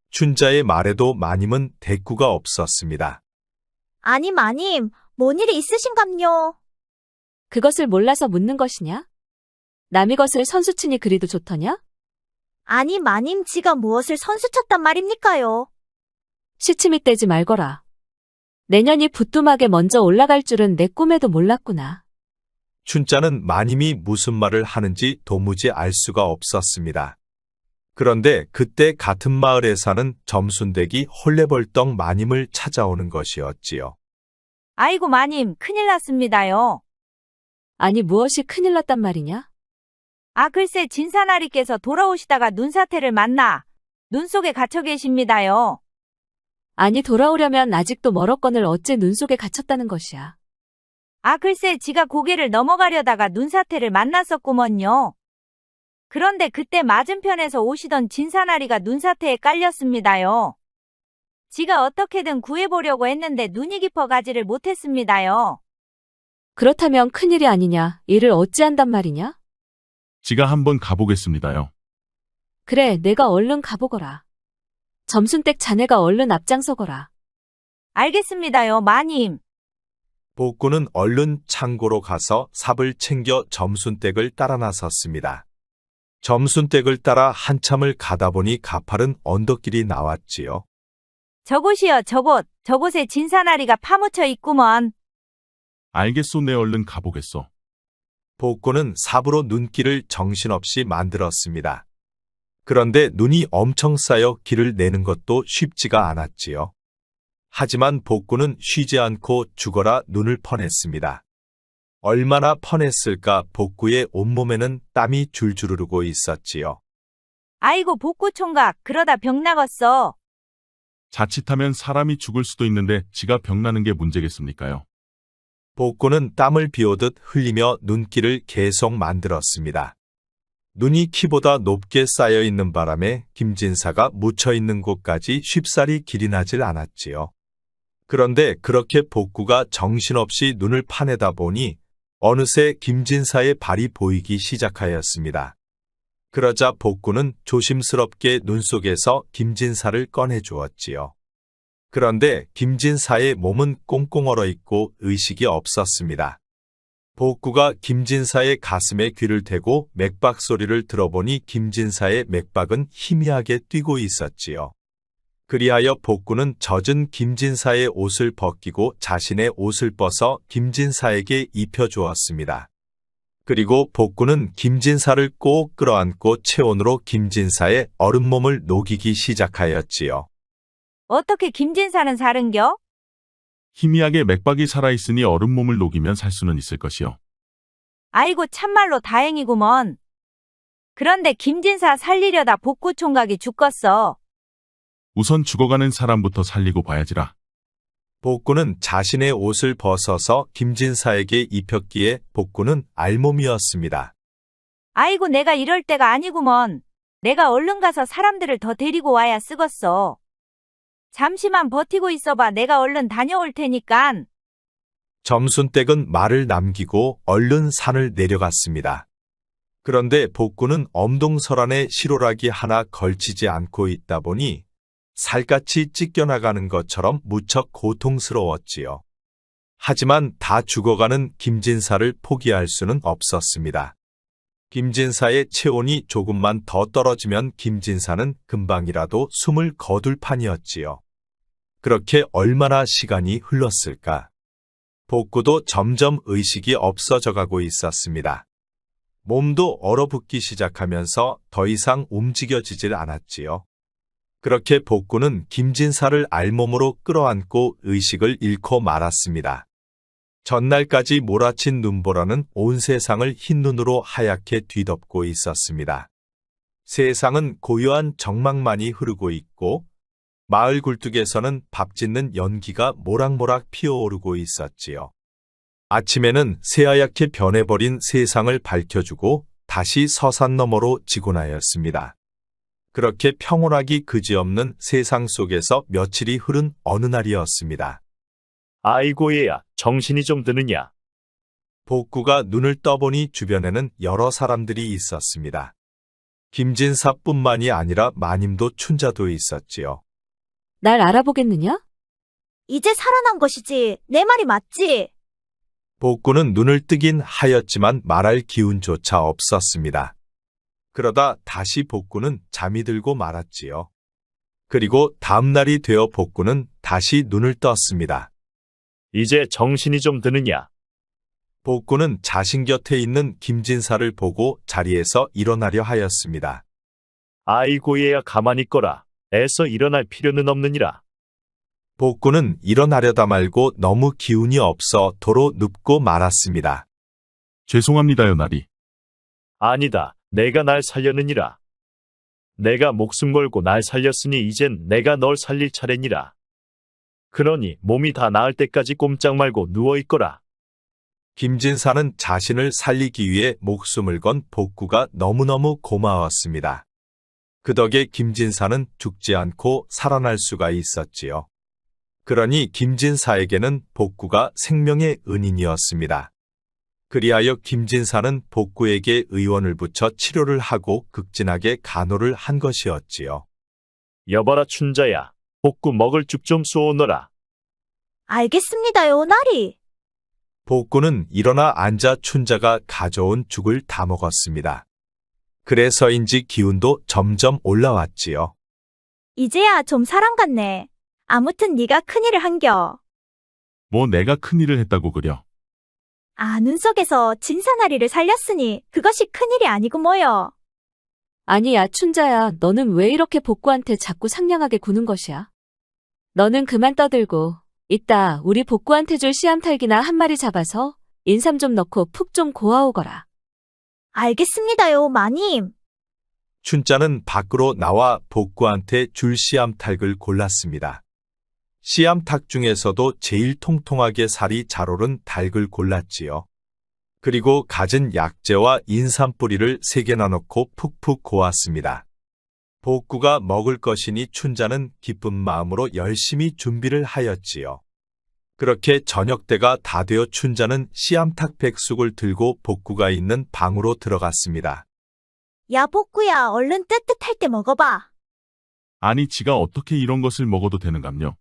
춘자의 말에도 마님은 대꾸가 없었습니다. 아니, 마님, 뭔 일이 있으신감요? 그것을 몰라서 묻는 것이냐? 남의 것을 선수치니 그리도 좋더냐? 아니, 마님, 지가 무엇을 선수쳤단 말입니까요? 시치미 떼지 말거라. 내년이 부뚜막에 먼저 올라갈 줄은 내 꿈에도 몰랐구나. 춘자는 마님이 무슨 말을 하는지 도무지 알 수가 없었습니다. 그런데 그때 같은 마을에 사는 점순댁이 홀레벌떡 마님을 찾아오는 것이었지요. 아이고 마님, 큰일 났습니다요. 아니 무엇이 큰일 났단 말이냐? 아 글쎄 진사나리께서 돌아오시다가 눈사태를 만나 눈 속에 갇혀 계십니다요. 아니 돌아오려면 아직도 멀었거늘 어째 눈 속에 갇혔다는 것이야. 아 글쎄 지가 고개를 넘어가려다가 눈사태를 만났었구먼요. 그런데 그때 맞은편에서 오시던 진사나리가 눈사태에 깔렸습니다요. 지가 어떻게든 구해보려고 했는데 눈이 깊어 가지를 못했습니다요. 그렇다면 큰일이 아니냐. 이를 어찌한단 말이냐? 지가 한번 가보겠습니다요. 그래, 내가 얼른 가보거라. 점순댁 자네가 얼른 앞장서거라. 알겠습니다요, 마님. 복구는 얼른 창고로 가서 삽을 챙겨 점순댁을 따라 나섰습니다. 점순댁을 따라 한참을 가다 보니 가파른 언덕길이 나왔지요. 저곳이여, 저곳에 진사나리가 파묻혀 있구먼. 알겠소, 내 얼른 가보겠소. 복구는 삽으로 눈길을 정신없이 만들었습니다. 그런데 눈이 엄청 쌓여 길을 내는 것도 쉽지가 않았지요. 하지만 복구는 쉬지 않고 죽어라 눈을 퍼냈습니다. 얼마나 퍼냈을까 복구의 온몸에는 땀이 줄줄 흐르고 있었지요. 아이고 복구총각, 그러다 병 나겠어. 자칫하면 사람이 죽을 수도 있는데 지가 병나는 게 문제겠습니까요? 복구는 땀을 비오듯 흘리며 눈길을 계속 만들었습니다. 눈이 키보다 높게 쌓여 있는 바람에 김진사가 묻혀 있는 곳까지 쉽사리 길이 나질 않았지요. 그런데 그렇게 복구가 정신없이 눈을 파내다 보니 어느새 김진사의 발이 보이기 시작하였습니다. 그러자 복구는 조심스럽게 눈 속에서 김진사를 꺼내 주었지요. 그런데 김진사의 몸은 꽁꽁 얼어 있고 의식이 없었습니다. 복구가 김진사의 가슴에 귀를 대고 맥박 소리를 들어보니 김진사의 맥박은 희미하게 뛰고 있었지요. 그리하여 복구는 젖은 김진사의 옷을 벗기고 자신의 옷을 벗어 김진사에게 입혀주었습니다. 그리고 복구는 김진사를 꼭 끌어안고 체온으로 김진사의 얼음 몸을 녹이기 시작하였지요. 어떻게 김진사는 사른겨? 희미하게 맥박이 살아있으니 얼음 몸을 녹이면 살 수는 있을 것이요. 아이고 참말로 다행이구먼. 그런데 김진사 살리려다 복구총각이 죽겠어. 우선 죽어가는 사람부터 살리고 봐야지라. 복구는 자신의 옷을 벗어서 김진사에게 입혔기에 복구는 알몸이었습니다. 아이고 내가 이럴 때가 아니구먼. 내가 얼른 가서 사람들을 더 데리고 와야 쓰겄어. 잠시만 버티고 있어봐. 내가 얼른 다녀올 테니깐. 점순댁은 말을 남기고 얼른 산을 내려갔습니다. 그런데 복구는 엄동설안에 시로락이 하나 걸치지 않고 있다 보니 살갗이 찢겨나가는 것처럼 무척 고통스러웠지요. 하지만 다 죽어가는 김진사를 포기할 수는 없었습니다. 김진사의 체온이 조금만 더 떨어지면 김진사는 금방이라도 숨을 거둘 판이었지요. 그렇게 얼마나 시간이 흘렀을까? 복구도 점점 의식이 없어져 가고 있었습니다. 몸도 얼어붙기 시작하면서 더 이상 움직여지질 않았지요. 그렇게 복구는 김진사를 알몸으로 끌어안고 의식을 잃고 말았습니다. 전날까지 몰아친 눈보라는 온 세상을 흰눈으로 하얗게 뒤덮고 있었습니다. 세상은 고요한 정막만이 흐르고 있고 마을 굴뚝에서는 밥 짓는 연기가 모락모락 피어오르고 있었지요. 아침에는 새하얗게 변해버린 세상을 밝혀주고 다시 서산 너머로 지고 하였습니다. 그렇게 평온하기 그지없는 세상 속에서 며칠이 흐른 어느 날이었습니다. 아이고 얘야, 정신이 좀 드느냐? 복구가 눈을 떠보니 주변에는 여러 사람들이 있었습니다. 김진사뿐만이 아니라 마님도 춘자도 있었지요. 날 알아보겠느냐? 이제 살아난 것이지. 내 말이 맞지? 복구는 눈을 뜨긴 하였지만 말할 기운조차 없었습니다. 그러다 다시 복구는 잠이 들고 말았지요. 그리고 다음 날이 되어 복구는 다시 눈을 떴습니다. 이제 정신이 좀 드느냐? 복구는 자신 곁에 있는 김진사를 보고 자리에서 일어나려 하였습니다. 아이고 얘야, 가만히 있거라. 애써 일어날 필요는 없느니라. 복구는 일어나려다 말고 너무 기운이 없어 도로 눕고 말았습니다. 죄송합니다요, 나리. 아니다, 내가 날 살렸느니라. 내가 목숨 걸고 날 살렸으니 이젠 내가 널 살릴 차례니라. 그러니 몸이 다 나을 때까지 꼼짝 말고 누워있거라. 김진사는 자신을 살리기 위해 목숨을 건 복구가 너무너무 고마웠습니다. 그 덕에 김진사는 죽지 않고 살아날 수가 있었지요. 그러니 김진사에게는 복구가 생명의 은인이었습니다. 그리하여 김진사는 복구에게 의원을 붙여 치료를 하고 극진하게 간호를 한 것이었지요. 여봐라 춘자야, 복구 먹을 죽 좀 쏘오너라. 알겠습니다요, 나리. 복구는 일어나 앉아 춘자가 가져온 죽을 다 먹었습니다. 그래서인지 기운도 점점 올라왔지요. 이제야 좀 사람 같네. 아무튼 네가 큰일을 한겨. 뭐 내가 큰일을 했다고 그려. 눈 속에서 진사나리를 살렸으니 그것이 큰일이 아니고 뭐여. 아니야, 춘자야. 너는 왜 이렇게 복구한테 자꾸 상냥하게 구는 것이야? 너는 그만 떠들고 이따 우리 복구한테 줄 씨암탉이나 한 마리 잡아서 인삼 좀 넣고 푹 좀 고아오거라. 알겠습니다요, 마님. 춘자는 밖으로 나와 복구한테 줄 씨암탉을 골랐습니다. 씨암탉 중에서도 제일 통통하게 살이 잘 오른 닭을 골랐지요. 그리고 갖은 약재와 인삼뿌리를 3개나 넣고 푹푹 고았습니다. 복구가 먹을 것이니 춘자는 기쁜 마음으로 열심히 준비를 하였지요. 그렇게 저녁 때가 다 되어 춘자는 씨암탉 백숙을 들고 복구가 있는 방으로 들어갔습니다. 야, 복구야, 얼른 뜨뜻할 때 먹어봐. 아니, 지가 어떻게 이런 것을 먹어도 되는감요?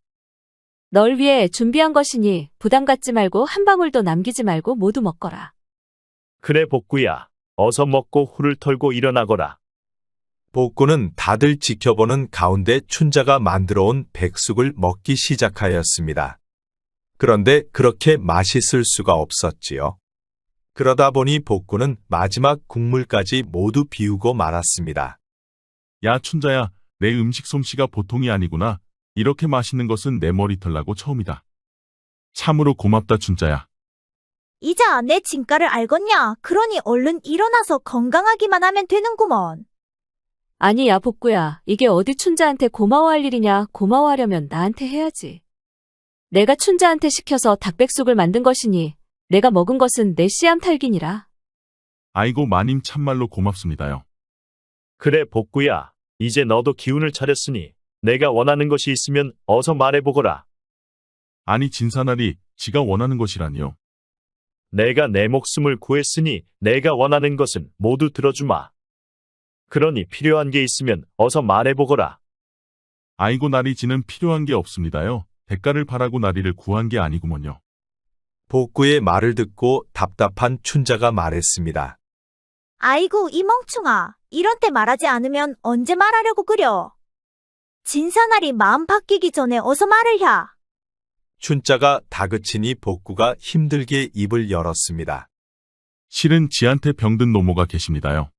널 위해 준비한 것이니 부담 갖지 말고 한 방울도 남기지 말고 모두 먹거라. 그래 복구야, 어서 먹고 후를 털고 일어나거라. 복구는 다들 지켜보는 가운데 춘자가 만들어온 백숙을 먹기 시작하였습니다. 그런데 그렇게 맛있을 수가 없었지요. 그러다 보니 복구는 마지막 국물까지 모두 비우고 말았습니다. 야, 춘자야, 내 음식 솜씨가 보통이 아니구나. 이렇게 맛있는 것은 내 머리털 나고 처음이다. 참으로 고맙다, 춘자야. 이자 내 진가를 알겠냐? 그러니 얼른 일어나서 건강하기만 하면 되는구먼. 아니야, 복구야. 이게 어디 춘자한테 고마워할 일이냐. 고마워하려면 나한테 해야지. 내가 춘자한테 시켜서 닭백숙을 만든 것이니 내가 먹은 것은 내 씨암탉이니라. 아이고, 마님 참말로 고맙습니다요. 그래 복구야, 이제 너도 기운을 차렸으니 내가 원하는 것이 있으면 어서 말해보거라. 아니, 진사나리, 지가 원하는 것이라니요. 내가 내 목숨을 구했으니 내가 원하는 것은 모두 들어주마. 그러니 필요한 게 있으면 어서 말해보거라. 아이고, 나리, 지는 필요한 게 없습니다요. 대가를 바라고 나리를 구한 게 아니구먼요. 복구의 말을 듣고 답답한 춘자가 말했습니다. 아이고, 이 멍충아. 이런 때 말하지 않으면 언제 말하려고 그려. 진사나리 마음 바뀌기 전에 어서 말을 야. 춘자가 다그치니 복구가 힘들게 입을 열었습니다. 실은 지한테 병든 노모가 계십니다요.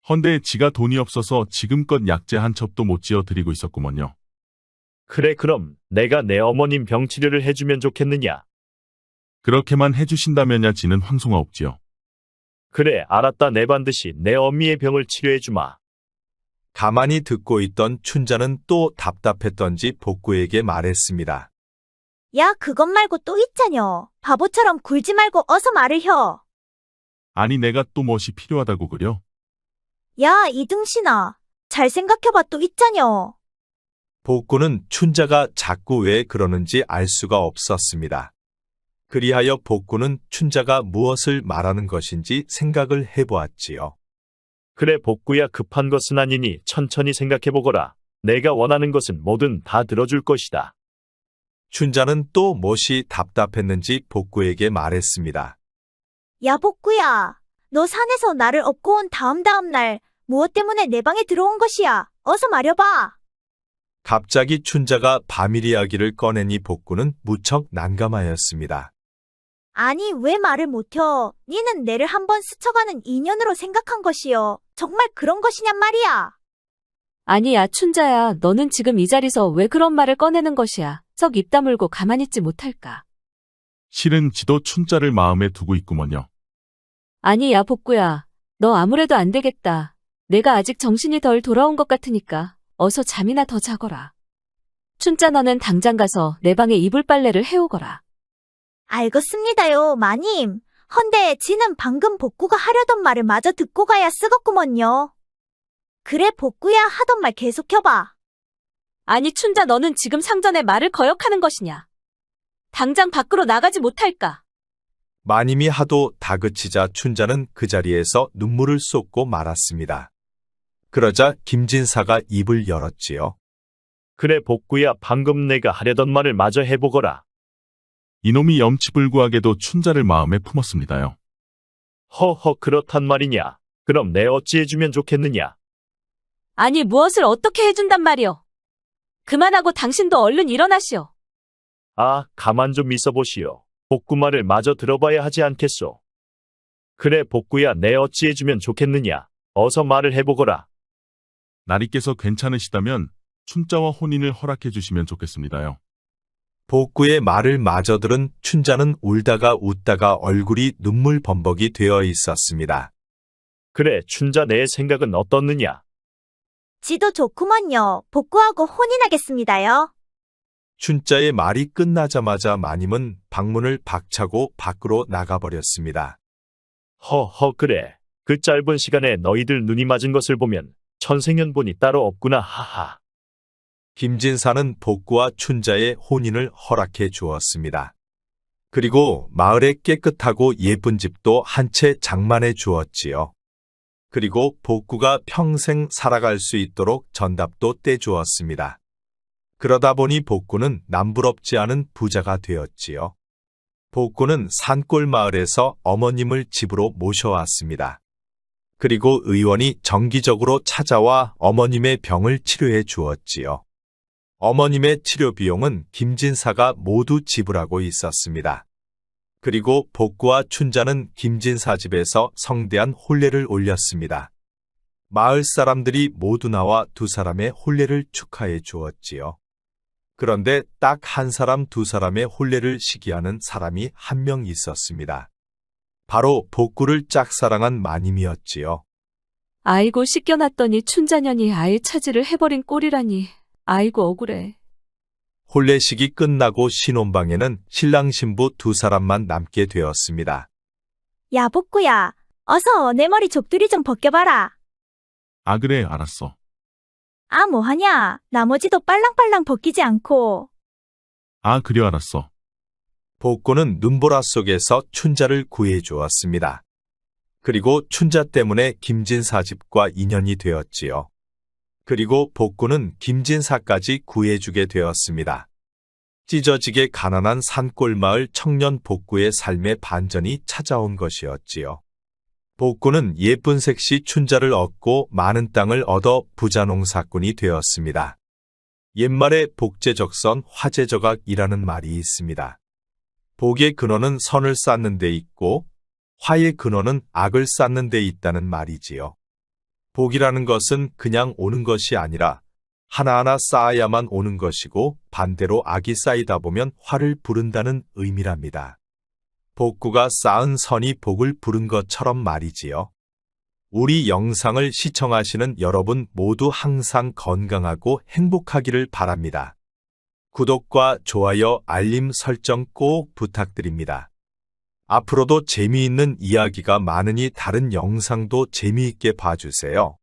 헌데 지가 돈이 없어서 지금껏 약재 한 첩도 못 지어 드리고 있었구먼요. 그래 그럼 내가 내 어머님 병 치료를 해주면 좋겠느냐. 그렇게만 해주신다면야 지는 황송하 없지요. 그래 알았다. 내 반드시 내 어미의 병을 치료해주마. 가만히 듣고 있던 춘자는 또 답답했던지 복구에게 말했습니다. 야, 그것 말고 또 있자녀. 바보처럼 굴지 말고 어서 말을 혀. 아니 내가 또 멋이 필요하다고 그려? 야, 이등신아. 잘 생각해봐 또 있자녀. 복구는 춘자가 자꾸 왜 그러는지 알 수가 없었습니다. 그리하여 복구는 춘자가 무엇을 말하는 것인지 생각을 해보았지요. 그래 복구야 급한 것은 아니니 천천히 생각해보거라. 내가 원하는 것은 뭐든 다 들어줄 것이다. 춘자는 또 무엇이 답답했는지 복구에게 말했습니다. 야, 복구야. 너 산에서 나를 업고 온 다음 날 무엇 때문에 내 방에 들어온 것이야. 어서 말해봐. 갑자기 춘자가 바밀 이야기를 꺼내니 복구는 무척 난감하였습니다. 아니, 왜 말을 못혀? 니는 내를 한번 스쳐가는 인연으로 생각한 것이여. 정말 그런 것이냔 말이야. 아니야, 춘자야. 너는 지금 이 자리서 왜 그런 말을 꺼내는 것이야. 썩 입 다물고 가만히 있지 못할까. 실은 지도 춘자를 마음에 두고 있구먼요. 아니, 야, 복구야. 너 아무래도 안 되겠다. 내가 아직 정신이 덜 돌아온 것 같으니까 어서 잠이나 더 자거라. 춘자 너는 당장 가서 내 방에 이불 빨래를 해오거라. 알겠습니다요, 마님. 헌데 지는 방금 복구가 하려던 말을 마저 듣고 가야 쓰겄구먼요. 그래, 복구야 하던 말 계속해봐. 아니, 춘자 너는 지금 상전의 말을 거역하는 것이냐. 당장 밖으로 나가지 못할까. 마님이 하도 다그치자 춘자는 그 자리에서 눈물을 쏟고 말았습니다. 그러자 김진사가 입을 열었지요. 그래 복구야 방금 내가 하려던 말을 마저 해보거라. 이놈이 염치불구하게도 춘자를 마음에 품었습니다요. 허허 그렇단 말이냐. 그럼 내 어찌 해주면 좋겠느냐. 아니, 무엇을 어떻게 해준단 말이오. 그만하고 당신도 얼른 일어나시오. 아 가만 좀 있어보시오. 복구 말을 마저 들어봐야 하지 않겠소. 그래 복구야 내 어찌 해주면 좋겠느냐. 어서 말을 해보거라. 나리께서 괜찮으시다면 춘자와 혼인을 허락해 주시면 좋겠습니다요. 복구의 말을 마저 들은 춘자는 울다가 웃다가 얼굴이 눈물 범벅이 되어 있었습니다. 그래 춘자 내 생각은 어떻느냐. 지도 좋구먼요. 복구하고 혼인하겠습니다요. 춘자의 말이 끝나자마자 마님은 방문을 박차고 밖으로 나가버렸습니다. 허허 그래. 그 짧은 시간에 너희들 눈이 맞은 것을 보면 천생연분이 따로 없구나 하하. 김진사는 복구와 춘자의 혼인을 허락해 주었습니다. 그리고 마을에 깨끗하고 예쁜 집도 한 채 장만해 주었지요. 그리고 복구가 평생 살아갈 수 있도록 전답도 떼주었습니다. 그러다 보니 복구는 남부럽지 않은 부자가 되었지요. 복구는 산골 마을에서 어머님을 집으로 모셔왔습니다. 그리고 의원이 정기적으로 찾아와 어머님의 병을 치료해 주었지요. 어머님의 치료 비용은 김진사가 모두 지불하고 있었습니다. 그리고 복구와 춘자는 김진사 집에서 성대한 혼례를 올렸습니다. 마을 사람들이 모두 나와 두 사람의 혼례를 축하해 주었지요. 그런데 딱 한 사람 두 사람의 혼례를 시기하는 사람이 한 명 있었습니다. 바로 복구를 짝사랑한 마님이었지요. 아이고, 씻겨놨더니 춘자년이 아예 차지를 해버린 꼴이라니. 아이고, 억울해. 혼례식이 끝나고 신혼방에는 신랑 신부 두 사람만 남게 되었습니다. 야, 복구야. 어서 내 머리 좁두리 좀 벗겨봐라. 아 그래 알았어. 아, 뭐하냐. 나머지도 빨랑빨랑 벗기지 않고. 아 그래 알았어. 복구는 눈보라 속에서 춘자를 구해 주었습니다. 그리고 춘자 때문에 김진사 집과 인연이 되었지요. 그리고 복구는 김진사까지 구해주게 되었습니다. 찢어지게 가난한 산골마을 청년 복구의 삶의 반전이 찾아온 것이었지요. 복구는 예쁜 색시 춘자를 얻고 많은 땅을 얻어 부자농사꾼이 되었습니다. 옛말에 복제적선 화제저각이라는 말이 있습니다. 복의 근원은 선을 쌓는 데 있고 화의 근원은 악을 쌓는 데 있다는 말이지요. 복이라는 것은 그냥 오는 것이 아니라 하나하나 쌓아야만 오는 것이고 반대로 악이 쌓이다 보면 화를 부른다는 의미랍니다. 복구가 쌓은 선이 복을 부른 것처럼 말이지요. 우리 영상을 시청하시는 여러분 모두 항상 건강하고 행복하기를 바랍니다. 구독과 좋아요, 알림 설정 꼭 부탁드립니다. 앞으로도 재미있는 이야기가 많으니 다른 영상도 재미있게 봐주세요.